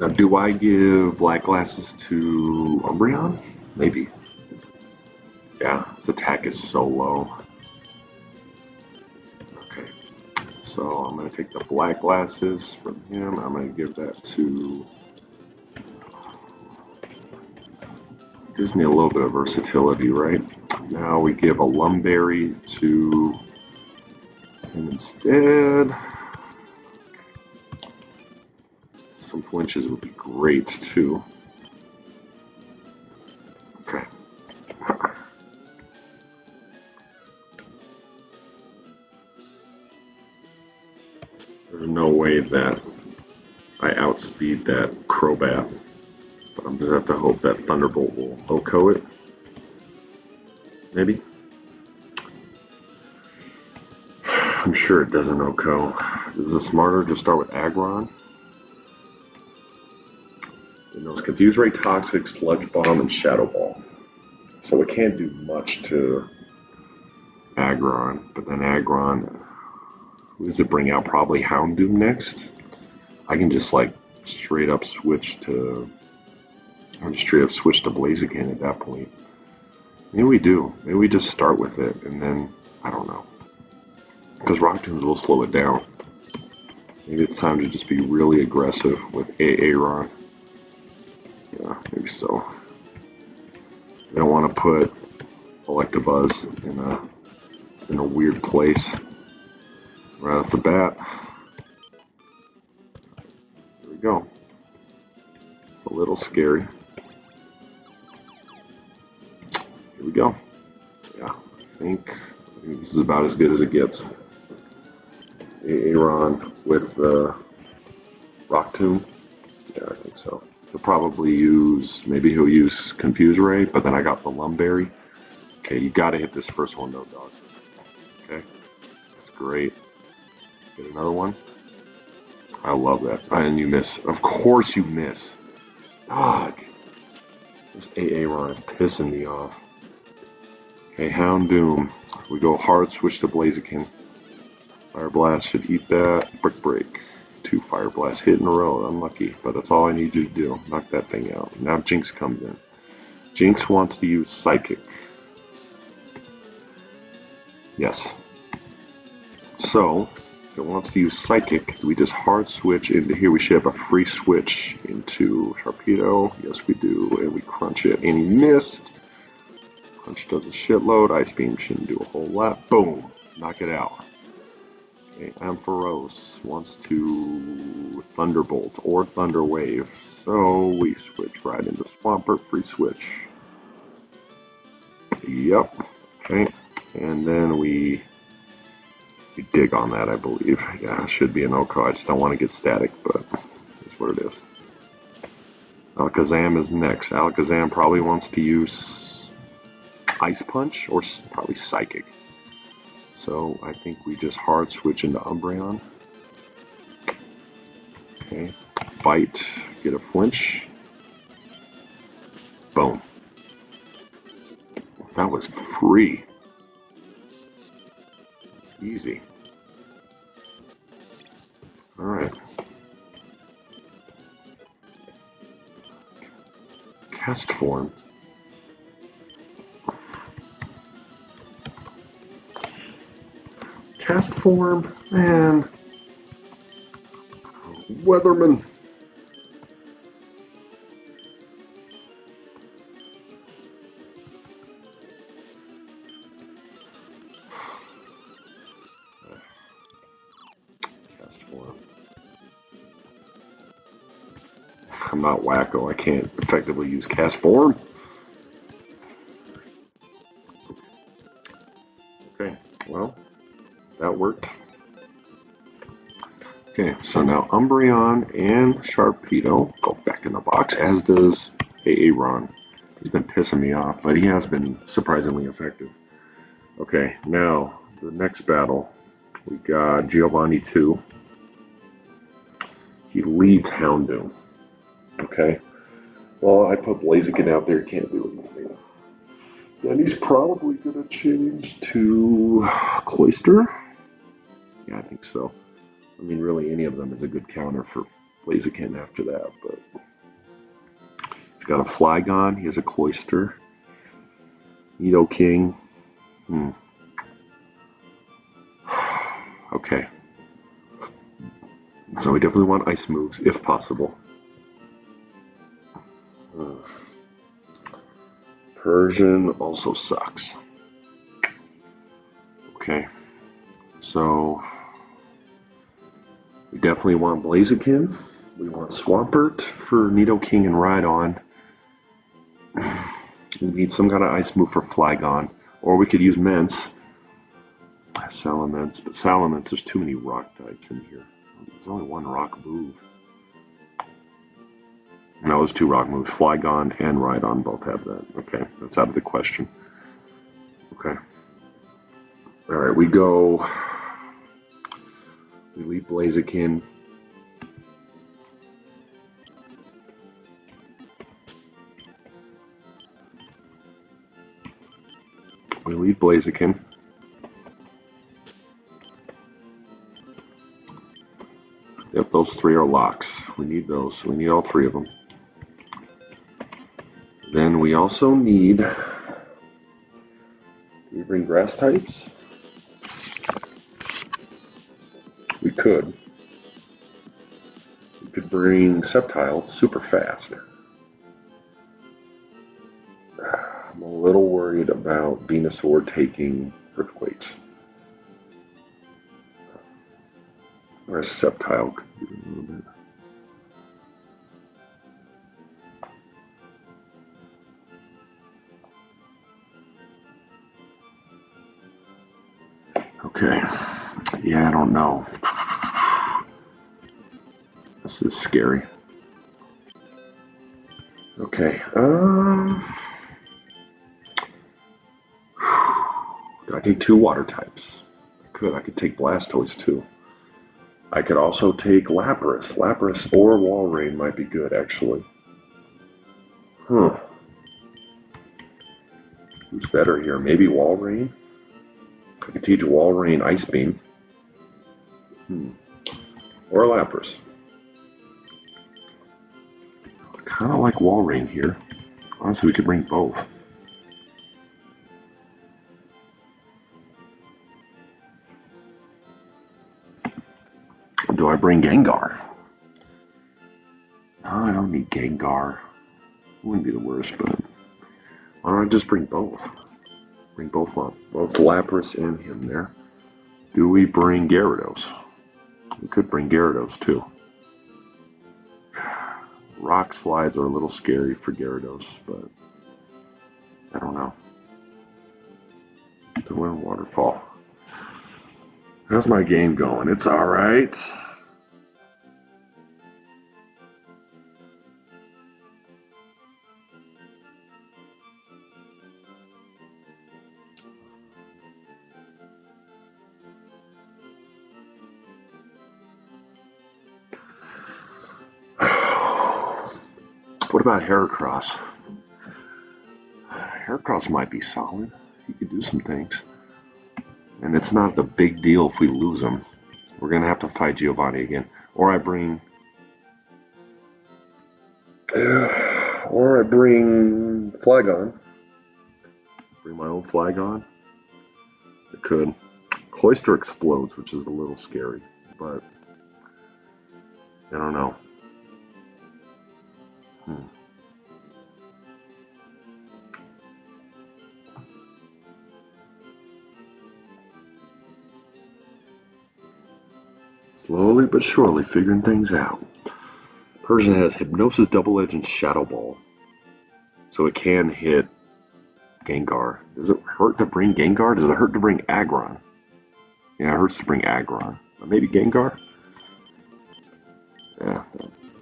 Now, do I give black glasses to Umbreon? Maybe. Yeah, his attack is so low. Okay, so I'm going to take the black glasses from him. I'm going to give that to... Gives me a little bit of versatility, right? Now we give a Lumberry to him instead. Some flinches would be great too. Okay. There's no way that I outspeed that Crobat, but I'm just have to hope that Thunderbolt will OHKO it. Maybe. I'm sure it doesn't OHKO. Is it smarter to start with Aggron? And those Confuse Ray, Toxic, Sludge Bomb, and Shadow Ball. So we can't do much to Aggron, but then Aggron, who does it bring out? Probably Houndoom next. I can just like straight up switch to Blaziken at that point. Maybe we do. Maybe we just start with it, and then I don't know. Because Rock Tombs will slow it down. Maybe it's time to just be really aggressive with Aaron. Yeah, maybe so. I don't want to put Electabuzz in a weird place right off the bat. There we go. It's a little scary. Here we go. Yeah, I think this is about as good as it gets. Aaron with the Rock Tomb. Yeah, I think so. He'll probably maybe he'll use Confuse Ray, but then I got the Lumberry. Okay, you gotta hit this first one though, dog. Okay, that's great. Get another one. I love that. And you miss. Of course you miss. Dog. This Aaron is pissing me off. Okay, Houndoom. We go hard, switch to Blaziken. Fire Blast should eat that. Brick Break. 2 Fire Blasts hit in a row. Unlucky, but that's all I need you to do. Knock that thing out. Now Jinx comes in. Jinx wants to use Psychic. Yes. So, if it wants to use Psychic, we just hard switch into here. We should have a free switch into Sharpedo. Yes, we do. And we crunch it. And he missed. Crunch does a shitload. Ice Beam shouldn't do a whole lot. Boom. Knock it out. Okay, Ampharos wants to Thunderbolt or Thunder Wave, so we switch right into Swampert, free switch. Yep. Okay, and then we dig on that, I believe. Yeah, it should be an OHKO. I just don't want to get static, but that's what it is. Alakazam is next. Alakazam probably wants to use Ice Punch or probably Psychic. So I think we just hard switch into Umbreon. Okay, bite, get a flinch. Boom. That was free. It's easy. All right. Cast form. Cast form, man. Weatherman. Cast form. I'm not wacko. I can't effectively use cast form. Okay, well. That worked. Okay, so now Umbreon and Sharpedo go back in the box, as does Aaron. He's been pissing me off, but he has been surprisingly effective. Okay, now For the next battle, we got Giovanni 2. He leads Houndoom. Okay. Well, I put Blaziken out there, can't do anything. Then he's probably going to change to Cloister. Yeah, I think so. I mean, really, any of them is a good counter for Blaziken after that, but he's got a Flygon, he has a Cloister, Nidoking. Okay. So we definitely want ice moves, if possible. Persian also sucks. Okay. So we definitely want Blaziken. We want Swampert for Nidoking and Rhydon. We need some kind of ice move for Flygon. Or we could use Mence. Salamence. But Salamence, there's too many rock types in here. There's only one rock move. No, there's two rock moves. Flygon and Rhydon both have that. Okay, that's out of the question. Okay. Alright, we go. We leave Blaziken. We leave Blaziken. Yep, those three are locks. We need those. We need all three of them. Then we also need. Do we bring grass types? We could. We could bring Sceptile. It's super fast. I'm a little worried about Venusaur taking Earthquakes. Or a Sceptile could do a little bit. Okay. Yeah, I don't know. This is scary. Okay. Do I take two water types? I could take Blastoise too. I could also take Lapras. Lapras or Walrein might be good, actually. Huh. Who's better here? Maybe Walrein? I could teach Walrein Ice Beam. Or Lapras. I kind of like Walrein here. Honestly, we could bring both. Do I bring Gengar? No, I don't need Gengar. It wouldn't be the worst, but why don't I just bring both? Bring both on. Both Lapras and him there. Do we bring Gyarados? We could bring Gyarados too. Rock slides are a little scary for Gyarados, but I don't know. The Wind Waterfall. How's my game going? It's alright. What about Heracross? Heracross might be solid. He could do some things. And it's not the big deal if we lose him. We're going to have to fight Giovanni again. Or I bring Flygon. Bring my own Flygon. I could. Cloister explodes, which is a little scary. But I don't know. Slowly but surely figuring things out. Persian has Hypnosis, Double Edge, and Shadow Ball. So it can hit Gengar. Does it hurt to bring Gengar? Does it hurt to bring Aggron? Yeah, it hurts to bring Aggron. Maybe Gengar? Yeah,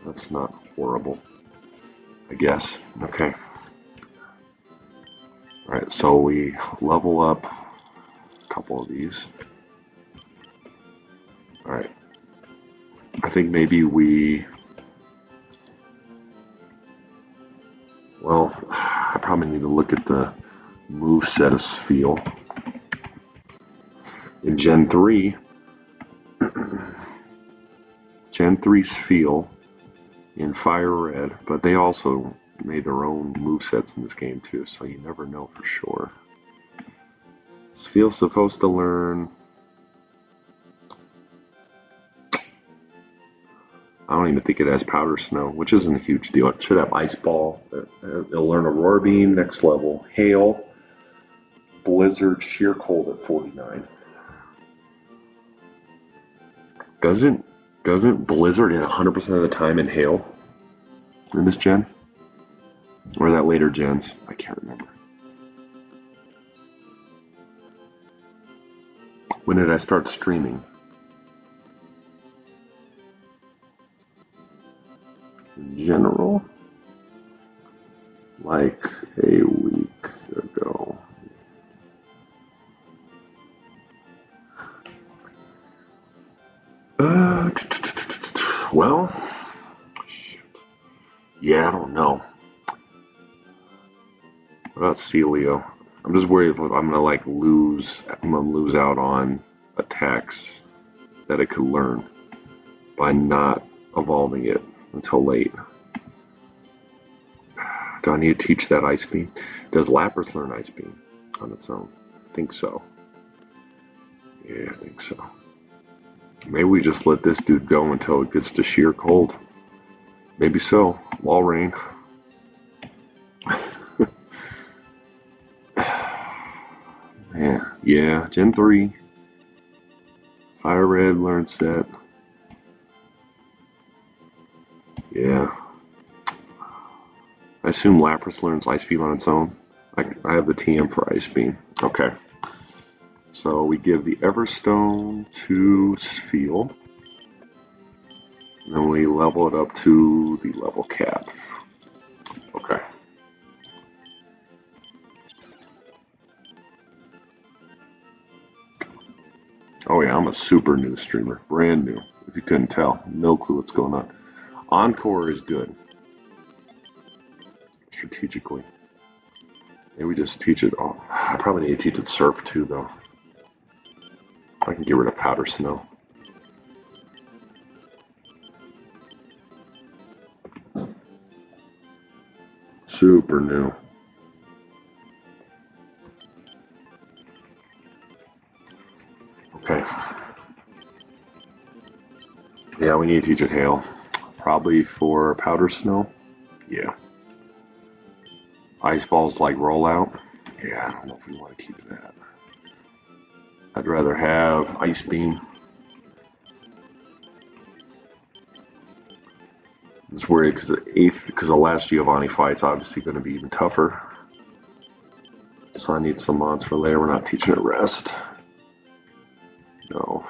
that's not horrible. I guess. Okay. Alright, so we level up couple of these. Alright. I think maybe we... Well, I probably need to look at the moveset of Spheal. In Gen 3, Gen 3 Spheal in FireRed, but they also made their own movesets in this game too, so you never know for sure. Spheal's supposed to learn... I don't even think it has Powder Snow, which isn't a huge deal. It should have Ice Ball. It'll learn Aurora Beam, next level. Hail, Blizzard, Sheer Cold at 49. Doesn't Blizzard hit 100% of the time in Hail in this gen? Or is that later gens? I can't remember. When did I start streaming? In general? Like a week ago. Well, yeah, I don't know. What about Celio? I'm just worried if I'm gonna lose out on attacks that it could learn by not evolving it until late. Do I need to teach that Ice Beam? Does Lapras learn Ice Beam on its own? I think so. Yeah, I think so. Maybe we just let this dude go until it gets to Sheer Cold. Maybe so. Wall Rain. Yeah, Gen 3. FireRed learn set. Yeah. I assume Lapras learns Ice Beam on its own. I have the TM for Ice Beam. Okay. So we give the Everstone to Spheal. And then we level it up to the level cap. Okay. Oh yeah, I'm a super new streamer. Brand new. If you couldn't tell. No clue what's going on. Encore is good. Strategically. Maybe we just teach it. Oh, I probably need to teach it Surf too, though. I can get rid of Powder Snow. Super new. Okay. Yeah, we need to teach it Hail. Probably for Powder Snow. Yeah. Ice Balls like Rollout. Yeah, I don't know if we want to keep that. I'd rather have Ice Beam. It's worried because the last Giovanni fight's obviously going to be even tougher. So I need some mods for later. We're not teaching it Rest. No.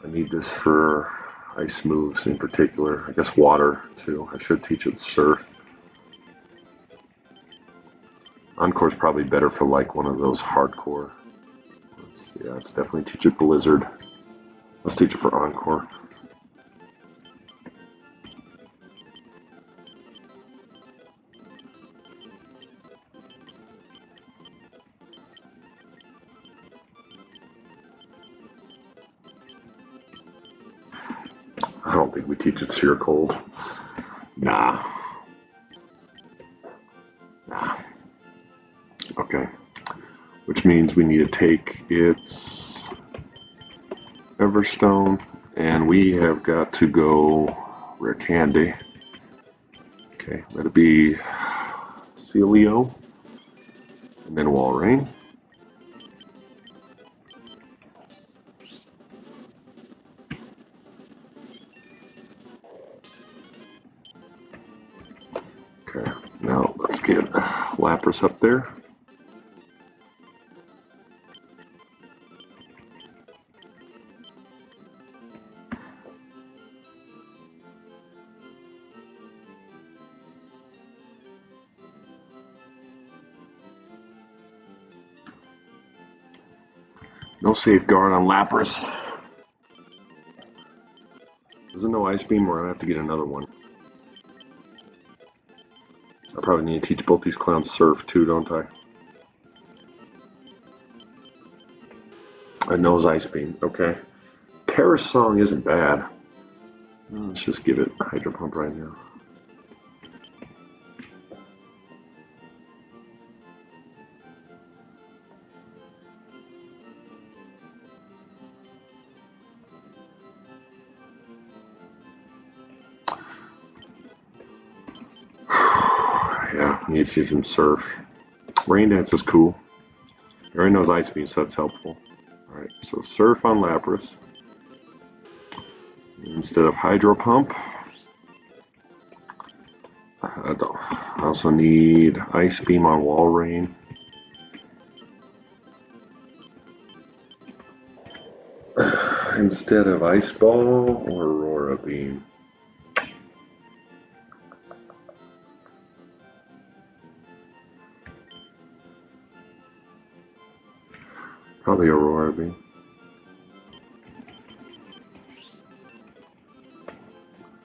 I need this for ice moves in particular. I guess Water too. I should teach it Surf. Encore's probably better for like one of those hardcore. Yeah, let's definitely teach it Blizzard. Let's teach it for Encore. I don't think we teach it Sheer Cold. Nah. Okay. Which means we need to take its Everstone, and we have got to go Rare Candy. Okay, let it be Celio, and then Walrein. Okay, now let's get Lapras up there. No safeguard on Lapras. There's no ice beam, or I have to get another one. I probably need to teach both these clowns surf too, don't I? A nose ice beam, okay. Paris Song isn't bad. Let's just give it Hydro Pump right now. Yeah, need to teach him surf. Rain Dance is cool. He already knows Ice Beam, so that's helpful. Alright, so surf on Lapras. Instead of Hydro Pump. I also need Ice Beam on Walrein. Instead of Ice Ball or Aurora Beam. Probably Aurora Beam.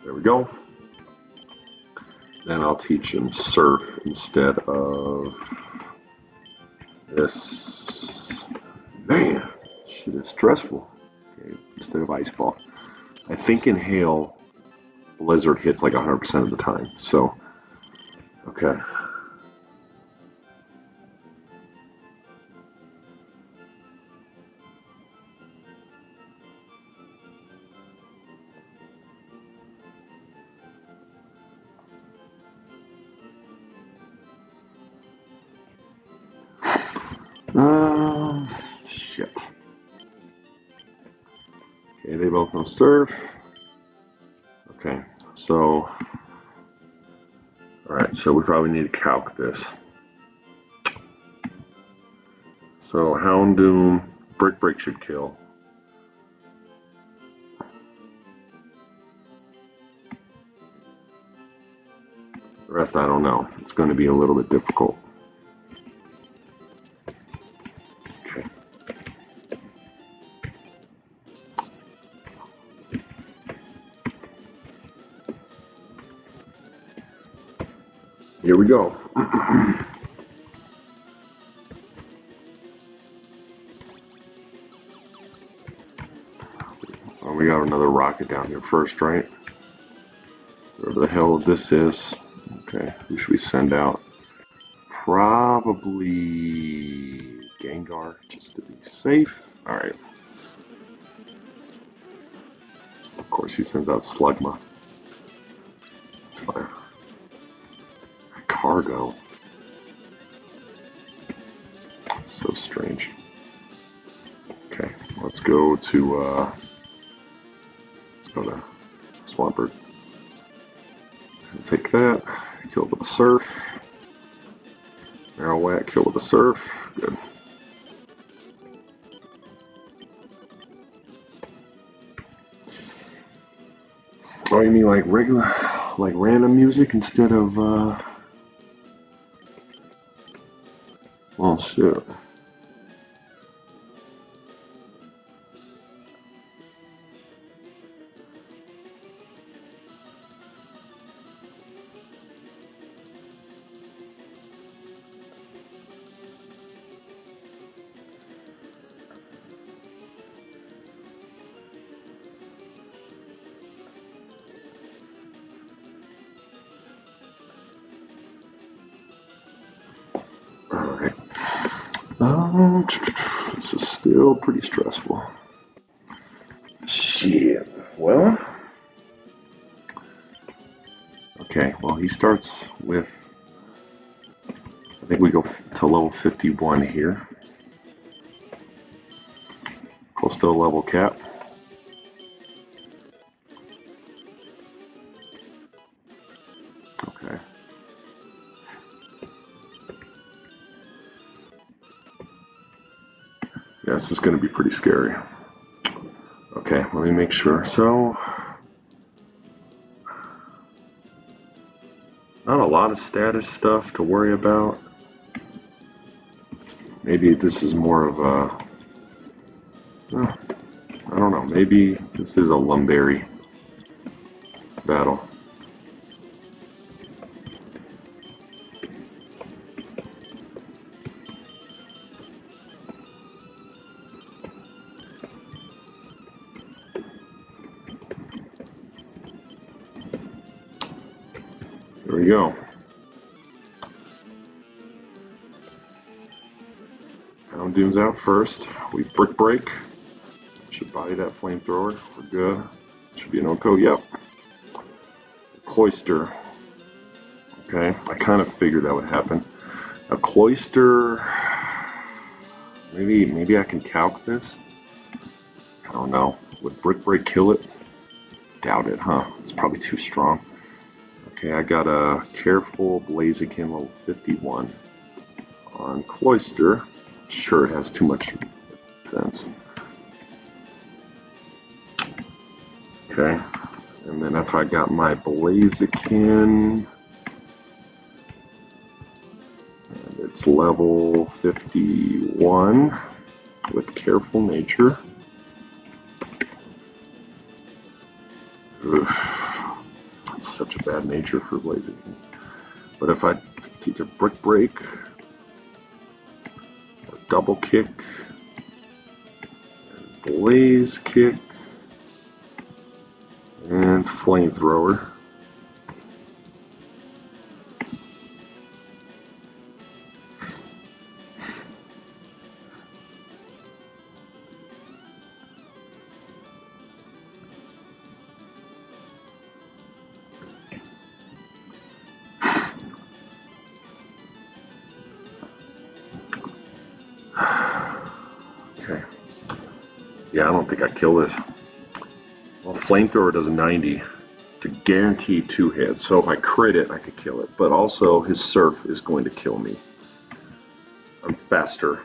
There we go. Then I'll teach him Surf instead of this. Man, shit is stressful. Okay, instead of Ice Ball. I think Inhale Blizzard hits like 100% of the time. So, okay. Shit. Okay, they both know Surf. Okay, so, alright, so we probably need to calc this. So Houndoom, Brick Break should kill. The rest I don't know. It's going to be a little bit difficult. Okay. Here we go. Oh, we got another rocket down here first, right? Whatever the hell this is. Okay, who should we send out? Probably Gengar, just to be safe. Alright. Of course, he sends out Slugma. It's fine. Cargo. That's so strange. Okay, let's go to Swampert. Take that. Kill with a Surf. Marowak, kill with a Surf. Good. Oh, you mean like regular, like random music instead of, well, shit. Alright. This is still pretty stressful. Shit. Well. Okay, well, he starts with, I think we go to level 51 here. Close to a level cap. Okay. Yeah, this is going to be pretty scary. Okay, let me make sure. So, not a lot of status stuff to worry about. Maybe this is more of a I don't know, maybe this is a Lumberry battle. There we go. Hound Doom's out first. We brick break. Should body that flamethrower. We're good. Should be an Oko. Yep. Cloister. Okay, I kind of figured that would happen. A Cloister. Maybe I can calc this. I don't know. Would brick break kill it? Doubt it, huh? It's probably too strong. Okay, I got a Careful Blaziken level 51 on Cloister. Sure, it has too much defense. Okay, and then if I got my Blaziken, and it's level 51 with Careful Nature. Ugh, that's such a bad nature for Blaziken. But if I teach a Brick Break, or Double Kick, and Blaze Kick, and Flamethrower. Okay. Yeah, I don't think I kill this. Well, Flamethrower does 90 to guarantee 2 hits. So if I crit it, I could kill it. But also, his Surf is going to kill me. I'm faster.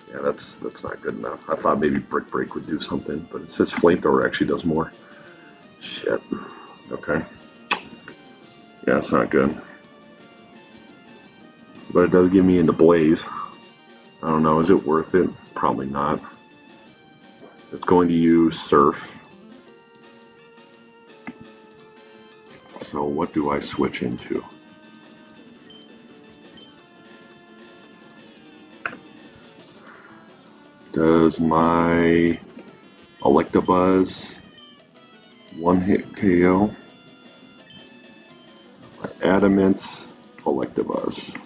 Yeah, that's not good enough. I thought maybe Brick Break would do something, but it says Flamethrower actually does more. Shit. Okay. Yeah, it's not good. But it does get me into Blaze. I don't know, is it worth it? Probably not. It's going to use Surf. So what do I switch into? Does my Electabuzz one-hit KO? My Adamant Electabuzz.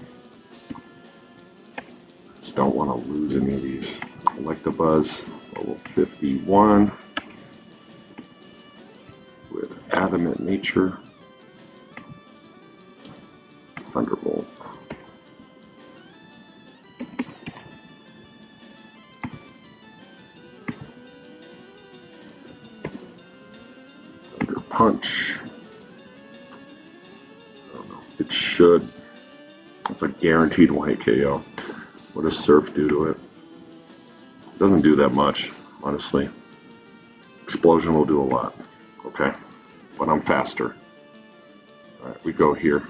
Just don't want to lose any of these. Electabuzz level 51 with Adamant Nature. Thunderbolt. Thunder Punch. I don't know. It should. It's a guaranteed one-hit KO. What does Surf do to it? It doesn't do that much, honestly. Explosion will do a lot. Okay. But I'm faster. Alright, we go here.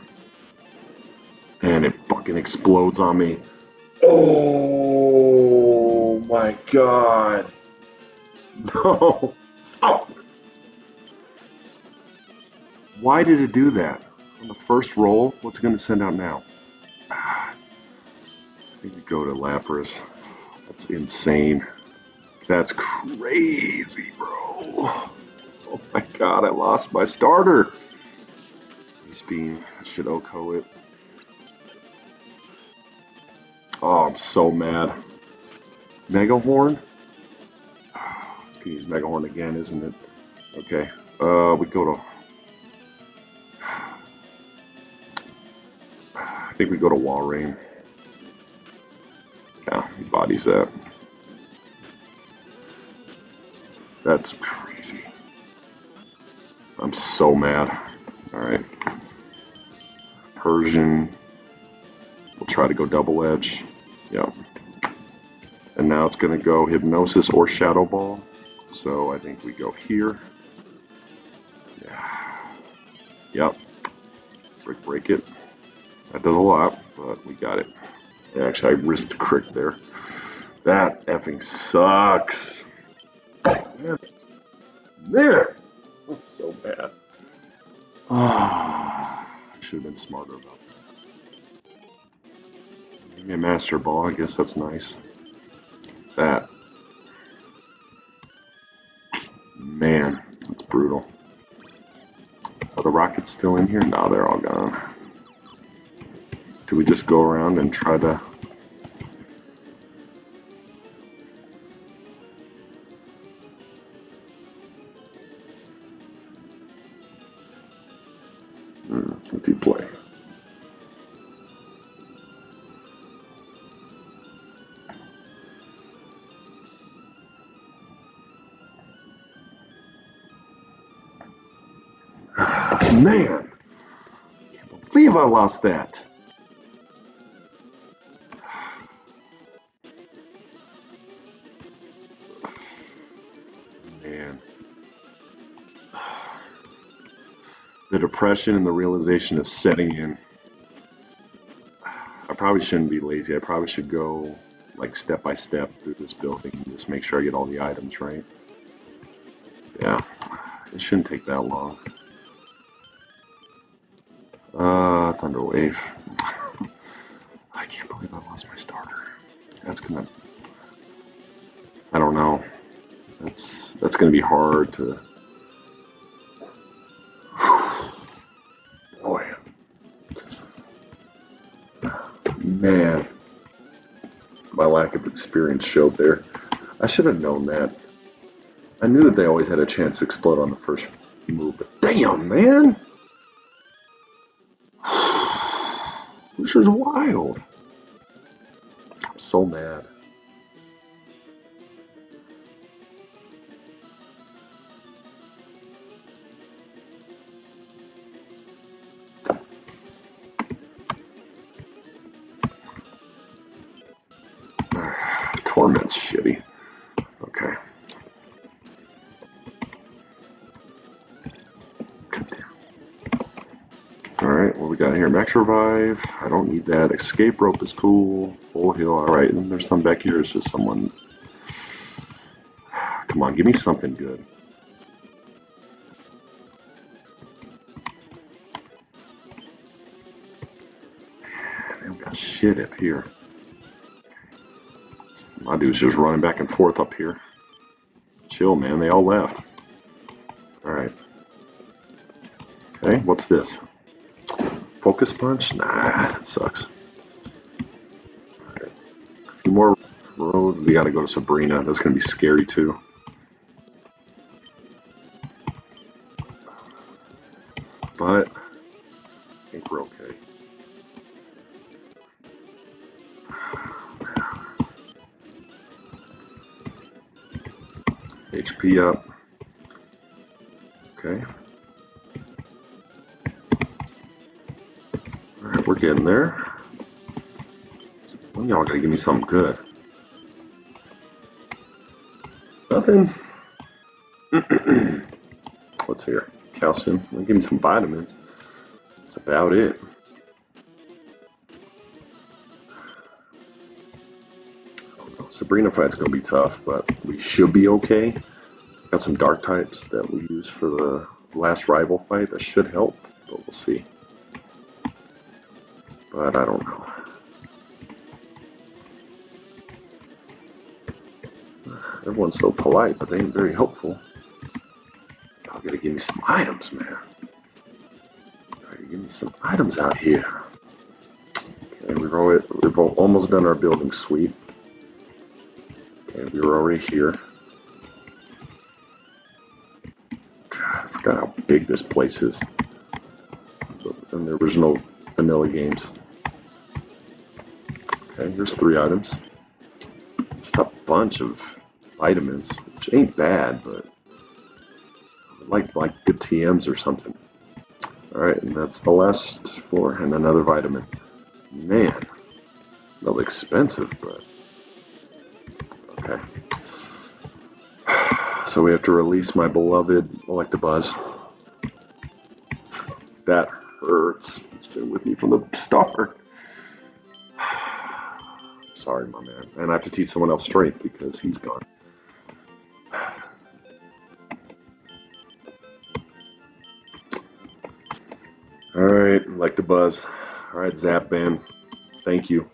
And it fucking explodes on me. Oh my god. No. Oh. Why did it do that? On the first roll, what's it going to send out now? I think we go to Lapras. That's insane. That's crazy, bro. Oh my god, I lost my starter. Ace Beam. I should Oko it. Oh, I'm so mad. Mega Horn? It's gonna use Mega Horn again, isn't it? Okay. We go to. I think we go to Walrein. Yeah, he bodies that. That's crazy. I'm so mad. Alright. Persian. We'll try to go double edge. Yep. And now it's going to go Hypnosis or Shadow Ball. So I think we go here. Yeah. Yep. Break it. That does a lot, but we got it. Yeah, actually, I risked crit there. That effing sucks. There. I'm so bad. Ah, I should have been smarter about that. Give me a master ball. I guess that's nice. That. Man, that's brutal. Are the rockets still in here? No, they're all gone. Do we just go around and try to... What do you play? Man! I can't believe I lost that. Man. The depression and the realization is setting in. I probably shouldn't be lazy. I probably should go like step by step through this building and just make sure I get all the items right. Yeah, it shouldn't take that long. Thunderwave. I can't believe I lost my starter. That's gonna... I don't know. That's gonna be hard to... Boy. Man. My lack of experience showed there. I should have known that. I knew that they always had a chance to explode on the first move, but damn, man! This is wild. I'm so mad. Torment's shitty. Okay. Alright, what we got here? Max Revive. I don't need that. Escape Rope is cool. Full heal. Alright, and there's some back here. It's just someone... Come on, give me something good. Man, they've got shit up here. My dude's just running back and forth up here. Chill, man. They all left. Alright. Okay, what's this? Focus Punch? Nah, that sucks. Alright. A few more road. We gotta go to Sabrina. That's gonna be scary, too. But I think we're okay. HP up. Okay. Alright, we're getting there. Well, y'all gotta give me something good. Nothing. What's here? Calcium. Give me some vitamins. That's about it. Sabrina fight's gonna be tough, but we should be okay. Got some dark types that we use for the last rival fight that should help, but we'll see. But I don't know. Everyone's so polite, but they ain't very helpful. Y'all gotta give me some items, man. Gotta give me some items out here. Okay, we've almost done our building sweep. Okay, we were already here. God, I forgot how big this place is. In the original vanilla games. Okay, here's 3 items. Just a bunch of vitamins, which ain't bad, but like good TMs or something. Alright, and that's the last floor, and another vitamin. Man, a little expensive, but okay. So we have to release my beloved Electabuzz. That hurts. It's been with me from the start. sorry, my man. And I have to teach someone else strength because he's gone. Alright, like the buzz. Alright, Zap Band. Thank you.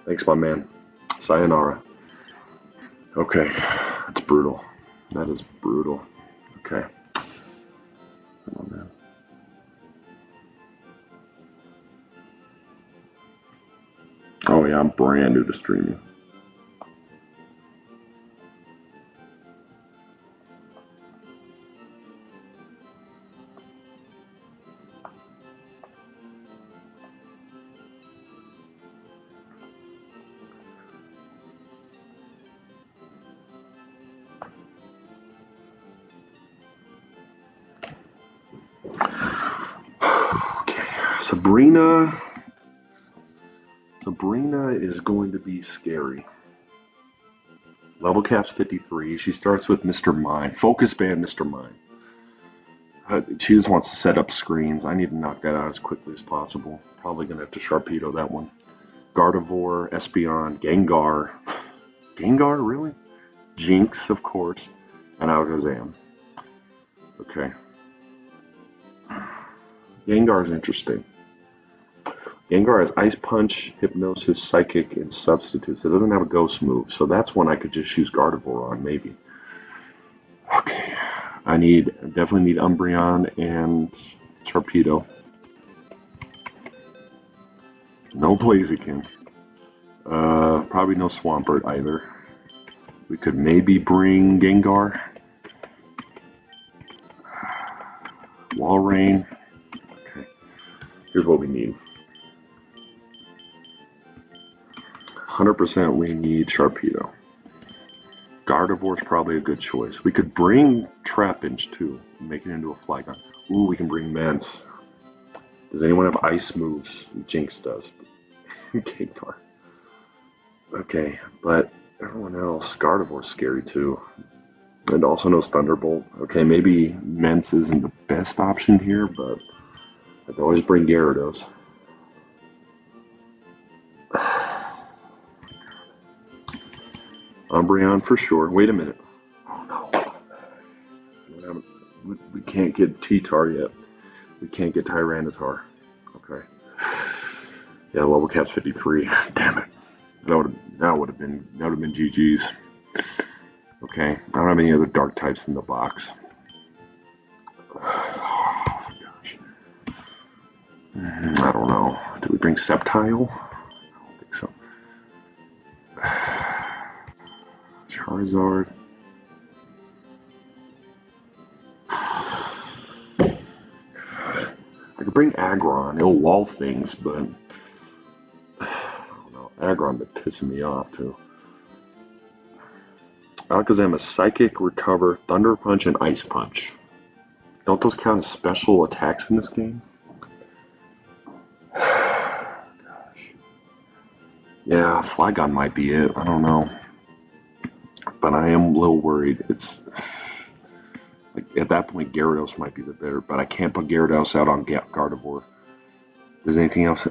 Thanks, my man. Sayonara. Okay, that's brutal. That is brutal. Okay. Come on, man. Oh yeah, I'm brand new to streaming. Okay, Sabrina is going to be scary. Level cap's 53. She starts with Mr. Mine. Focus Band Mr. Mine. She just wants to set up screens. I need to knock that out as quickly as possible. Probably going to have to Sharpedo that one. Gardevoir, Espeon, Gengar. Gengar, really? Jinx, of course. And Alakazam. Okay. Gengar's interesting. Gengar has Ice Punch, Hypnosis, Psychic, and Substitutes. It doesn't have a Ghost move, so that's one I could just use Gardevoir on, maybe. Okay. I definitely need Umbreon and Torpedo. No Blaziken. Probably no Swampert either. We could maybe bring Gengar. Walrein. Okay. Here's what we need. 100% we need Sharpedo. Gardevoir's probably a good choice. We could bring Trapinch too, make it into a Flygon. Ooh, we can bring Mance. Does anyone have ice moves? Jinx does. Gengar. Okay, but everyone else, Gardevoir's scary too. And also knows Thunderbolt. Okay, maybe Mance isn't the best option here, but I could always bring Gyarados. Umbreon for sure. Wait a minute. Oh no. We can't get T-Tar yet. We can't get Tyranitar. Okay. Yeah, level cap's 53. Damn it. That would have been GG's. Okay. I don't have any other dark types in the box. Oh, gosh. I don't know. Do we bring Sceptile? I don't think so. Charizard. I could bring Aggron. It'll wall things, but I don't know. Aggron been pissing me off too. Alakazam has Psychic, Recover, Thunder Punch, and Ice Punch. Don't those count as special attacks in this game? Gosh. Yeah, Flygon might be it. I don't know. But I am a little worried. It's like at that point Gyarados might be the better, but I can't put Gyarados out on Gardevoir. There's anything else?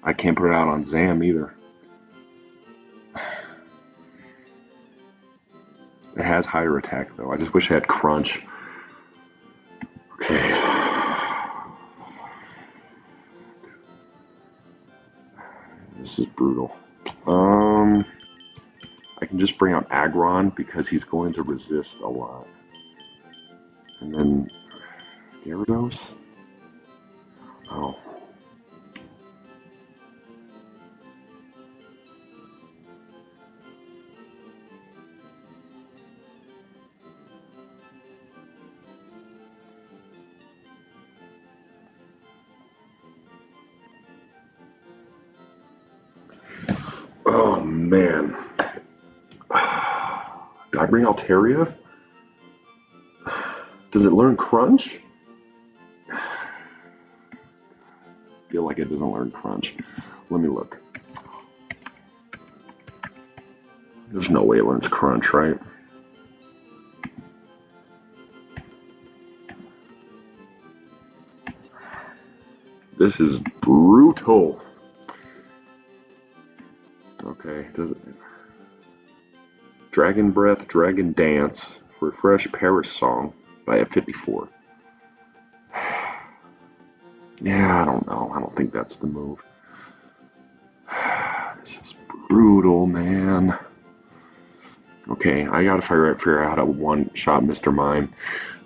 I can't put it out on Zam either. It has higher attack though. I just wish it had Crunch. Okay. This is brutal. I can just bring out Aggron because he's going to resist a lot. And then Gyarados? Oh. Oh man. Do I bring Altaria? Does it learn Crunch? Feel like it doesn't learn Crunch. Let me look. There's no way it learns Crunch, right? This is brutal. Okay. Okay, does it? Dragon Breath, Dragon Dance, Refresh Perish Song by F54. Yeah, I don't know. I don't think that's the move. This is brutal, man. Okay, I gotta figure out how to one-shot Mr. Mime,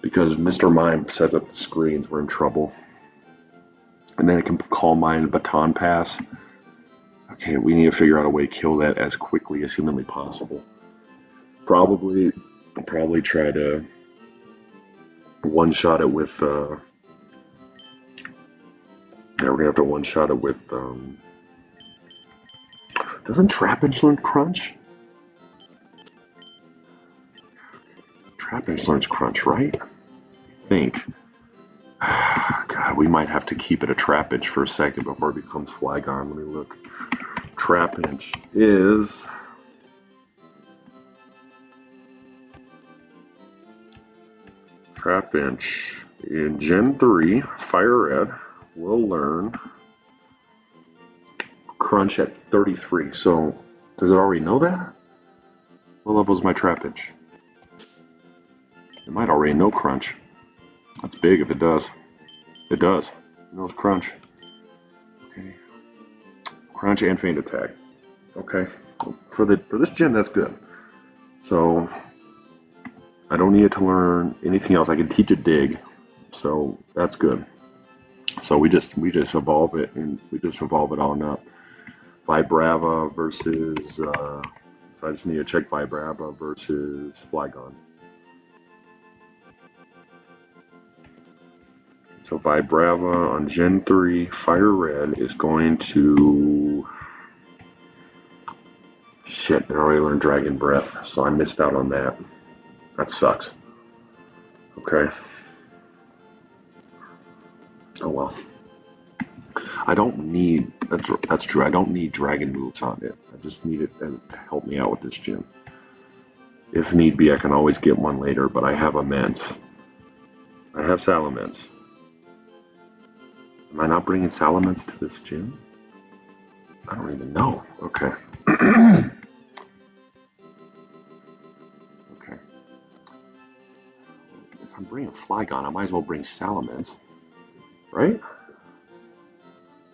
because if Mr. Mime sets up the screens, we're in trouble. And then it can call mine baton pass. Okay, we need to figure out a way to kill that as quickly as humanly possible. Probably try to one-shot it with, yeah, we're gonna have to one-shot it with, doesn't Trapinch learn Crunch? Trapinch learns Crunch, right? I think. God, we might have to keep it a Trapinch for a second before it becomes Flygon. Let me look. Trapinch is... Trapinch in Gen 3, FireRed, will learn Crunch at 33. So, does it already know that? What level is my Trapinch? It might already know Crunch. That's big if it does. It does. It knows Crunch. Okay. Crunch and Feint Attack. Okay. For this gen, that's good. So, I don't need it to learn anything else. I can teach it Dig. So, that's good. So we just evolve it, and we just evolve it on up. Vibrava versus, so I just need to check Vibrava versus Flygon. So Vibrava on Gen 3, FireRed is going to... Shit, it already learned Dragon Breath, so I missed out on that. That sucks. Okay. Oh well. I don't need, that's true, I don't need dragon moves on it. I just need it to help me out with this gym. If need be, I can always get one later, but I have Immense. I have Salamence. Am I not bringing Salamence to this gym? I don't even know. Okay. Okay. If I'm bringing Flygon, I might as well bring Salamence. Right?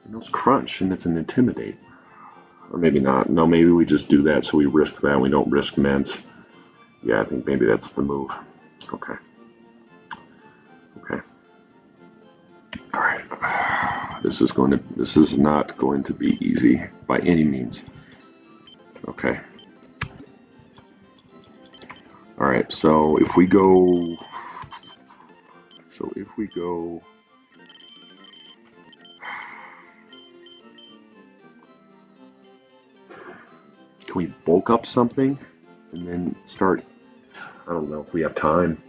It knows Crunch, and it's an Intimidate. Or maybe not. No, maybe we just do that so we risk that. We don't risk Mence. Yeah, I think maybe that's the move. Okay. Okay. Alright. This is not going to be easy by any means. Okay. Alright, so if we go... Can we bulk up something and then start? I don't know if we have time.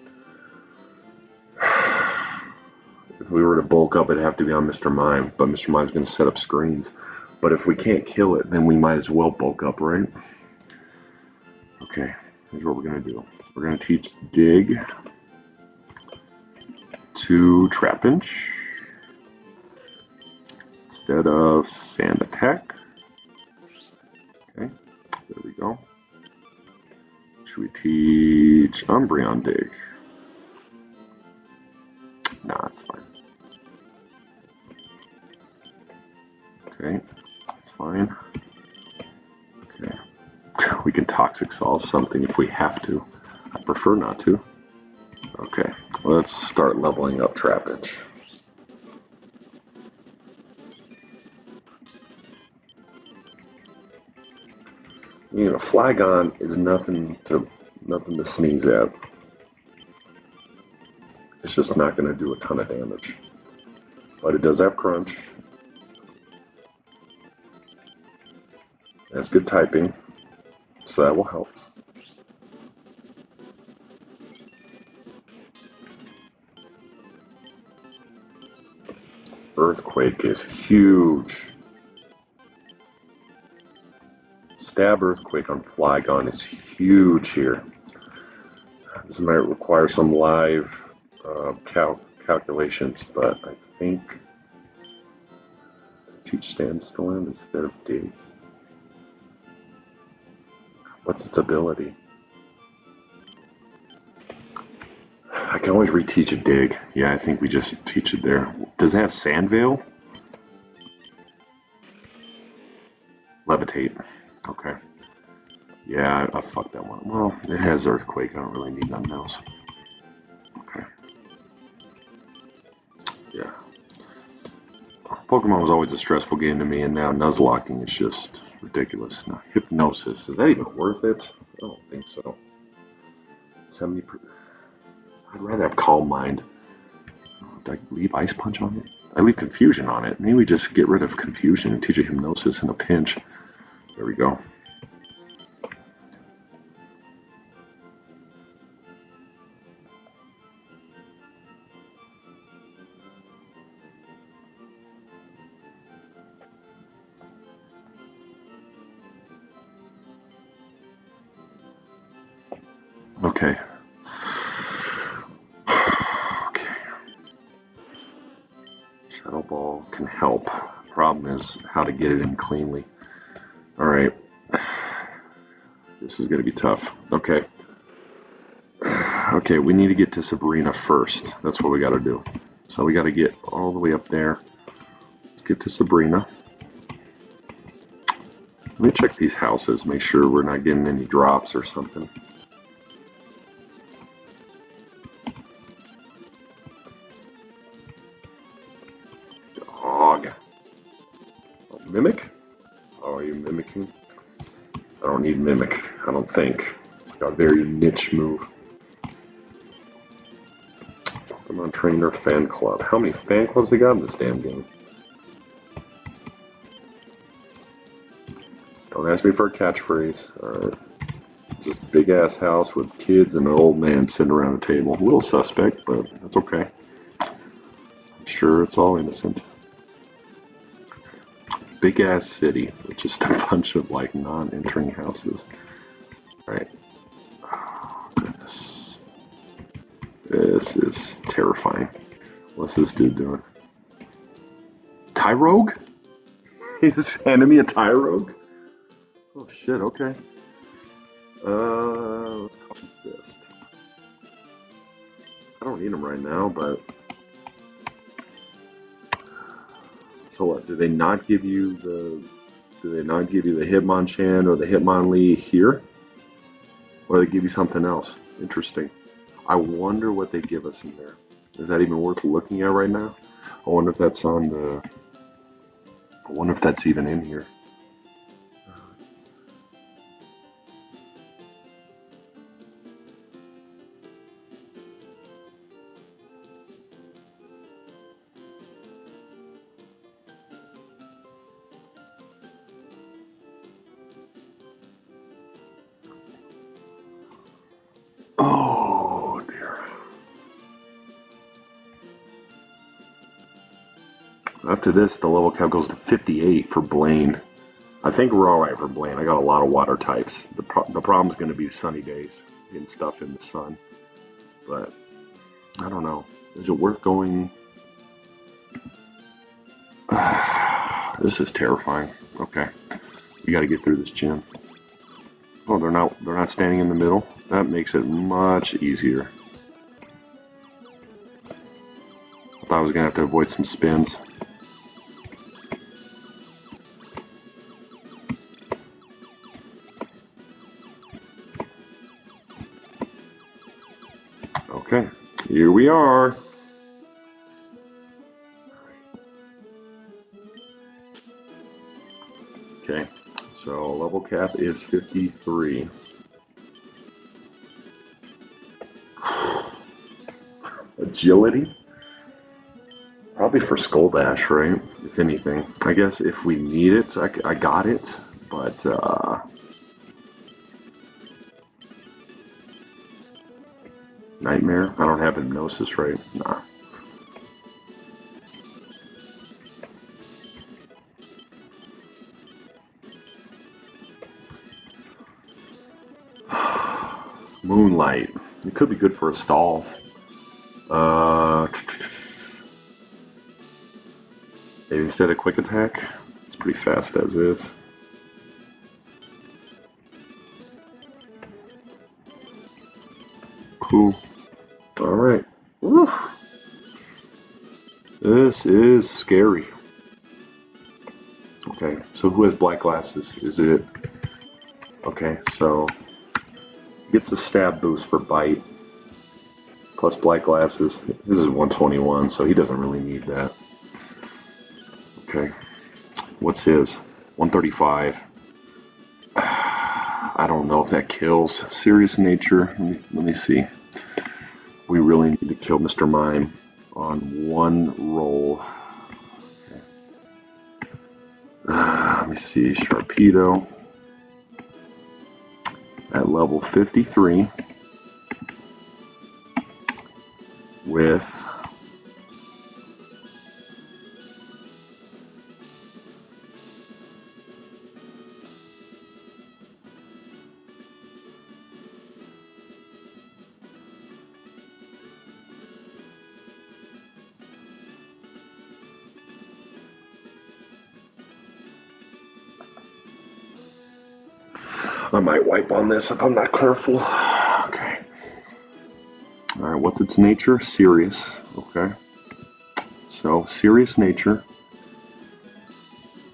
If we were to bulk up, it'd have to be on Mr. Mime, but Mr. Mime's going to set up screens. But if we can't kill it, then we might as well bulk up, right? Okay, here's what we're going to do. We're going to teach Dig to Trapinch instead of Sand Attack. Okay, there we go. Should we teach Umbreon Dig? Nah, it's fine. Okay, that's fine. Okay, we can Toxic Solve something if we have to. I prefer not to. Okay, let's start leveling up Trapinch. You know, Flygon is nothing to sneeze at. It's just not going to do a ton of damage. But it does have Crunch. It has good typing, so that will help. Earthquake is huge. Stab Earthquake on Flygon is huge here. This might require some live calculations, but I think teach Sandstorm instead of Dig. What's its ability? I can always reteach a dig. Yeah, I think we just teach it there. Does it have Sand Veil? Levitate. Okay. Yeah, I fucked that one. Well, it has Earthquake. I don't really need nothing else. Okay. Yeah. Pokemon was always a stressful game to me, and now Nuzlocking is just ridiculous. Now, Hypnosis. Is that even worth it? I don't think so. 70. I'd rather have Calm Mind. Did I leave Ice Punch on it? I leave Confusion on it. Maybe we just get rid of Confusion and teach a Hypnosis in a pinch. There we go. Okay. Okay. Shadow Ball can help. Problem is how to get it in cleanly. Alright. This is going to be tough. Okay. Okay, we need to get to Sabrina first. That's what we got to do. So we got to get all the way up there. Let's get to Sabrina. Let me check these houses, make sure we're not getting any drops or something. Dog. Oh, Mimic? Oh, are you mimicking? I don't need Mimic, I don't think. It's got a very niche move. Pokemon Trainer Fan Club. How many fan clubs they got in this damn game? Don't ask me for a catchphrase. Alright. Just big ass house with kids and an old man sitting around a table. A little suspect, but that's okay. I'm sure it's all innocent. Big ass city with just a bunch of like non-entering houses. Alright. Oh, goodness. This is terrifying. What's this dude doing? Tyrogue? He just handed me a Tyrogue? Oh shit, okay. Let's call him Fist. I don't need him right now, but... So what, do they not give you the... Do they not give you the Hitmonchan or the Hitmonlee here? Or they give you something else? Interesting. I wonder what they give us in there. Is that even worth looking at right now? I wonder if that's on the... I wonder if that's even in here. Oh dear. After this, the level cap goes to 58 for Blaine. I think we're alright for Blaine. I got a lot of water types. The problem's going to be sunny days, getting stuff in the sun. But, I don't know. Is it worth going? This is terrifying. Okay. We got to get through this gym. Oh, they're not standing in the middle. That makes it much easier. I thought I was going to have to avoid some spins. Okay, here we are. Okay, so level cap is 53. Agility? Probably for Skull Bash, right? If anything. I guess if we need it, I got it, but Nightmare? I don't have Hypnosis, right? Nah. Moonlight. It could be good for a stall. Maybe instead of quick attack. It's pretty fast as is. Cool. All right. Woo. This is scary. Okay, so who has black glasses? Is it... Okay, so gets a stab boost for bite, plus black glasses. This is 121, so he doesn't really need that. Okay, what's his? 135. I don't know if that kills. Serious nature. Let me see. We really need to kill Mr. Mime on one roll. Okay. Let me see. Sharpedo at level 53 with I might wipe on this if I'm not careful. Okay. Alright, what's its nature? Serious. Okay. So, serious nature.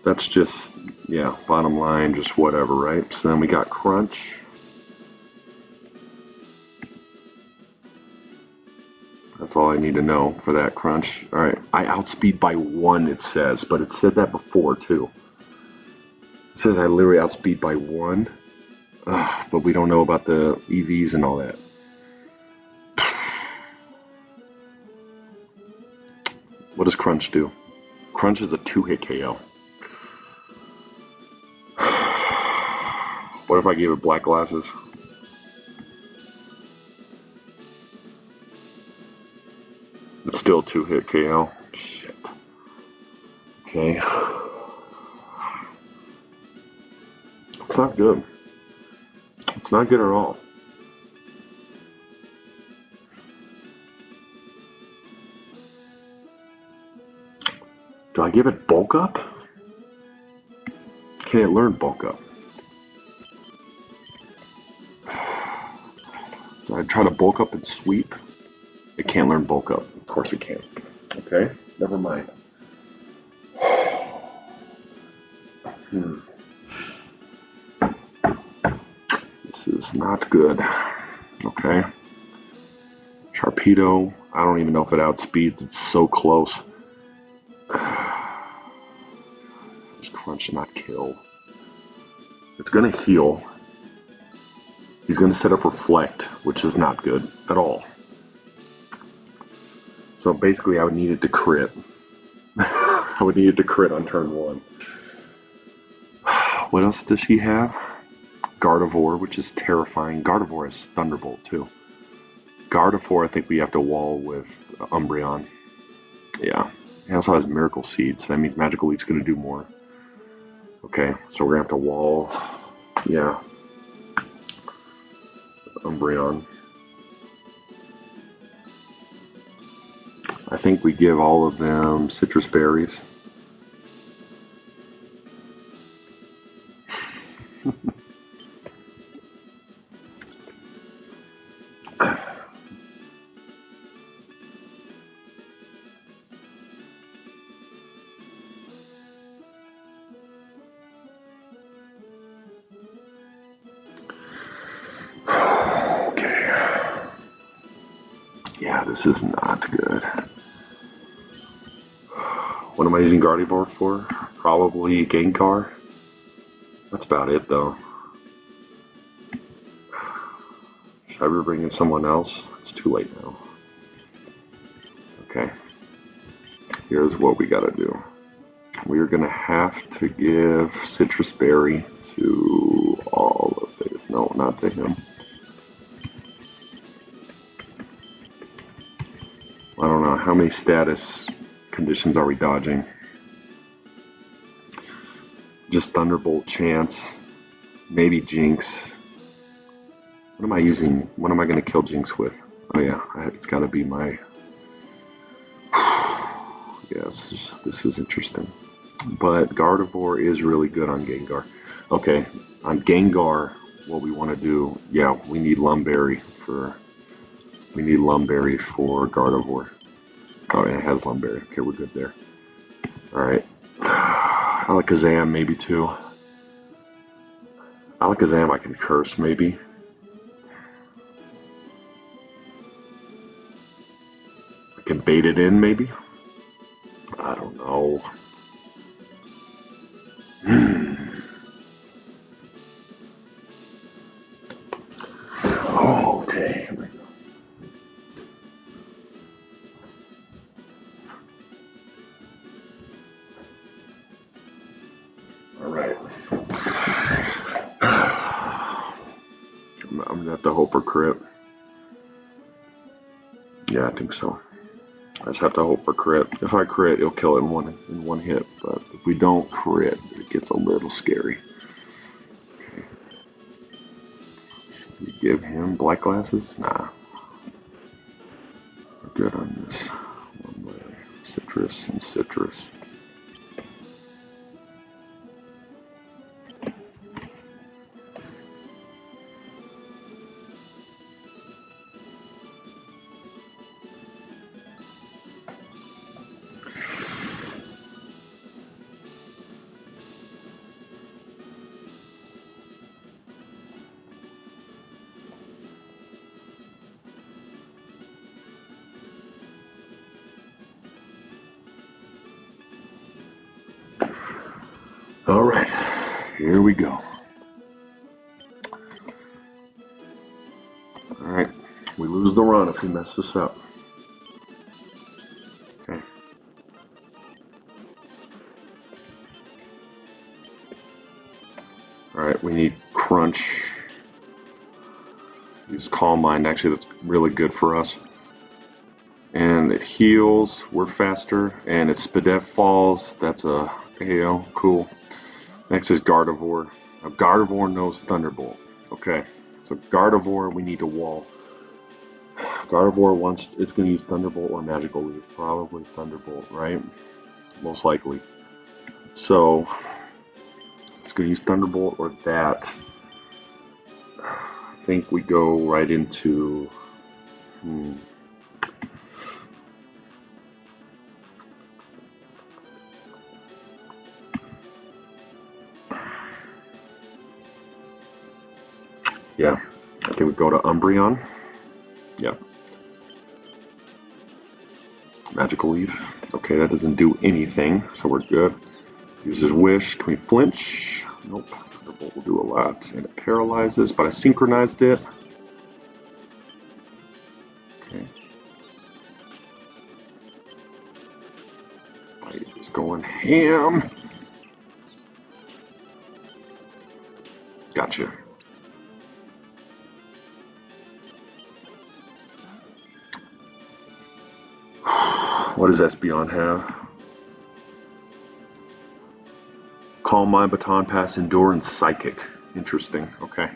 That's just, yeah, bottom line, just whatever, right? So then we got crunch. That's all I need to know for that crunch. Alright, I outspeed by 1, it says, but it said that before, too. It says I literally outspeed by 1. Ugh, but we don't know about the EVs and all that. What does Crunch do? Crunch is a 2-hit KO. What if I gave it black glasses? It's still 2-hit KO. Shit. Okay. It's not good. It's not good at all. Do I give it bulk up? Can it learn bulk up? Do I try to bulk up and sweep? It can't learn bulk up. Of course it can't. Okay, never mind. This is not good. Okay. Sharpedo, I don't even know if it outspeeds. It's so close. Does Crunch not kill? It's gonna heal. He's gonna set up Reflect, which is not good at all. So basically I would need it to crit. I would need it to crit on turn 1. What else does she have? Gardevoir, which is terrifying. Gardevoir has Thunderbolt too. Gardevoir, I think we have to wall with Umbreon. Yeah. It also has Miracle Seed, so that means Magical Leaf's going to do more. Okay, so we're going to have to wall. Yeah. Umbreon. I think we give all of them citrus berries. Yeah, this is not good. What am I using Gardevoir for? Probably Gengar. That's about it, though. Should I be bringing someone else? It's too late now. Okay. Here's what we gotta do. We're gonna have to give Citrus Berry to all of it. No, not to him. I don't know, how many status conditions are we dodging? Just Thunderbolt chance, maybe Jinx. What am I using? What am I going to kill Jinx with? Oh yeah, it's got to be my... Yes, this is interesting. But Gardevoir is really good on Gengar. Okay, on Gengar, what we want to do, yeah, we need Lumberry for We need Lumberry for Gardevoir. Oh, and it has Lumberry. Okay, we're good there. Alright. Alakazam, maybe too. Alakazam, I can curse, maybe. I can bait it in, maybe. I don't know. Oh, okay. All right. I'm gonna have to hope for crit. Yeah, I think so. I just have to hope for crit. If I crit, it'll kill it in one hit. But if we don't crit, it gets a little scary. Okay. Should we give him black glasses? Nah. We're good on this. One way. Citrus and citrus. All right, here we go. All right, we lose the run if we mess this up. Okay. All right, we need Crunch. Use Calm Mind. Actually, that's really good for us. And it heals. We're faster. And it's Spadef Falls. That's a AO. Cool. Next is Gardevoir. Now, Gardevoir knows Thunderbolt. Okay. So Gardevoir, we need to wall. Gardevoir wants. It's going to use Thunderbolt or Magical Leaf. Probably Thunderbolt, right? Most likely. So it's going to use Thunderbolt or that. I think we go right into. Yeah, I think we go to Umbreon. Yeah. Magical Leaf. Okay, that doesn't do anything, so we're good. Uses Wish. Can we flinch? Nope. Thunderbolt will do a lot. And it paralyzes, but I synchronized it. Okay. Bite is going ham. Gotcha. What does Espeon have? Calm Mind, Baton Pass, Endure, and Psychic. Interesting. Okay.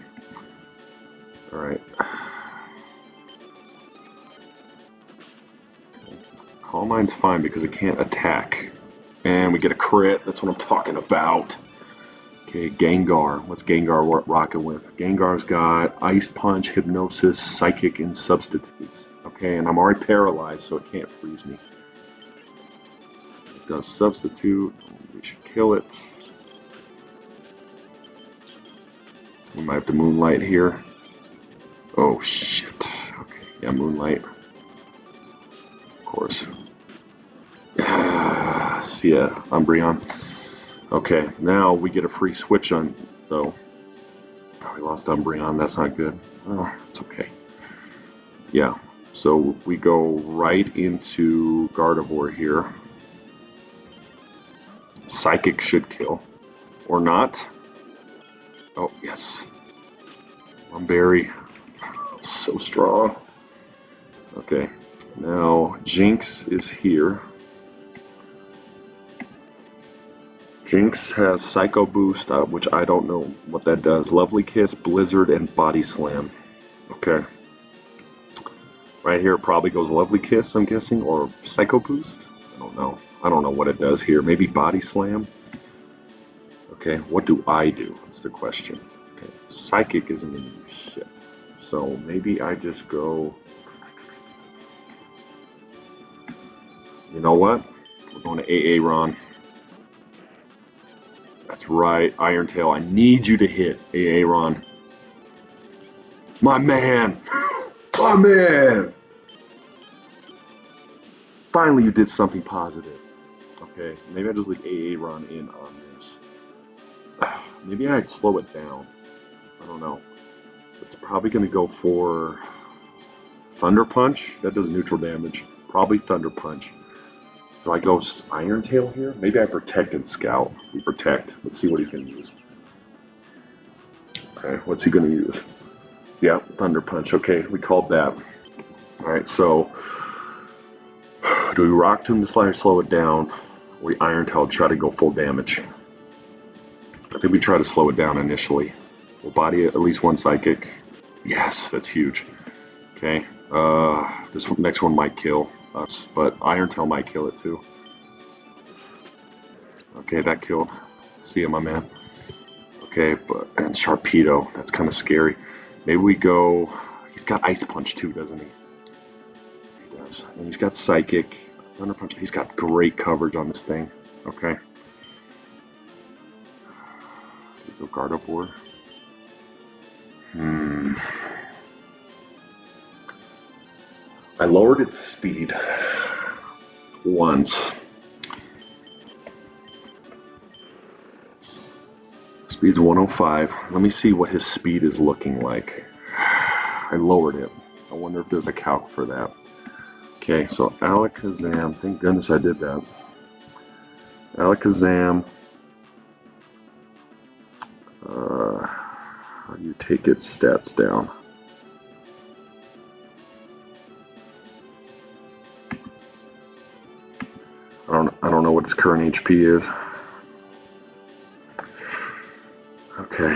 Alright. Calm Mind's fine because it can't attack. And we get a crit. That's what I'm talking about. Okay, Gengar. What's Gengar rocking with? Gengar's got Ice Punch, Hypnosis, Psychic, and Substitutes. Okay, and I'm already paralyzed, so it can't freeze me. It does Substitute. We should kill it. We might have to Moonlight here. Oh, shit. Okay, yeah, Moonlight. Of course. See ya, Umbreon. Okay, now we get a free switch on, though. Oh, we lost Umbreon. That's not good. Oh, it's okay. Yeah, so we go right into Gardevoir here. Psychic should kill. Or not. Oh, yes. Lumberry. So strong. Okay, now Jinx is here. Jinx has Psycho Boost, which I don't know what that does. Lovely Kiss, Blizzard, and Body Slam. Okay. Right here it probably goes Lovely Kiss, I'm guessing, or Psycho Boost? I don't know. I don't know what it does here. Maybe Body Slam? Okay, what do I do? That's the question. Okay, Psychic isn't going to do shit. So maybe I just go You know what? We're going to AA Ron. That's right, Iron Tail. I need you to hit AA Ron. My man! My man! Finally, you did something positive. Okay, maybe I just leave AA Ron in on this. Maybe I'd slow it down. I don't know. It's probably going to go for Thunder Punch. That does neutral damage. Probably Thunder Punch. Do I go Iron Tail here? Maybe I protect and scout. We protect. Let's see what he's going to use. Okay, what's he going to use? Yeah, Thunder Punch. Okay, we called that. Alright, so do we Rock Tomb to slow it down? Or we Iron Tail try to go full damage? I think we try to slow it down initially. We'll body at least one Psychic. Yes, that's huge. Okay, this next one might kill us, but Iron Tail might kill it too. Okay, that killed. See ya, my man. Okay, and Sharpedo, that's kind of scary. Maybe we go. He's got Ice Punch too, doesn't he? He does. And he's got Psychic, Thunder Punch. He's got great coverage on this thing. Okay. We go Gardevoir. I lowered its speed once. Speed's 105. Let me see what his speed is looking like. I lowered it. I wonder if there's a calc for that. Okay, so Alakazam. Thank goodness I did that. Alakazam. How do you take its stats down? I don't know what its current HP is. Okay.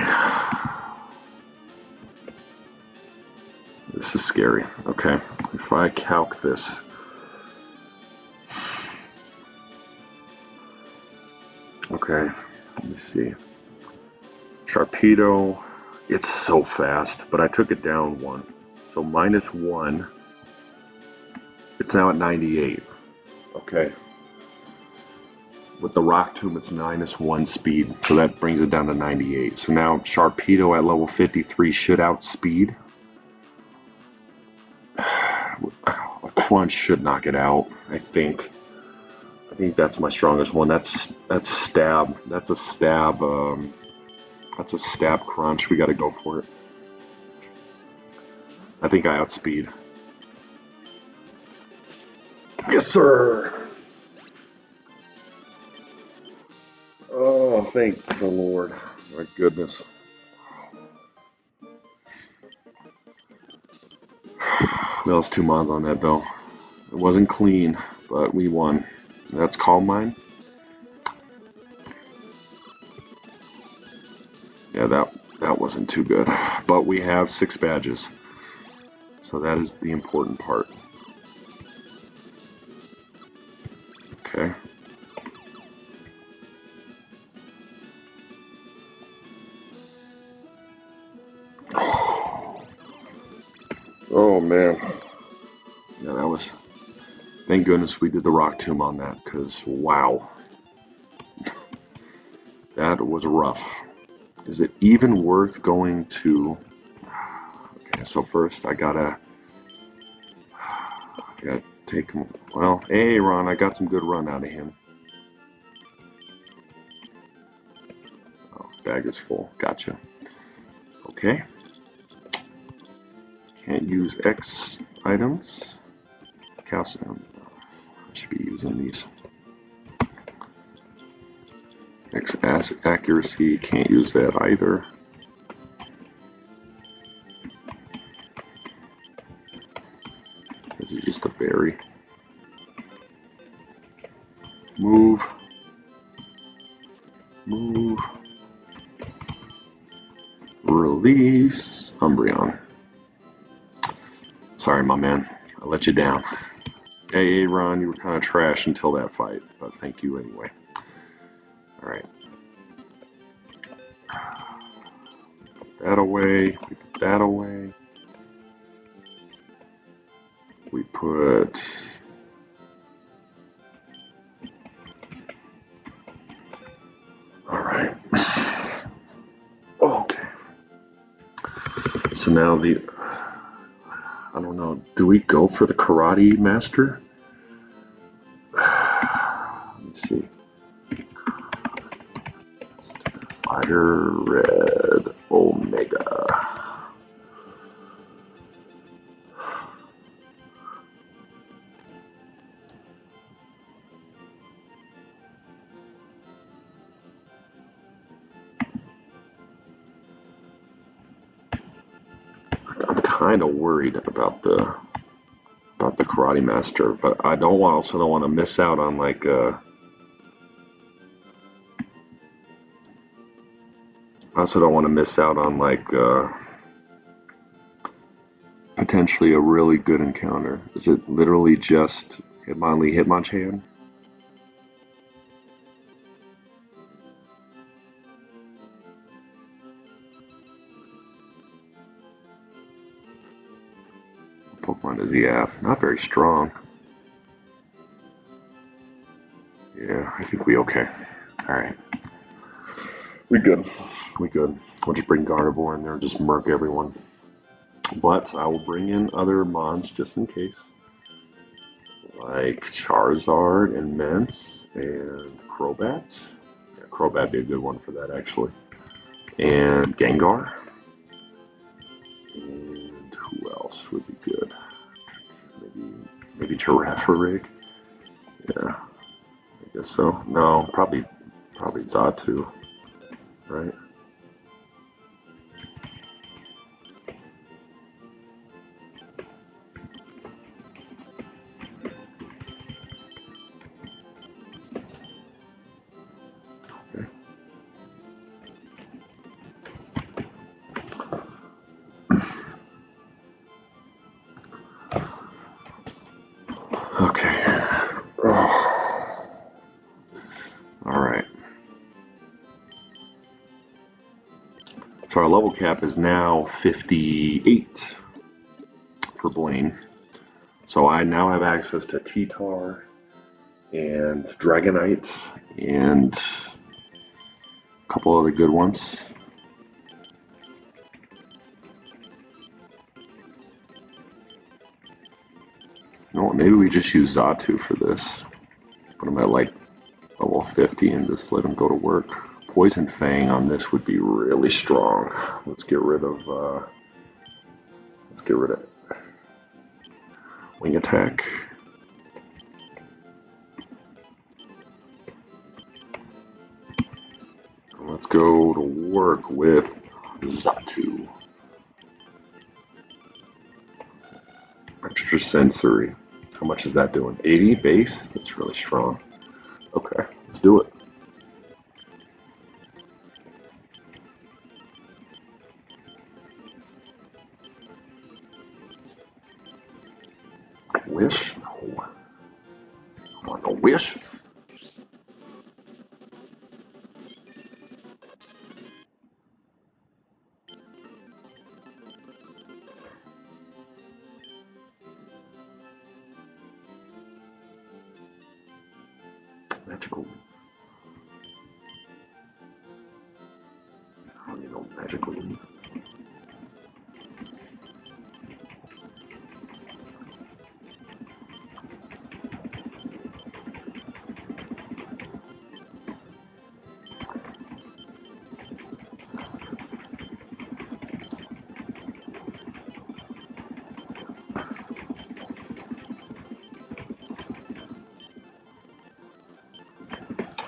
This is scary. Okay. If I calc this. Okay. Let me see. Sharpedo. It's so fast, but I took it down one. So -1. It's now at 98. Okay. With the Rock Tomb, it's -1 speed, so that brings it down to 98. So now Sharpedo at level 53 should outspeed. A Crunch should knock it out, I think. I think that's my strongest one. That's Stab. That's a Stab. That's a Stab Crunch. We got to go for it. I think I outspeed. Yes, sir. Oh, thank the Lord. My goodness. That was 2 mods on that, though. It wasn't clean, but we won. That's Calm Mind. Yeah, that wasn't too good. But we have 6 badges. So that is the important part. Okay. Oh man. Yeah, that was. Thank goodness we did the Rock Tomb on that, because wow. That was rough. Is it even worth going to. Okay, so first I gotta take him. Well, hey Ron, I got some good run out of him. Oh, bag is full. Gotcha. Okay. Can't use X items. Calcium. I should be using these. X accuracy. Can't use that either. This is just a berry. Move. Move. Release. Umbreon. Sorry, my man. I let you down. Hey, Ron, you were kind of trash until that fight, but thank you anyway. Alright. Put that away. We put that away. We put So now I don't know, do we go for the Karate Master? Let me see. FireRed Omega. I'm kind of worried about the Karate Master, but I also don't want to miss out on like I also don't want to miss out on like potentially a really good encounter. Is it literally just Hitmonchan? What Pokemon does he have? Not very strong. Yeah, I think we okay. Alright. We good. We good. We'll just bring Gardevoir in there and just murk everyone. But I will bring in other mons just in case. Like Charizard and Mence and Crobat. Yeah, Crobat would be a good one for that actually. And Gengar. And who else would be good? Maybe Girafarig. Yeah, I guess so. No, probably Zatu, right? Okay. Okay. Oh. All right. So our level cap is now 58 for Blaine. So I now have access to T-Tar and Dragonite and a couple other good ones. You know what, maybe we just use Zatu for this. Put him at like level 50 and just let him go to work. Poison Fang on this would be really strong. Let's get rid of Wing Attack. Let's go to work with Zatu. Extra Sensory. How much is that doing? 80 base? That's really strong. Okay, let's do it. Wish? No. I want no wish. Magical. I don't need no magical.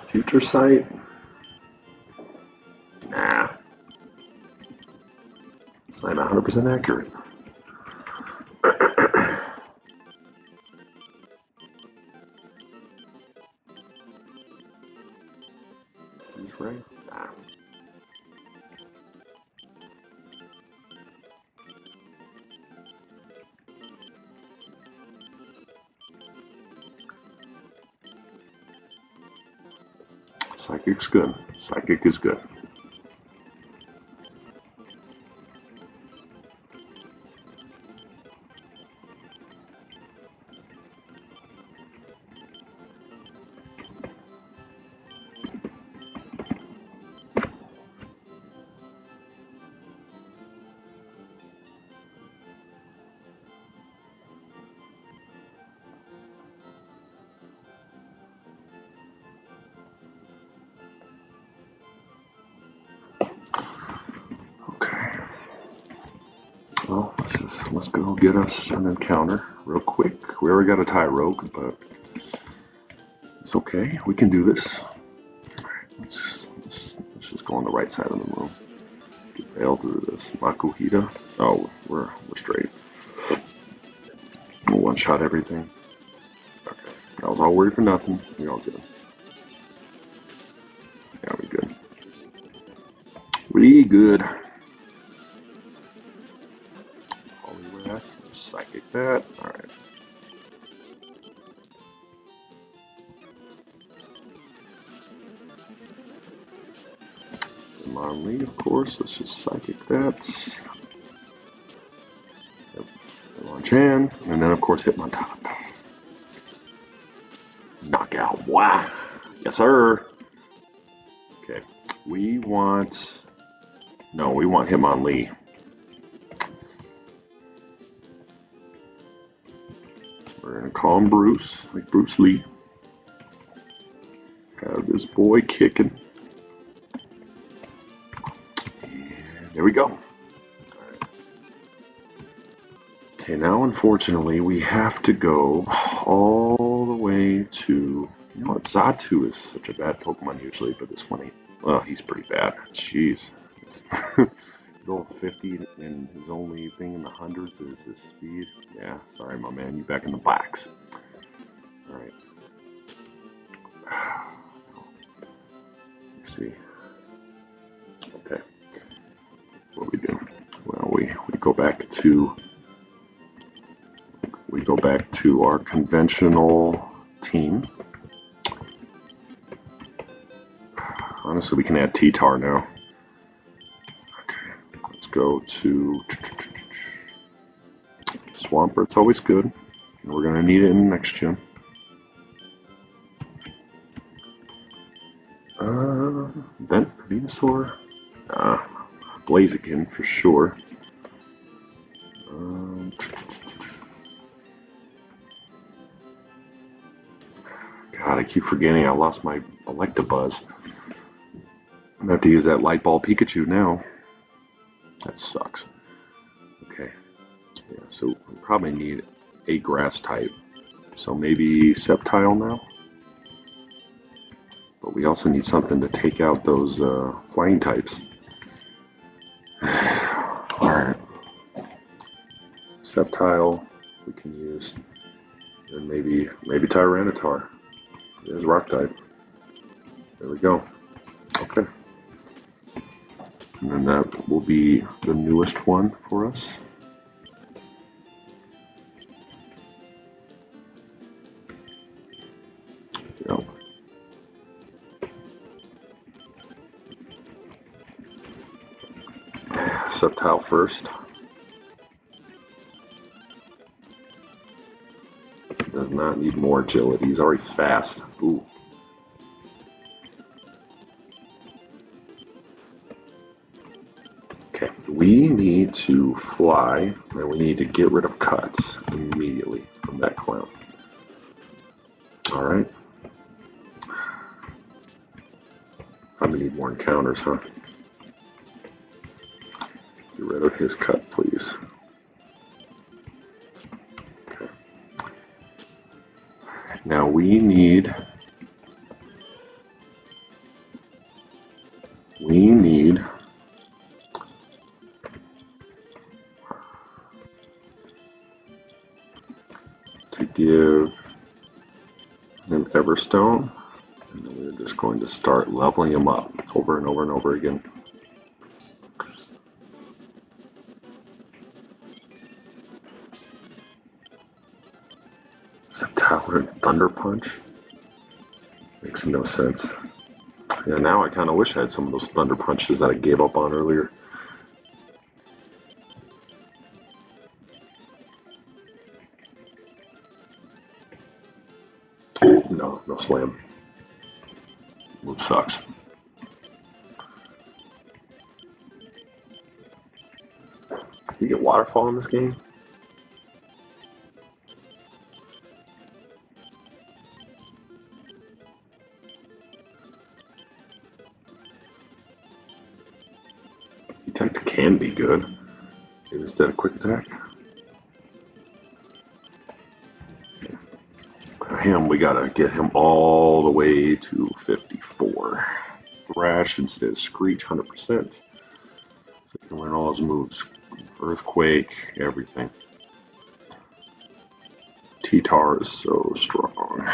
Future Sight? Nah. It's not 100% accurate. He's right. Nah. Psychic's good. Psychic is good. let's go get us an encounter real quick. We already got a tie rogue, but it's okay. We can do this. Let's just go on the right side of the room. Get Veil through this. Makuhita. Oh, we're straight. We'll one-shot everything. Okay. I was all worried for nothing. We all good. Yeah, we good. We good. Holy psychic that. Alright. Hitmonlee, of course. Let's just psychic that. Yep. Hitmonchan. And then, of course, Hitmontop. Knockout. Wow. Yes, sir. Okay. We want Hitmonlee. We're gonna call him Bruce, like Bruce Lee. Have this boy kicking. And there we go. Okay, now unfortunately we have to go all the way to, you know what, Xatu is such a bad Pokemon usually, but this one, well, he's pretty bad. Jeez. He's over 50 and his only thing in the hundreds is his speed. Yeah, sorry my man, you back in the box. Alright. Let's see. Okay. What do we do? Well, we go back to our conventional team. Honestly, we can add T-Tar now. Okay, let's go to Swampert. It's always good. And we're gonna need it in the next gym. Venusaur. Blaziken for sure. God, I keep forgetting I lost my Electabuzz. I'm gonna have to use that Light Ball Pikachu now. That sucks. Okay. Yeah, so we probably need a grass type. So maybe Sceptile now? But we also need something to take out those flying types. Alright. Sceptile we can use. And maybe Tyranitar. There's rock type. There we go. Okay. And then that will be the newest one for us. Yep. Sceptile first. Does not need more agility. He's already fast. Ooh. Okay, we need to fly, and we need to get rid of cuts immediately from that clown. Alright. Probably need more encounters, huh? Get rid of his cut, please. Okay. Now we need to give him Everstone, and then we're just going to start leveling him up over and over and over again. Tolerant Thunder Punch? Makes no sense. Yeah, now I kind of wish I had some of those Thunder Punches that I gave up on earlier. No slam. Move sucks. You get Waterfall in this game? Detect can be good. Maybe instead of Quick Attack. him, we gotta get him all the way to 54. Thrash instead of Screech, 100%. So he can learn all his moves. Earthquake, everything. T-Tar is so strong.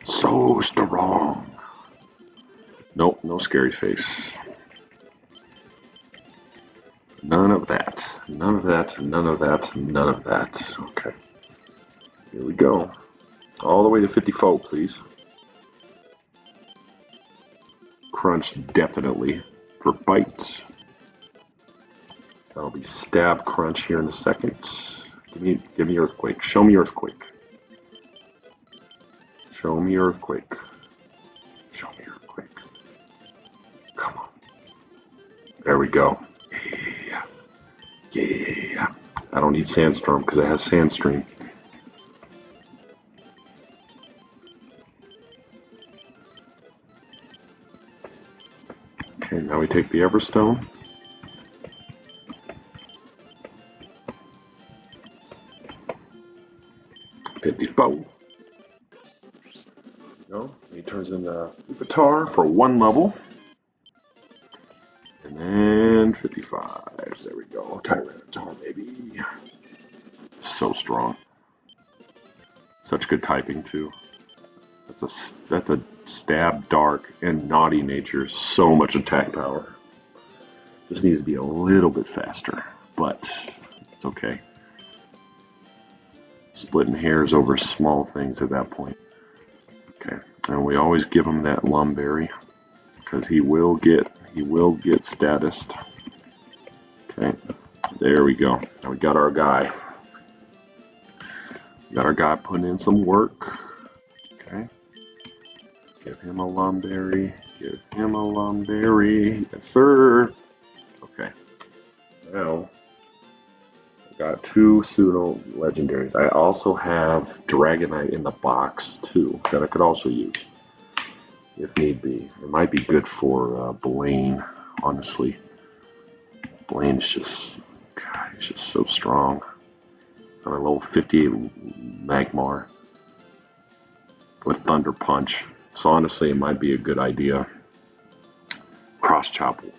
So strong. Nope, no scary face. None of that. None of that. None of that. None of that. Okay. Here we go. All the way to 54, please. Crunch definitely for bites. That'll be stab crunch here in a second. Give me earthquake. Show me earthquake. Show me earthquake. Show me earthquake. Come on. There we go. Yeah. Yeah. I don't need sandstorm because it has sandstream. Okay, now we take the Everstone. Get these bow. No, he turns into guitar for 1 level. And then 55. There we go. Tyranitar, baby. So strong. Such good typing too. That's a stab, dark, and naughty nature. So much attack power. Just needs to be a little bit faster, but it's okay. Splitting hairs over small things at that point. Okay, and we always give him that Lumberry because he will get statused. Okay, there we go. Now we got our guy. Got our guy putting in some work. Okay, give him a Lumberry. Give him a Lumberry. Yes, sir. Okay, now. Got 2 pseudo legendaries. I also have Dragonite in the box too that I could also use if need be. It might be good for Blaine, honestly. Blaine's just, God, he's just so strong. On a level 58 Magmar with Thunder Punch. So honestly, it might be a good idea. Cross Chop will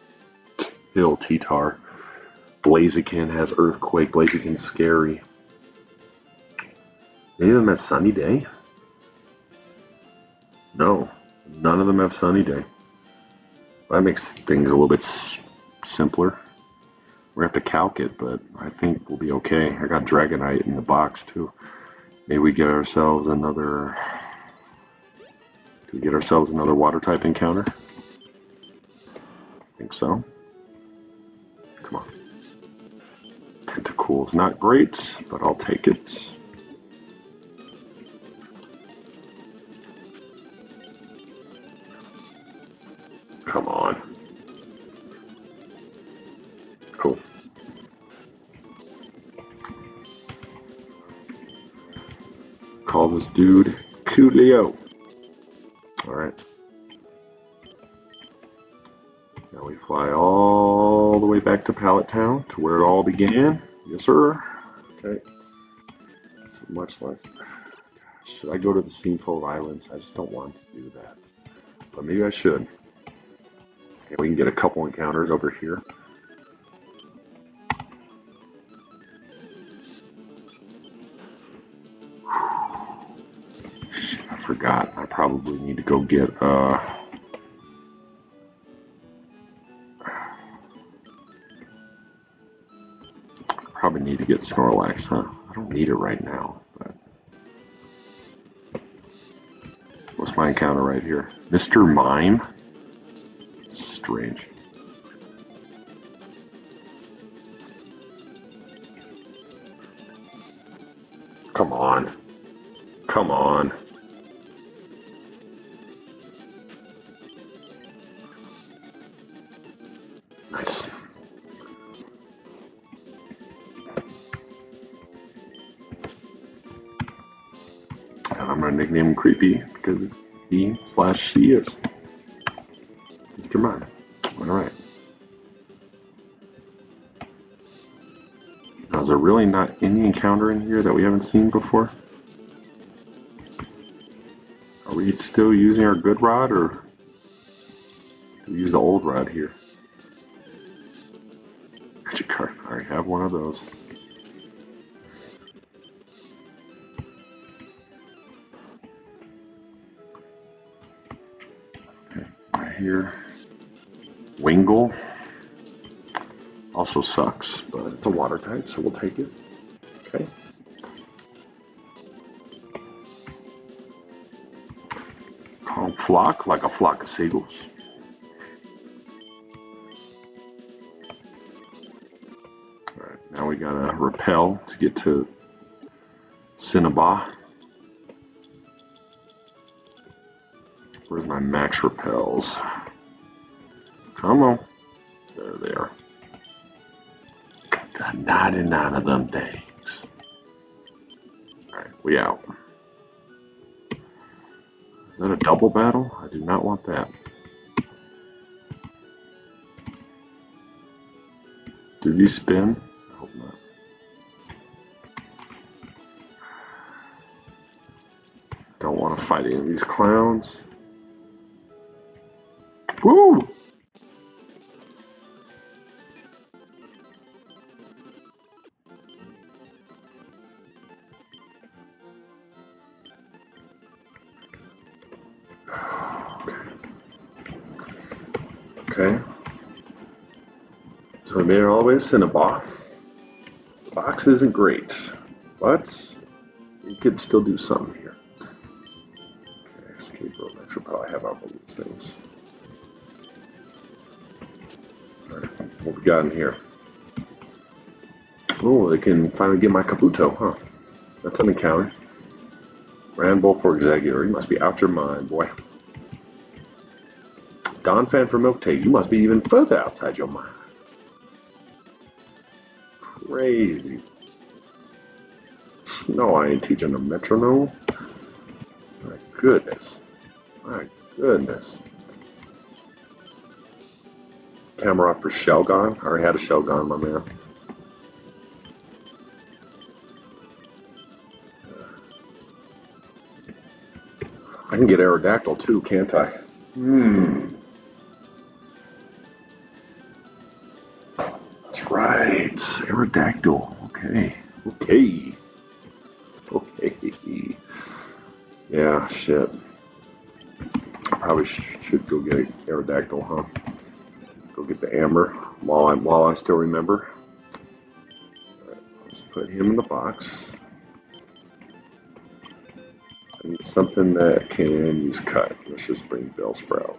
kill T-Tar. Blaziken has Earthquake. Blaziken's scary. Any of them have Sunny Day? No. None of them have Sunny Day. That makes things a little bit simpler. We're going to have to calc it, but I think we'll be okay. I got Dragonite in the box, too. Maybe we get ourselves another... Do we get ourselves another Water-type encounter? I think so. Come on. Tentacle's not great, but I'll take it. Come on. Cool. Call this dude Coolio. Alright. Now we fly all the way back to Pallet Town, to where it all began. Yes, sir. Okay. That's much less. Gosh, should I go to the Seamfold Islands? I just don't want to do that. But maybe I should. Okay, we can get a couple encounters over here. Shit, I forgot. I probably need to go get probably need to get Snorlax, huh? I don't need it right now, but... What's my encounter right here? Mr. Mime? Strange. Come on. Come on. Nice. And I'm gonna nickname him Creepy because he/she is Mr. Mime. Alright. Now, is there really not any encounter in here that we haven't seen before? Are we still using our good rod, or do we use the old rod here? Magic card. I already have one of those. Okay, right here. Wingle. Also sucks, but it's a water type, so we'll take it. Okay. Called flock, like a flock of seagulls. Alright, now we gotta repel to get to Cinnabah. Where's my max repels? Come on. There they are. Got 99 of them things. Alright, we out. Is that a double battle? I do not want that. Did these spin? I hope not. Don't want to fight any of these clowns. Woo! Okay. So we made it all the way to Cinnabah. The box isn't great, but you could still do something here. Okay, escape rope. I should probably have all these things. Alright, what we got in here? Oh, they can finally get my Kabuto, huh? That's an encounter. Ramble for Executor. You must be out your mind, boy. Don Fan for Milk Tea. You must be even further outside your mind. Crazy. No, I ain't teaching a metronome. My goodness. My goodness. Camera for Shelgon. I already had a Shelgon, my man. I can get Aerodactyl too, can't I? That's right. Aerodactyl. Okay. Okay. Okay. Yeah, shit. I probably should go get Aerodactyl, huh? Go get the Amber while I still remember. All right, let's put him in the box. I need something that can use cut. Let's just bring Bellsprout.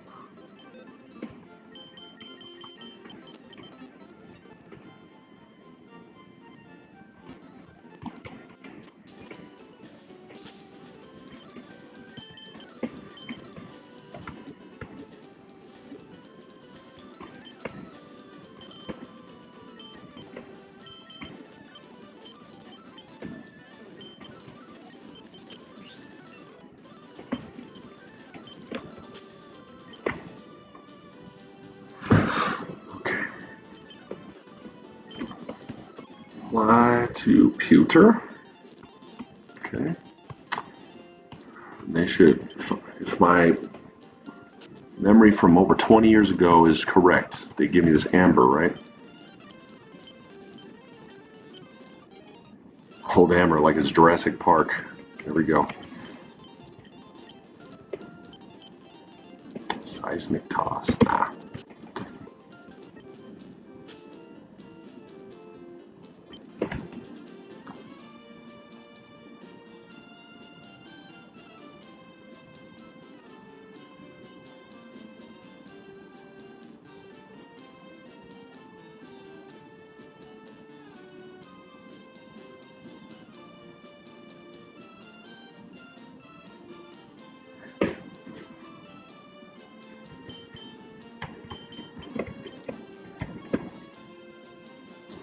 Fly to Pewter. Okay. They should, if my memory from over 20 years ago is correct, they give me this Amber, right? Hold Amber like it's Jurassic Park. There we go. Seismic Toss. Nah.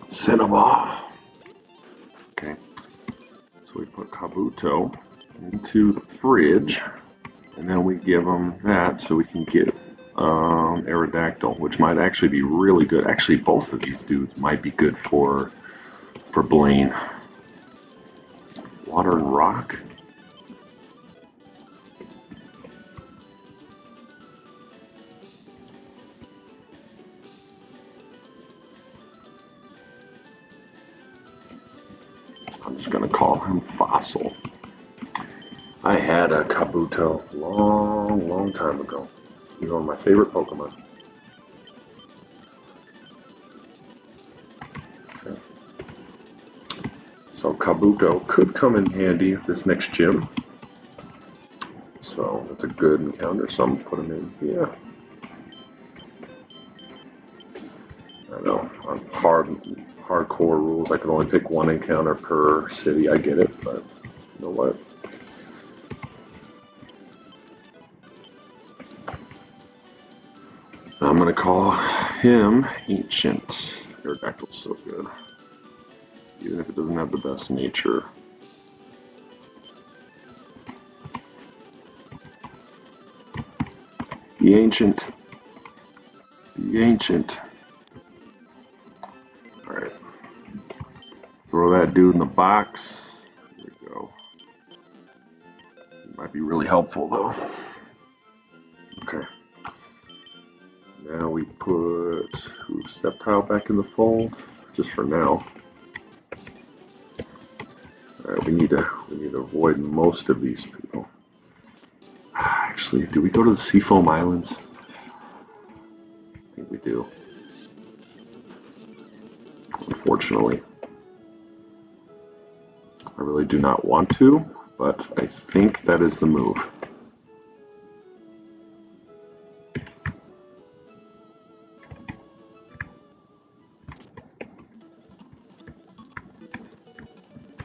Cinnabah. Okay, so we put Kabuto into the fridge, and then we give them that so we can get Aerodactyl, which might actually be really good. Actually, both of these dudes might be good for for Blaine. Water and rock? I'm just going to call him Fossil. I had a Kabuto long time ago. He's one of my favorite Pokemon. Okay. So Kabuto could come in handy at this next gym. So it's a good encounter, so I'm going to put him in here. I know, on hardcore rules, I can only pick one encounter per city. I get it, but you know what? I'm going to call him Ancient. Aerodactyl's so good. Even if it doesn't have the best nature. The Ancient. The Ancient. Alright. Throw that dude in the box. There we go. Might be really helpful though. Okay. Now we put Sceptile back in the fold, just for now. Alright, we need to avoid most of these people. Actually, do we go to the Seafoam Islands? I think we do. Unfortunately. I really do not want to, but I think that is the move.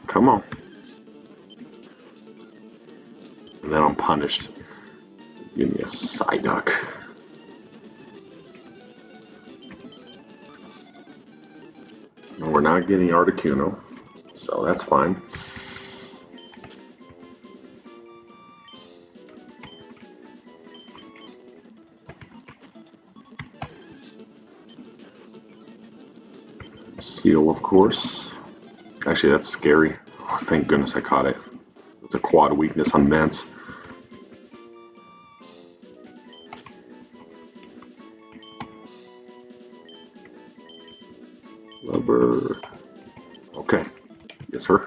Come on. And then I'm punished. Give me a Psyduck. And we're not getting Articuno, so that's fine. Seal, of course. Actually, that's scary. Oh, thank goodness I caught it. It's a quad weakness on Mance. Rubber. Okay. Yes, sir.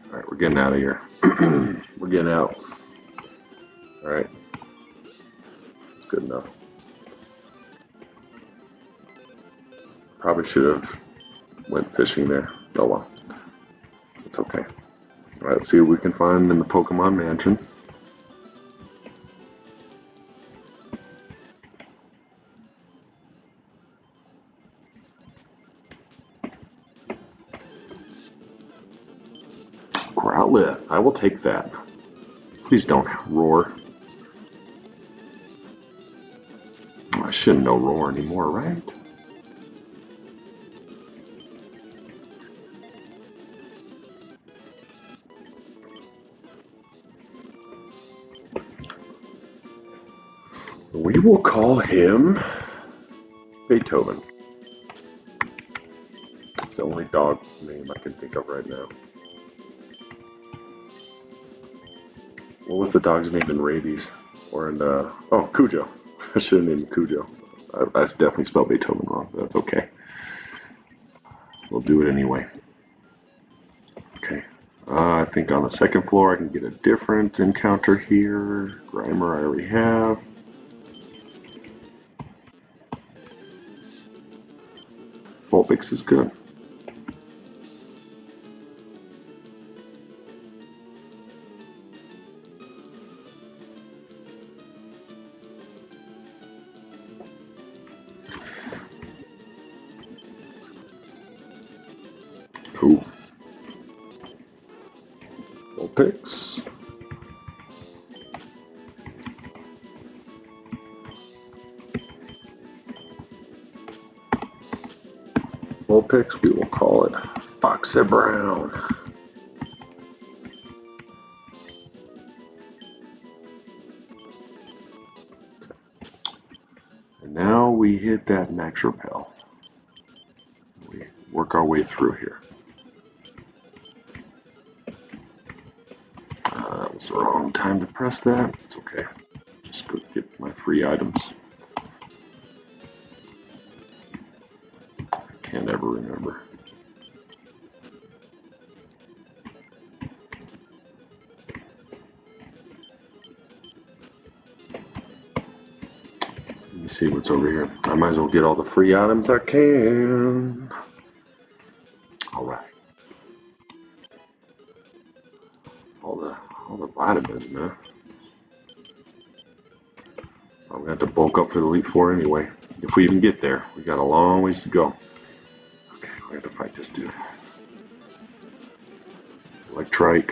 Alright, we're getting out of here. We're getting out. Alright. That's good enough. Probably should have went fishing there. Oh well. It's okay. Alright, let's see what we can find in the Pokemon Mansion. Growlithe, I will take that. Please don't roar. I shouldn't know roar anymore, right? We will call him Beethoven. It's the only dog name I can think of right now. What was the dog's name in Rabies? Or in, oh, Cujo. I should have named him Cujo. I definitely spelled Beethoven wrong, but that's okay. We'll do it anyway. Okay. I think on the second floor I can get a different encounter here. Grimer I already have. Vulpix is good. Cool. Vulpix. Vulpix, we will call it Foxy Brown. And now we hit that Max Repel. We work our way through here. That was the wrong time to press that. It's okay. Just go get my free items. I can't ever remember. Let me see what's over here. I might as well get all the free items I can. All right. All the vitamins, man. I'm gonna have to bulk up for the Elite Four anyway. If we even get there, we got a long ways to go. Okay, we have to fight this dude. Electrike,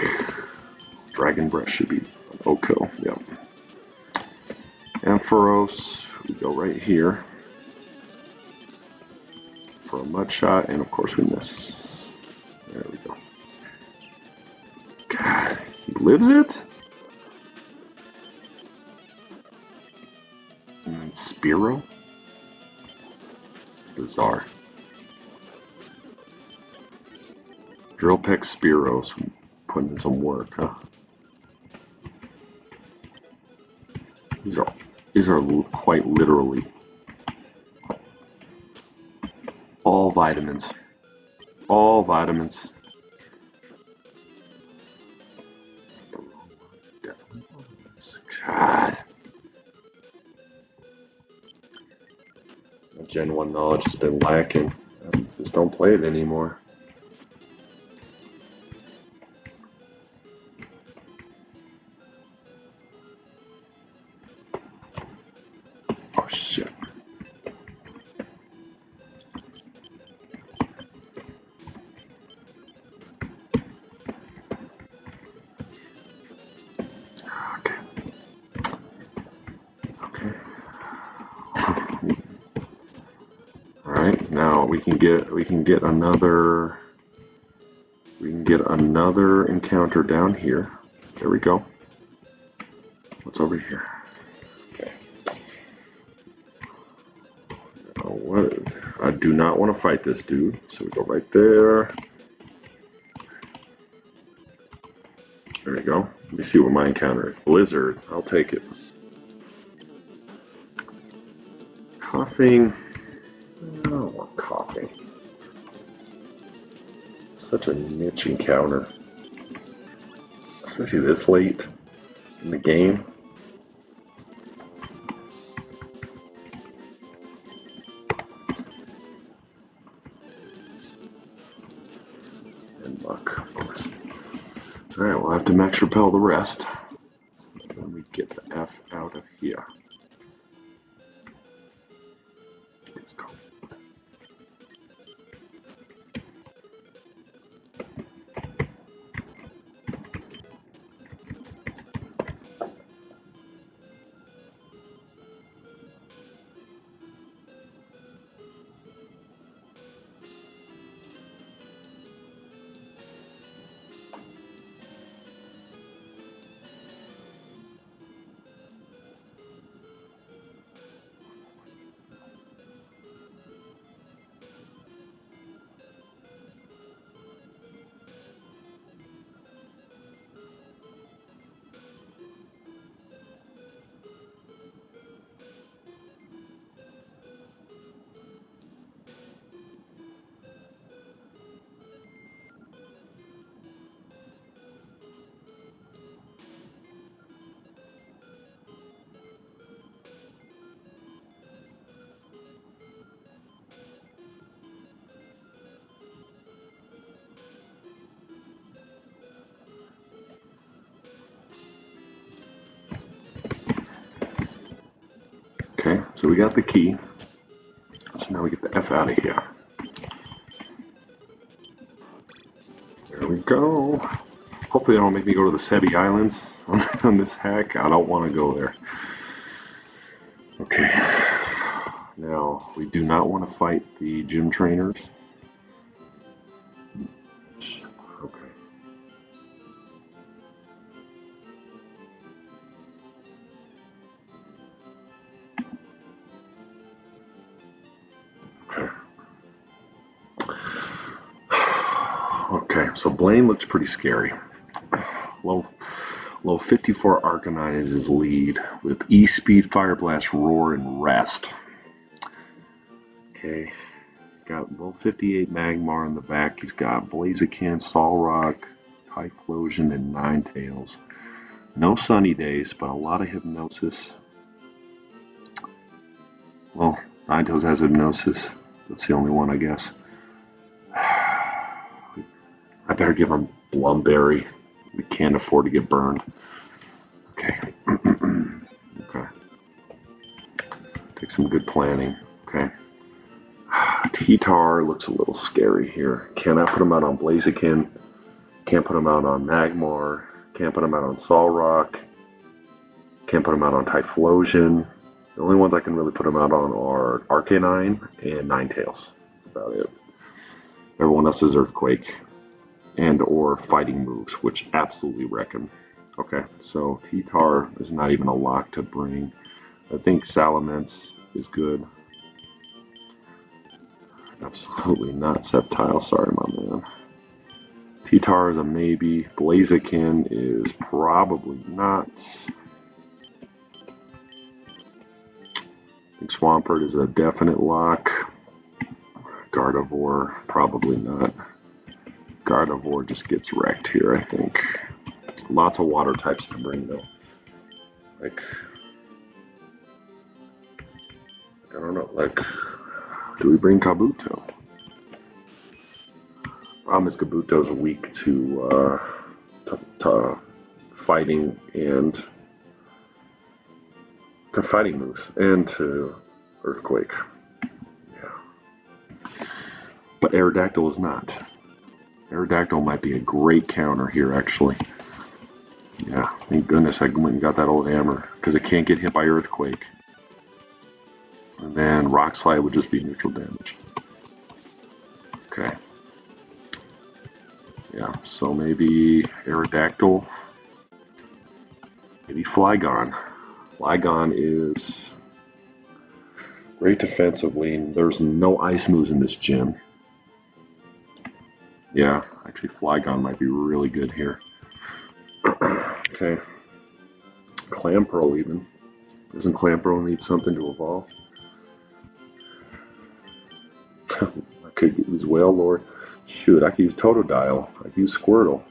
Dragon Breath should be an Oko. Yep. Ampharos, we go right here for a mud shot, and of course we miss. There we go. God, he lives it? And then Spearow? Bizarre. Drill Peck Spearows putting in some work, huh? These are quite literally all vitamins. All vitamins. Definitely. God. My Gen 1 knowledge has been lacking. I just don't play it anymore. Oh shit. Okay. Okay. All right. Now we can get another encounter down here. There we go. What's over here? Okay. What? I do not want to fight this dude. So we go right there. There we go. Let me see what my encounter is. Blizzard. I'll take it. Coughing. I don't want coughing. Such a niche encounter. Especially this late in the game. And luck, of course. Alright, we'll have to max repel the rest. Then we get the F out of here. Let's go. Okay, so we got the key. So now we get the F out of here. There we go. Hopefully they don't make me go to the Sebi Islands on this hack. I don't want to go there. Okay. Now, we do not want to fight the gym trainers. Okay. Okay. So Blaine looks pretty scary. Low 54 Arcanine is his lead with E-Speed, Fire Blast, Roar, and Rest. Okay. He's got low 58 Magmar in the back. He's got Blaziken, Solrock, Typhlosion, and Ninetales. No Sunny Days, but a lot of Hypnosis. Well, Ninetales has Hypnosis. That's the only one, I guess. I better give him Blumberry. We can't afford to get burned. Okay. Okay. Take some good planning. Okay. T-Tar looks a little scary here. Cannot put him out on Blaziken. Can't put him out on Magmar. Can't put him out on Solrock. Can't put him out on Typhlosion. The only ones I can really put him out on are Arcanine and Ninetales. That's about it. Everyone else is Earthquake and or fighting moves, which absolutely wreck him. Okay, so T-Tar is not even a lock to bring. I think Salamence is good. Absolutely not Sceptile, sorry my man. T-Tar is a maybe. Blaziken is probably not. I think Swampert is a definite lock. Gardevoir, probably not. Gardevoir just gets wrecked here, I think. Lots of water types to bring though. Like, I don't know, like, do we bring Kabuto? Problem is Kabuto's weak to fighting and to fighting moves and to Earthquake. Yeah. But Aerodactyl is not. Aerodactyl might be a great counter here, actually. Yeah, thank goodness I went and got that old hammer, because it can't get hit by Earthquake. And then Rock Slide would just be neutral damage. Okay. Yeah, so maybe Aerodactyl. Maybe Flygon. Flygon is great defensively. There's no ice moves in this gym. Yeah, actually Flygon might be really good here. Okay. Clamperl even. Doesn't Clamperl need something to evolve? I could use Whale Lord. Shoot, I could use Totodile. I could use Squirtle.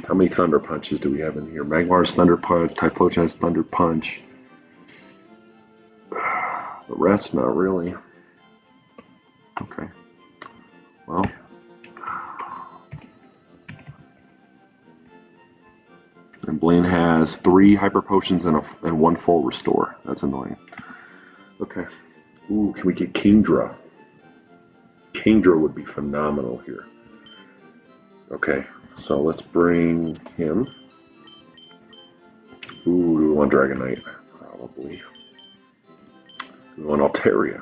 How many Thunder Punches do we have in here? Magmar's Thunder Punch, Typhlosion has Thunder Punch. The rest, not really. Okay. Well. And Blaine has 3 Hyper Potions and 1 Full Restore. That's annoying. Okay. Ooh, can we get Kingdra? Kingdra would be phenomenal here. Okay, so let's bring him. Ooh, do we want Dragonite? Probably. Do we want Altaria?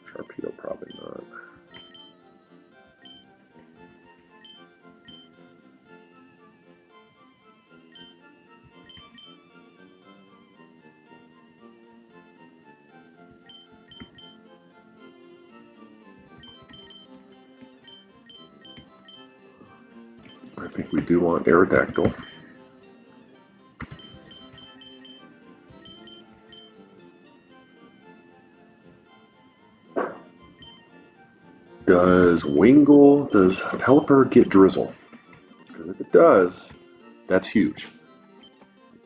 Sharpedo, probably not. I think we do want Aerodactyl. Does Pelipper get Drizzle? Because if it does, that's huge.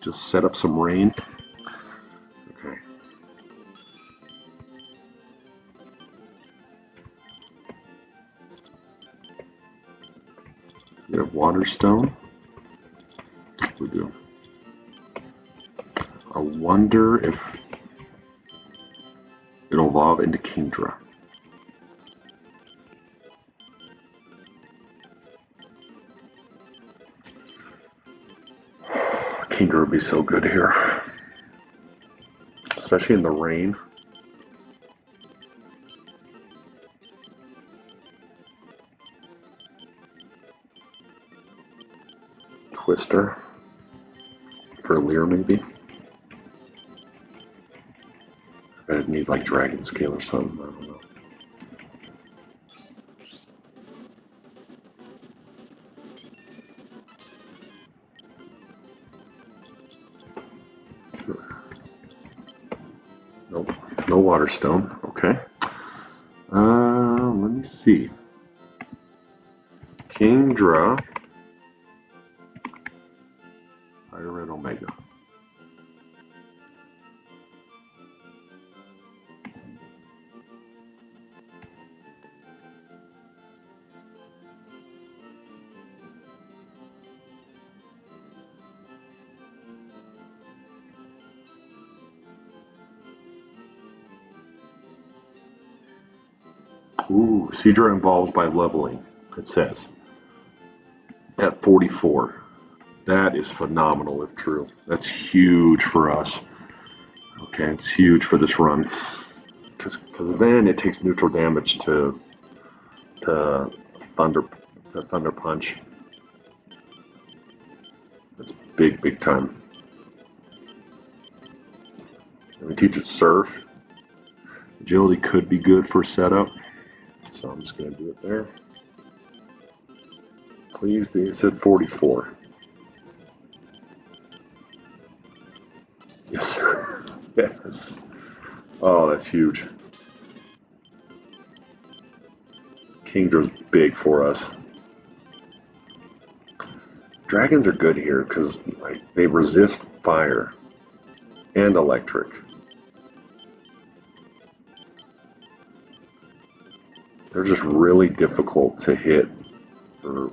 Just set up some rain. Okay. We have Waterstone. We do. I wonder if it'll evolve into Kingdra. Kingdra would be so good here. Especially in the rain. Twister for Leer maybe. I bet it needs like dragon scale or something. I don't know. Nope, no water stone. Okay. Let me see. Kingdra, FireRed Omega. Ooh, Seadra evolves by leveling, it says. At 44. That is phenomenal if true. That's huge for us. Okay, it's huge for this run. Because then it takes neutral damage to thunder punch. That's big time. And we teach it surf. Agility could be good for setup. So I'm just gonna do it there. Please be, it said 44. Yes, sir. Yes. Oh, that's huge. Kingdra's big for us. Dragons are good here because like they resist fire and electric. They're just really difficult to hit for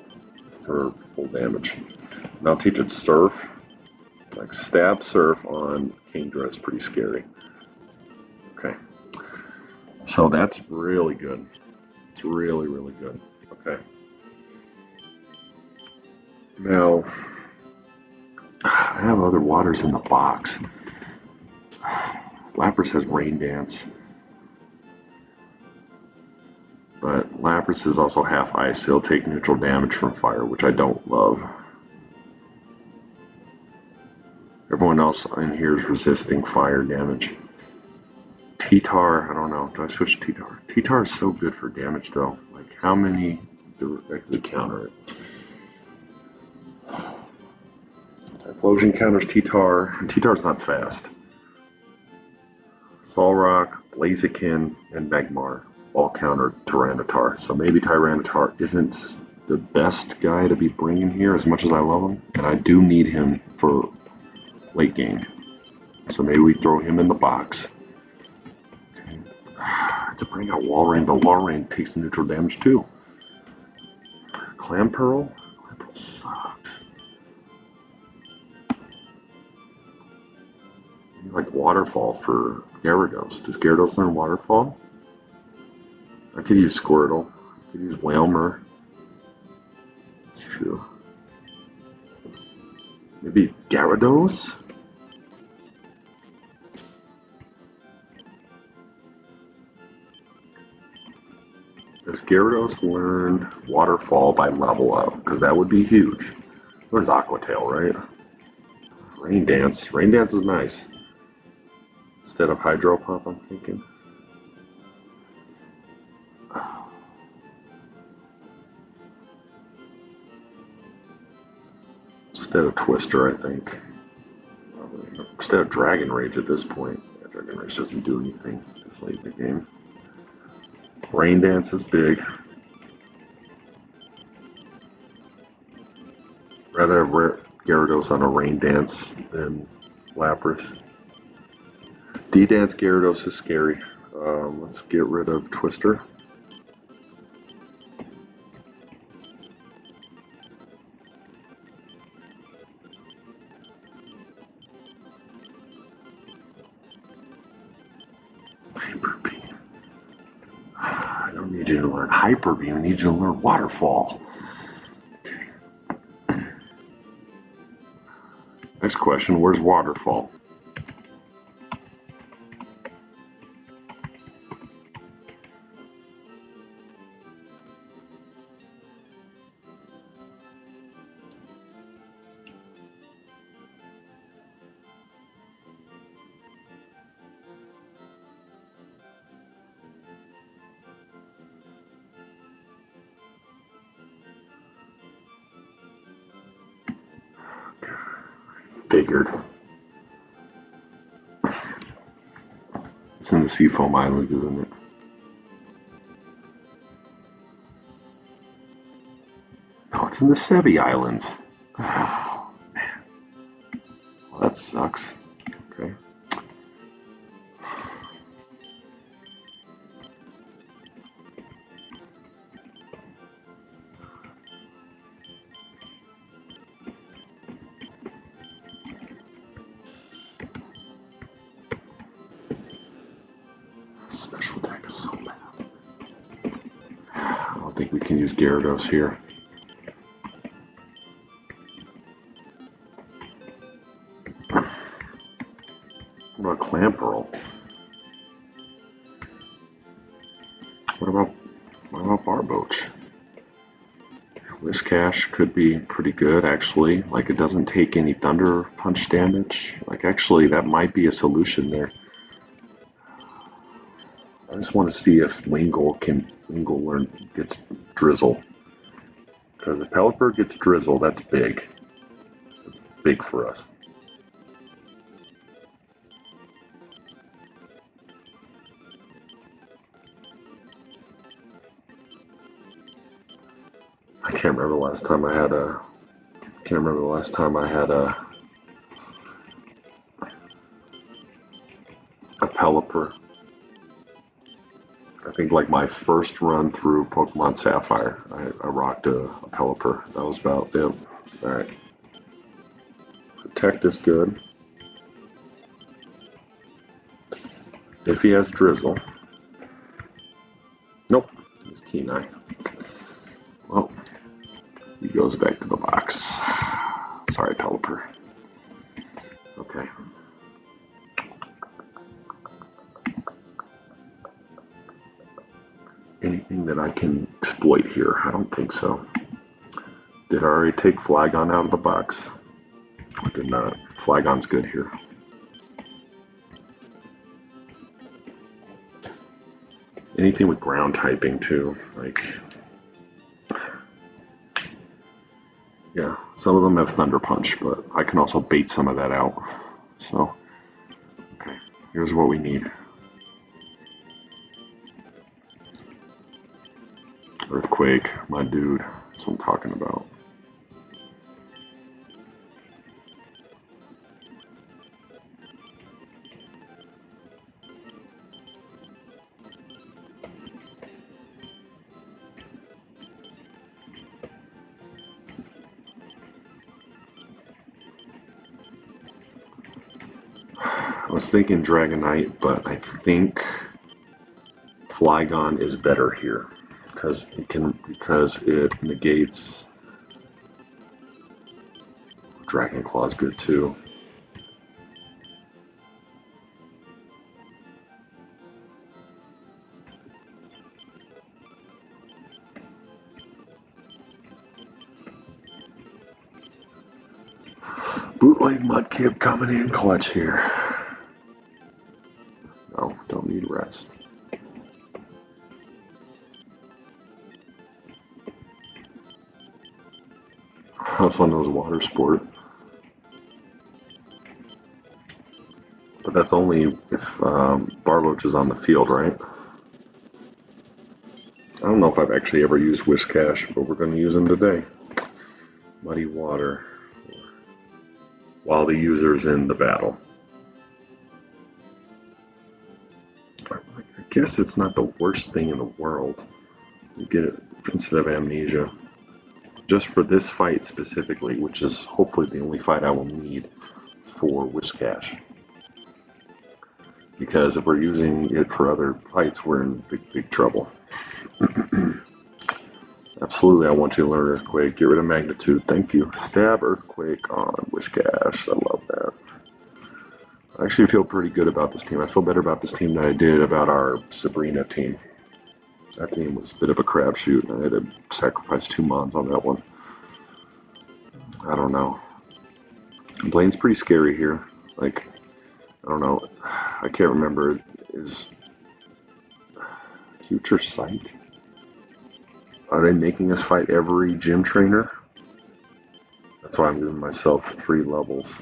full damage. And I'll teach it surf. Like stab surf on Kingdra is pretty scary. Okay. So that's really good. It's really good. Okay. Now, I have other waters in the box. Lapras has Rain Dance. But Lapras is also half ice, so he'll take neutral damage from fire, which I don't love. Everyone else in here is resisting fire damage. T-Tar, I don't know. Do I switch to T-Tar? T-Tar is so good for damage, though. Like, how many directly counter it? Typhlosion counters T-Tar. T-Tar's not fast. Solrock, Blaziken, and Magmar all counter Tyranitar. So maybe Tyranitar isn't the best guy to be bringing here as much as I love him. And I do need him for late game. So maybe we throw him in the box. Okay. To bring out Walrein, but Walrein takes neutral damage too. Clamperl? Clamperl sucks. Like Waterfall for Gyarados. Does Gyarados learn Waterfall? I could use Squirtle. I could use Whalmer. That's true. Maybe Gyarados? Does Gyarados learn Waterfall by level up? Because that would be huge. Learns Aqua Tail, right? Rain Dance. Rain Dance is nice. Instead of Hydro Pump, I'm thinking. Instead of Twister, I think. Instead of Dragon Rage at this point. Yeah, Dragon Rage doesn't do anything this late in the game. Rain Dance is big. Rather have Gyarados on a Rain Dance than Lapras. D-Dance Gyarados is scary. Let's get rid of Twister. Hyper Beam. I don't need you to learn Hyper Beam. I need you to learn Waterfall. Okay. Next question, where's Waterfall? Figured. It's in the Seafoam Islands, isn't it? No, it's in the Sevi Islands. Oh, man. Well, that sucks. Okay. Special attack is so bad. I don't think we can use Gyarados here. What about Clamperl? What about Barboach? Whiscash could be pretty good, actually. Like, it doesn't take any Thunder Punch damage. Like, actually, that might be a solution there. I just want to see if Wingull gets Drizzle. Because if Pelipper gets Drizzle, that's big. That's big for us. I can't remember the last time I had a. A Pelipper. I think like my first run through Pokemon Sapphire, I rocked a Pelipper. That was about it. Alright. Protect is good. If he has Drizzle. Nope. He's Kenai. Well, he goes back to the box. Sorry, Pelipper. Okay. Anything that I can exploit here? I don't think so. Did I already take Flygon out of the box? I did not. Flygon's good here. Anything with ground typing too, like, yeah, some of them have Thunder Punch, but I can also bait some of that out. So, okay, here's what we need. Earthquake, my dude, that's what I'm talking about. I was thinking Dragonite, but I think Flygon is better here because it negates. Dragon Claw's good too. Bootleg Mudkip coming in clutch here. No, don't need rest. Also knows Water Sport. But that's only if Barboach is on the field, right? I don't know if I've actually ever used Whiscash, but we're going to use him today. Muddy Water. While the user's in the battle. I guess it's not the worst thing in the world. You get it instead of Amnesia. Just for this fight specifically, which is hopefully the only fight I will need for Whiscash. Because if we're using it for other fights, we're in big trouble. Absolutely, I want you to learn Earthquake. Get rid of Magnitude. Thank you. Stab Earthquake on Whiscash. I love that. I actually feel pretty good about this team. I feel better about this team than I did about our Sabrina team. That team was a bit of a crapshoot. I had to sacrifice 2 mons on that one. I don't know. Blaine's pretty scary here. Like, I don't know. I can't remember. Is Future Sight? Are they making us fight every gym trainer? That's why I'm giving myself 3 levels.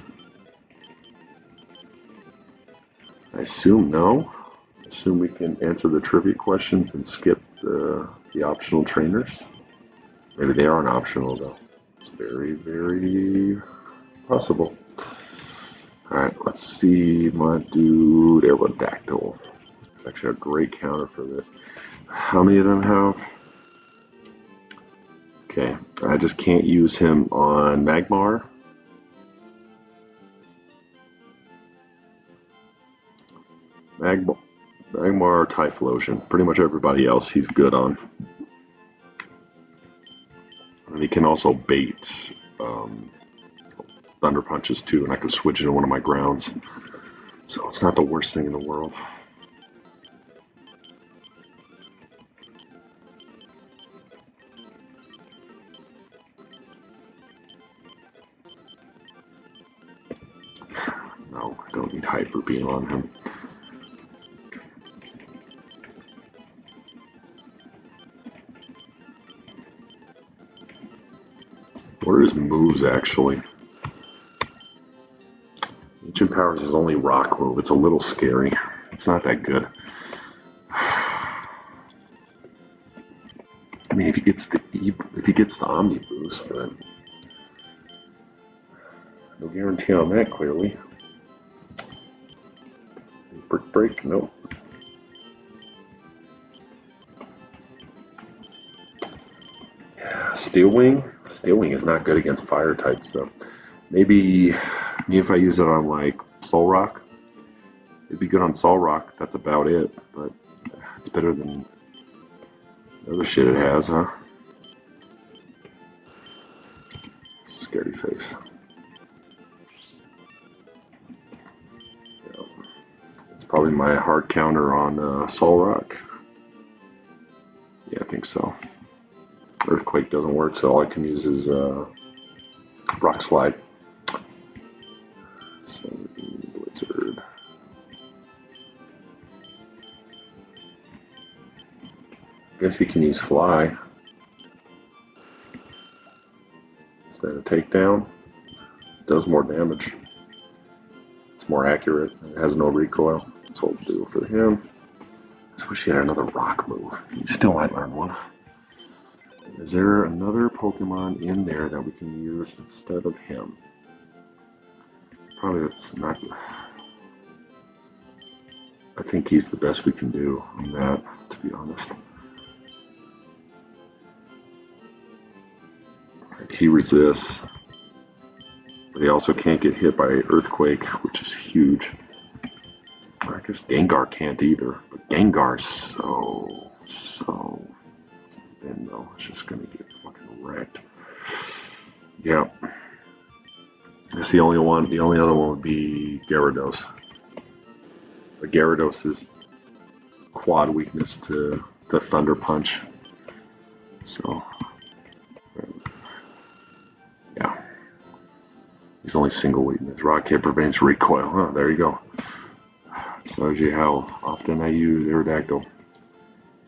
I assume no. I assume we can answer the trivia questions and skip the optional trainers. Maybe they aren't optional though. It's very, very possible. Alright, let's see my dude Aerodactyl. It's actually a great counter for this. How many of them have? Okay, I just can't use him on Magmar. Magmar or Typhlosion. Pretty much everybody else he's good on. And he can also bait Thunder Punches too, and I can switch it to one of my grounds. So it's not the worst thing in the world. No, I don't need Hyper Beam on him. What are his moves actually? Ancient Powers is only rock move. It's a little scary. It's not that good. I mean, if he gets the Omni boost, but no guarantee on that. Clearly, Brick Break, nope. Steel Wing is not good against fire types though. Maybe if I use it on like Soul Rock, it'd be good on Soul Rock. That's about it, but it's better than the other shit it has, huh? Scaredy face. Yeah. It's probably my hard counter on Soul Rock. Yeah, I think so. Earthquake doesn't work, so all I can use is Rock Slide. So, Blizzard. I guess he can use Fly instead of Takedown. It does more damage. It's more accurate. It has no recoil. That's what we'll do for him. I just wish he had another rock move. You still might learn one. Is there another Pokemon in there that we can use instead of him? Probably that's not. I think he's the best we can do on that, to be honest. He resists, but he also can't get hit by Earthquake, which is huge. I guess Gengar can't either, but Gengar's so thin though. It's just gonna get fucking wrecked. Yeah. That's the only one. The only other one would be Gyarados. But Gyarados is quad weakness to Thunder Punch. So, yeah. He's only single weakness. Rock Hit prevents recoil. Huh, there you go. That shows you how often I use Aerodactyl.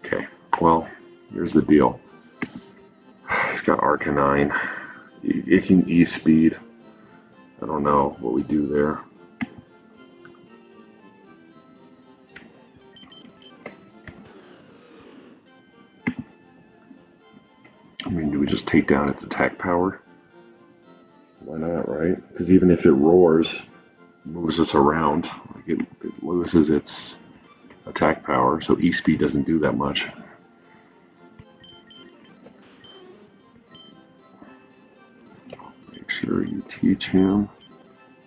Okay, well, here's the deal. He's got Arcanine. It can E-Speed. I don't know what we do there. I mean, do we just take down its attack power? Why not, right? Because even if it roars, it moves us around. Like it loses its attack power, so E-Speed doesn't do that much. Make sure you teach him.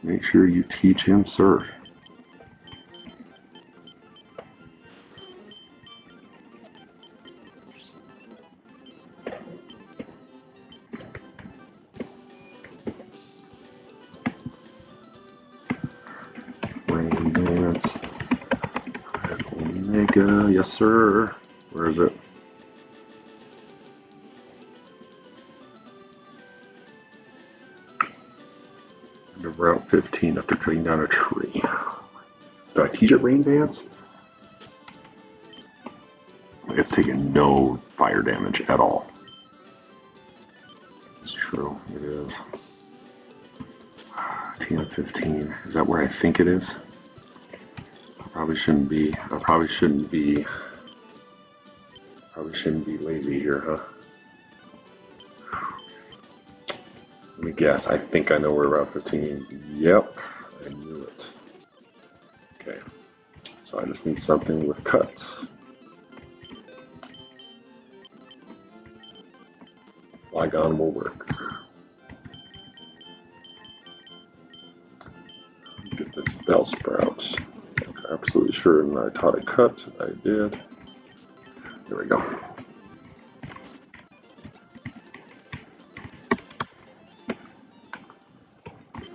Make sure you teach him Surf. Rain Dance. Omega. Yes, sir. Where is it? Route 15 after cutting down a tree. So do I teach it Rain Dance? It's taking no fire damage at all. It's true, it is. 10 and 15. Is that where I think it is? Probably shouldn't be. I probably shouldn't be. Probably shouldn't be lazy here, huh? Let me guess. I think I know where Route 15. Yep, I knew it. Okay, so I just need something with cuts. Flygon will work. Get this bell sprout. I'm absolutely sure and I taught a cut. I did. There we go.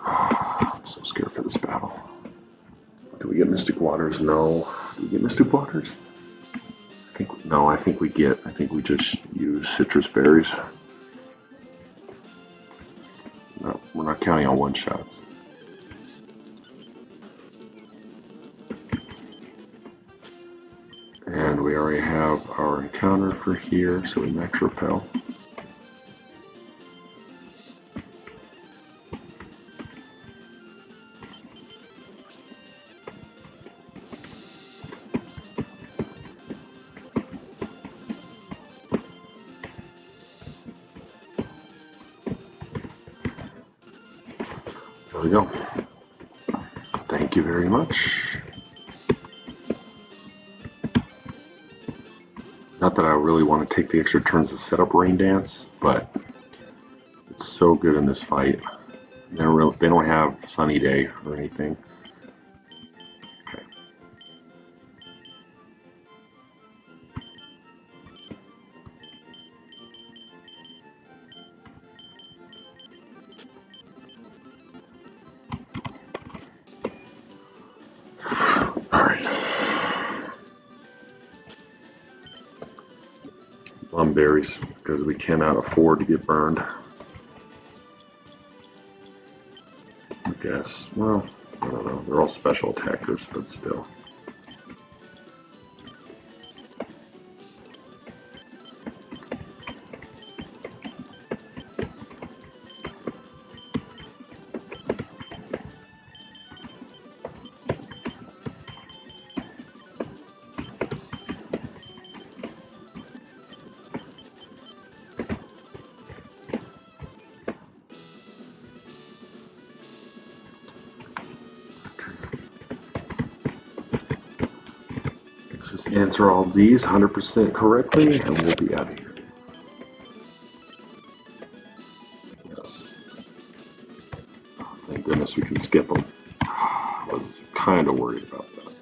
I'm so scared for this battle. Do we get Mystic Waters? No. Do we get Mystic Waters? No, I think we just use citrus berries. No, we're not counting on one shots. And we already have our encounter for here, so we max repel. There we go. Thank you very much. Not that I really want to take the extra turns to set up Rain Dance, but it's so good in this fight. They don't have Sunny Day or anything. Okay. All right. Berries, because we cannot afford to get burned. I guess. Well, I don't know. They're all special attackers, but still. Just answer all these 100% correctly, and we'll be out of here. Yes. Thank goodness we can skip them. I was kind of worried about that.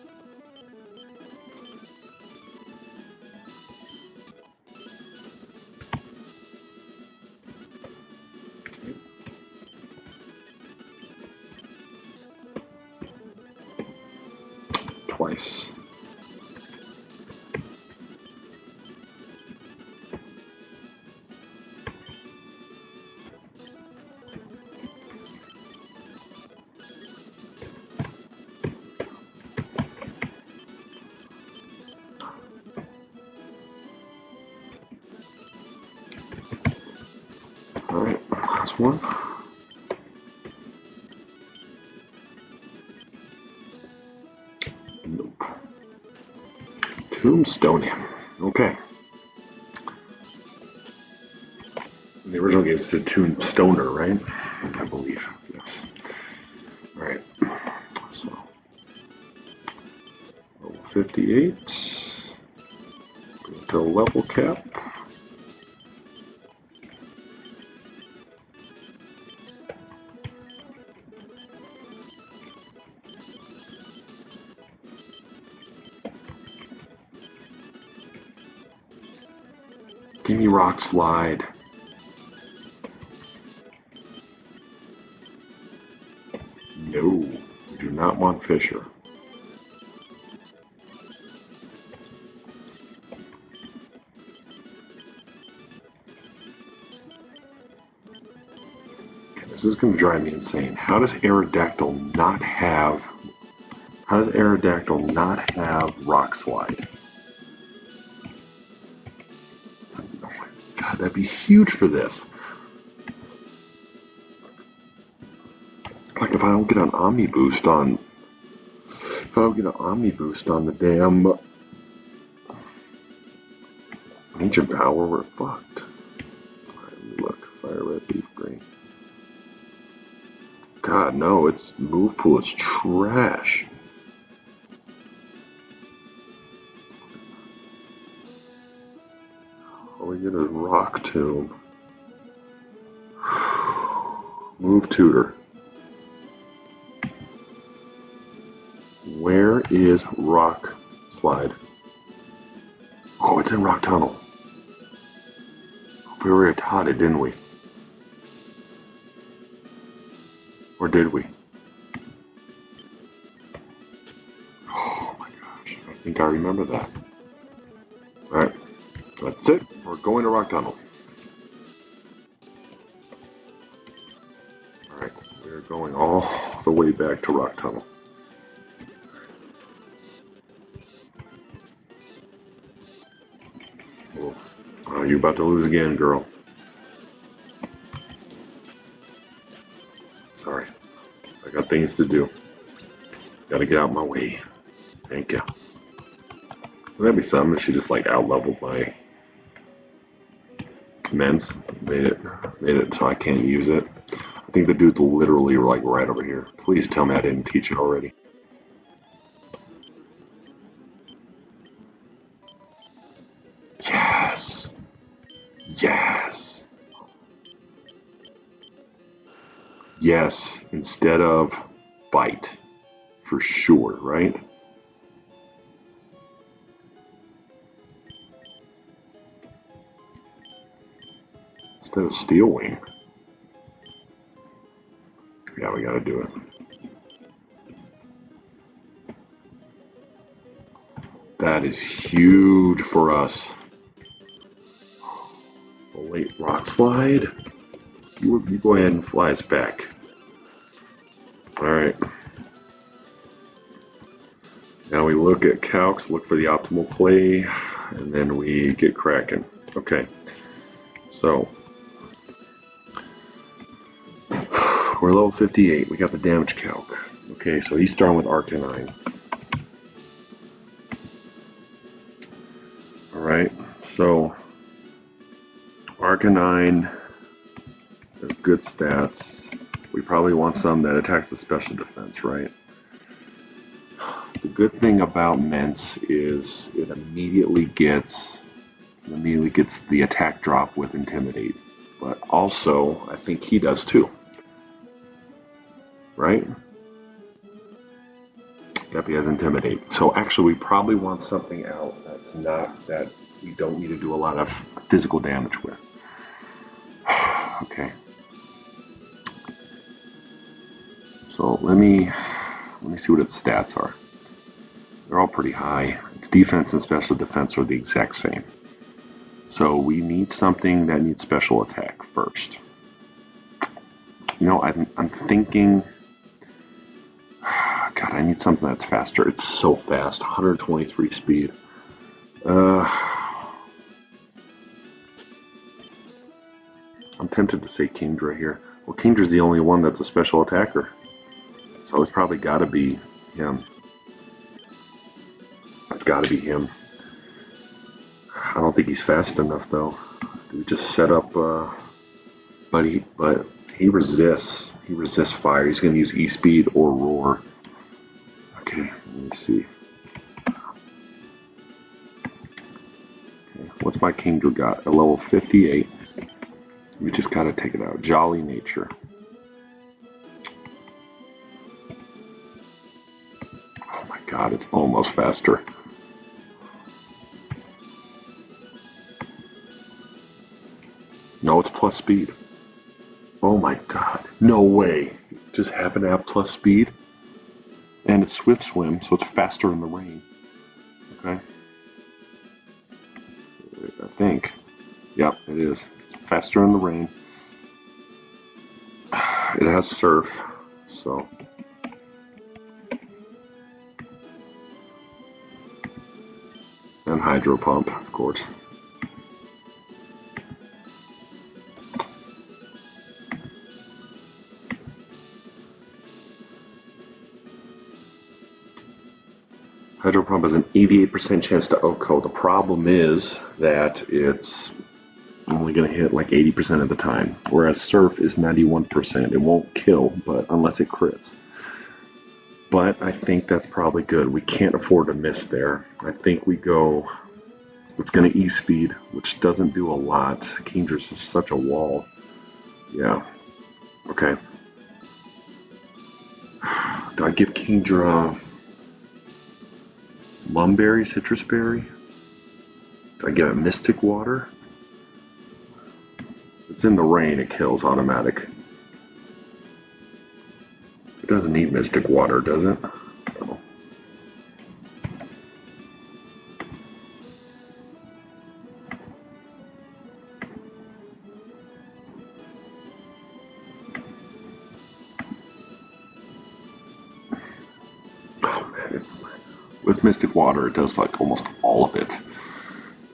Twice. Alright, last one. Nope. Tombstone him. Okay. The original game said Tombstoner, right? I believe. Yes. Alright. So. Level 58. Go to level cap. Give me Rock Slide. No, we do not want Fisher. Okay, this is going to drive me insane. How does Aerodactyl not have Rock Slide? Oh my god, that'd be huge for this. Like if I don't get an Omni Boost on, if I I'll get an Omni boost on the damn Ancient Power. We're fucked. Alright, let me look. FireRed, Leaf Green. God, no, its move pool is trash. All we get is Rock Tomb. Move Tutor. Where is Rock Slide? Oh, it's in Rock Tunnel. We already taught it, didn't we? Or did we? Oh my gosh, I think I remember that. Alright, that's it. We're going to Rock Tunnel. Alright, we're going all the way back to Rock Tunnel. Oh, you're about to lose again, girl. Sorry. I got things to do. Gotta get out of my way. Thank you. That'd be something if she just like out-leveled my Mence. Made it so I can't use it. I think the dude's literally like right over here. Please tell me I didn't teach it already. Yes! Yes! Yes, instead of bite. For sure, right? Instead of Steel Wing. Yeah, we gotta do it. That is huge for us. Oh wait, Rock Slide? You go ahead and fly us back. Alright. Now we look at calcs, look for the optimal play, and then we get cracking. Okay. So we're level 58. We got the damage calc. Okay, so he's starting with Arcanine. Alright, so Arcanine has good stats. We probably want some that attacks the special defense, right? The good thing about Mence is it immediately gets the attack drop with Intimidate. But also, I think he does too. Right? Yep, he has Intimidate. So actually, we probably want something out that we don't need to do a lot of physical damage with. Okay. So let me see what its stats are. They're all pretty high. Its defense and special defense are the exact same. So we need something that needs special attack first. You know, I'm thinking, God, I need something that's faster. It's so fast, 123 speed. I'm tempted to say Kingdra here. Well, Kingdra's the only one that's a special attacker. So it's probably got to be him. It's got to be him. I don't think he's fast enough, though. Do we just set up... But he resists. He resists fire. He's going to use E-Speed or Roar. Okay, let me see. Okay, what's my Kingdra got? A level 58. We just got to take it out. Jolly Nature. Oh my god, it's almost faster. No, it's plus speed. Oh my god, no way. Just happen to have plus speed. And it's Swift Swim, so it's faster in the rain. Okay. I think. Yep, it is. It's faster in the rain. It has Surf, so. And Hydro Pump, of course. Hydropump has an 88% chance to OHKO. The problem is that it's only going to hit like 80% of the time, whereas Surf is 91%. It won't kill, but unless it crits. But I think that's probably good. We can't afford to miss there. I think we go. It's going to E-speed, which doesn't do a lot. Kingdra's is such a wall. Yeah. Okay. Do I give Kingdra Lumberry, Citrus Berry? Do I give it Mystic Water? It's in the rain, it kills automatic. It doesn't need Mystic Water, does it? No. Oh man, with Mystic Water, it does like almost all of it.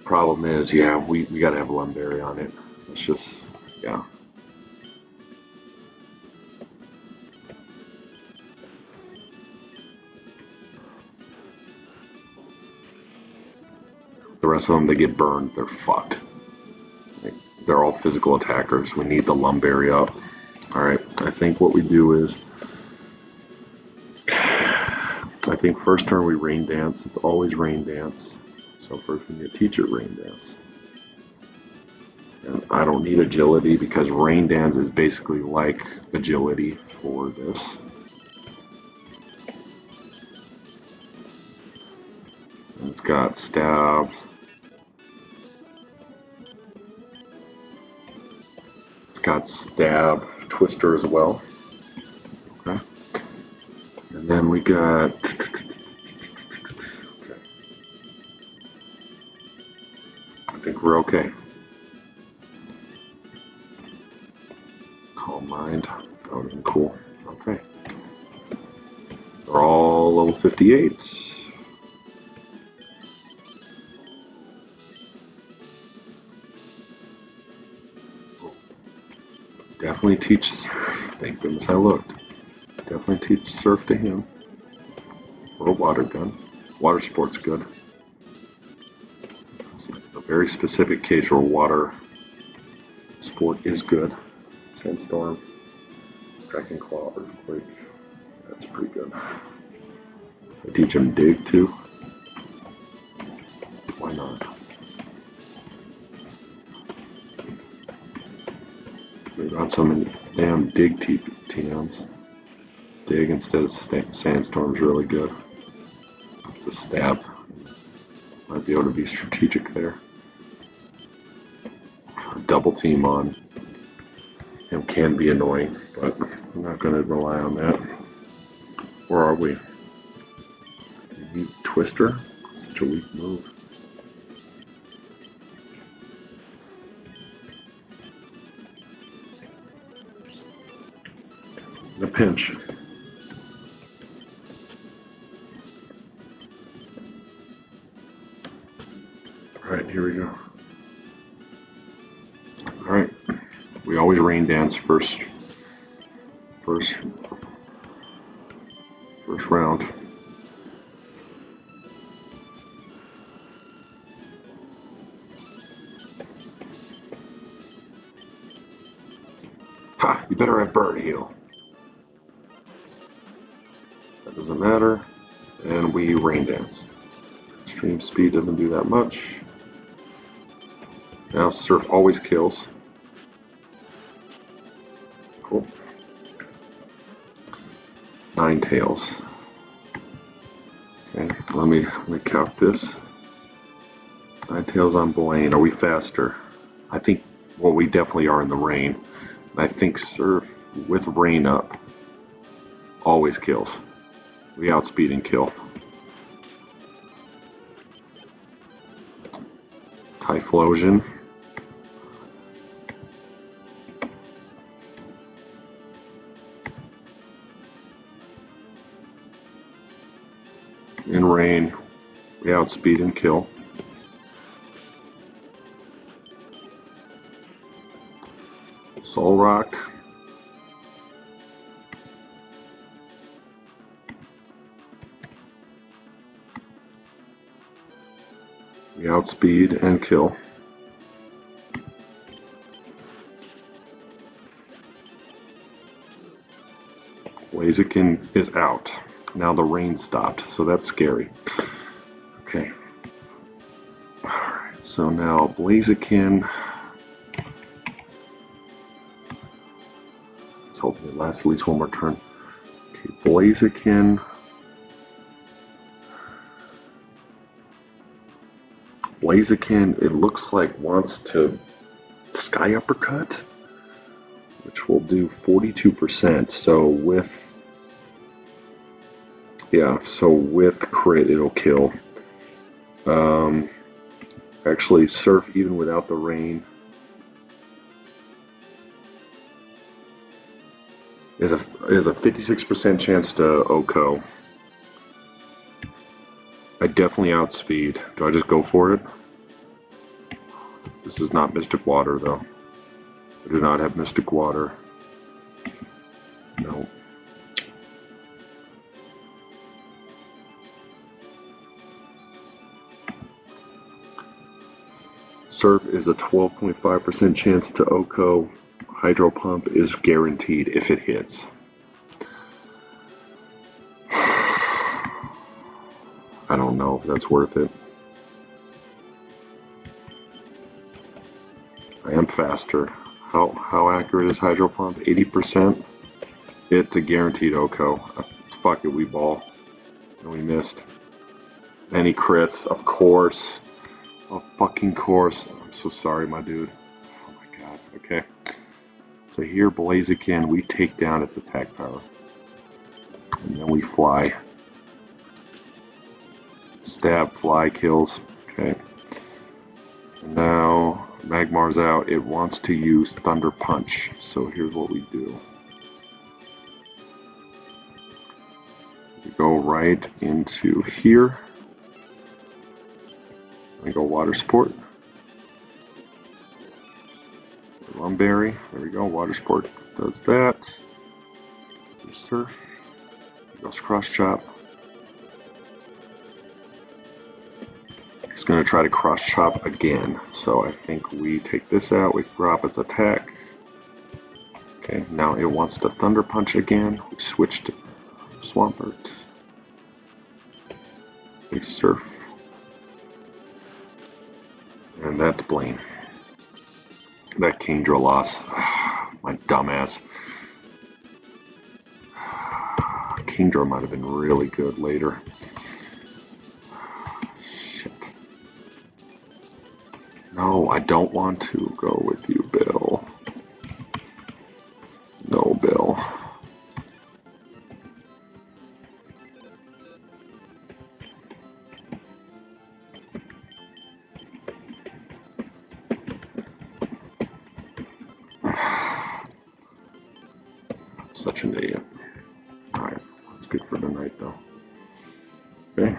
Problem is, yeah, we gotta have Lumberry on it. It's just, yeah. The rest of them, they get burned, they're fucked. Like, they're all physical attackers. We need the Lumberry up. Alright, I think what we do is, I think first turn we Rain Dance. It's always Rain Dance. So first we need to teach it Rain Dance. And I don't need Agility because Rain Dance is basically like Agility for this. And it's got Stab. It's got Stab Twister as well. Okay. And then we got. I think we're okay. Calm Mind. That would have been cool. Okay. They're all level 58s. Definitely teach Surf. Thank goodness I looked. Definitely teach Surf to him. Or a Water Gun. Water Sport's good. It's a very specific case where Water Sport is good. Sandstorm. Dragon Claw, Earthquake. That's pretty good. I teach him Dig too. Why not? We got so many damn Dig TMs. Dig instead of Sandstorm's really good. It's a stab. Might be able to be strategic there. Double team on him can be annoying, but I'm not going to rely on that. Where are we? You Twister? Such a weak move. In a pinch. Alright, here we go. Alright. We always Rain Dance first round. Ha! You better have Bird Heal. That doesn't matter. And we Rain Dance. Extreme Speed doesn't do that much. Now Surf always kills. Cool. Ninetales. Okay, let me count this. Ninetales on Blaine. Are we faster? I think, well, we definitely are in the rain. I think Surf with rain up always kills. We outspeed and kill. Typhlosion. In rain, we outspeed and kill. Soul Rock. We outspeed and kill. Blaziken is out. Now the rain stopped, so that's scary. Okay. Alright, so now Blaziken. Let's hope it lasts at least one more turn. Okay, Blaziken. Blaziken, it looks like wants to Sky Uppercut, which will do 42%. So with crit it'll kill. Actually, Surf even without the rain is a 56% chance to OHKO. I definitely outspeed. Do I just go for it? This is not Mystic Water though. I do not have Mystic Water. No. Surf is a 12.5% chance to OHKO. Hydro Pump is guaranteed if it hits. I don't know if that's worth it. I am faster. How accurate is Hydro Pump? 80%? It's a guaranteed OHKO. Fuck it, we ball. And we missed. Any crits? Of course. Of fucking course. I'm so sorry, my dude. Oh my god. Okay. So here, Blaziken, we take down its attack power. And then we fly. Stab, fly, kills. Okay. And now Magmar's out. It wants to use Thunder Punch. So here's what we do. We go right into here. We go Water Sport. Lumberry. There we go. Water Sport does that. Surf. Goes Cross Chop. It's going to try to Cross Chop again. So I think we take this out. We drop its attack. Okay, now it wants to Thunder Punch again. We switch to Swampert. We Surf. And that's Blaine. That Kingdra loss. My dumbass. Kingdra might have been really good later. Shit. No, I don't want to go with you, Bill. No, Bill. Such an idiot. Alright, that's good for tonight though. Okay.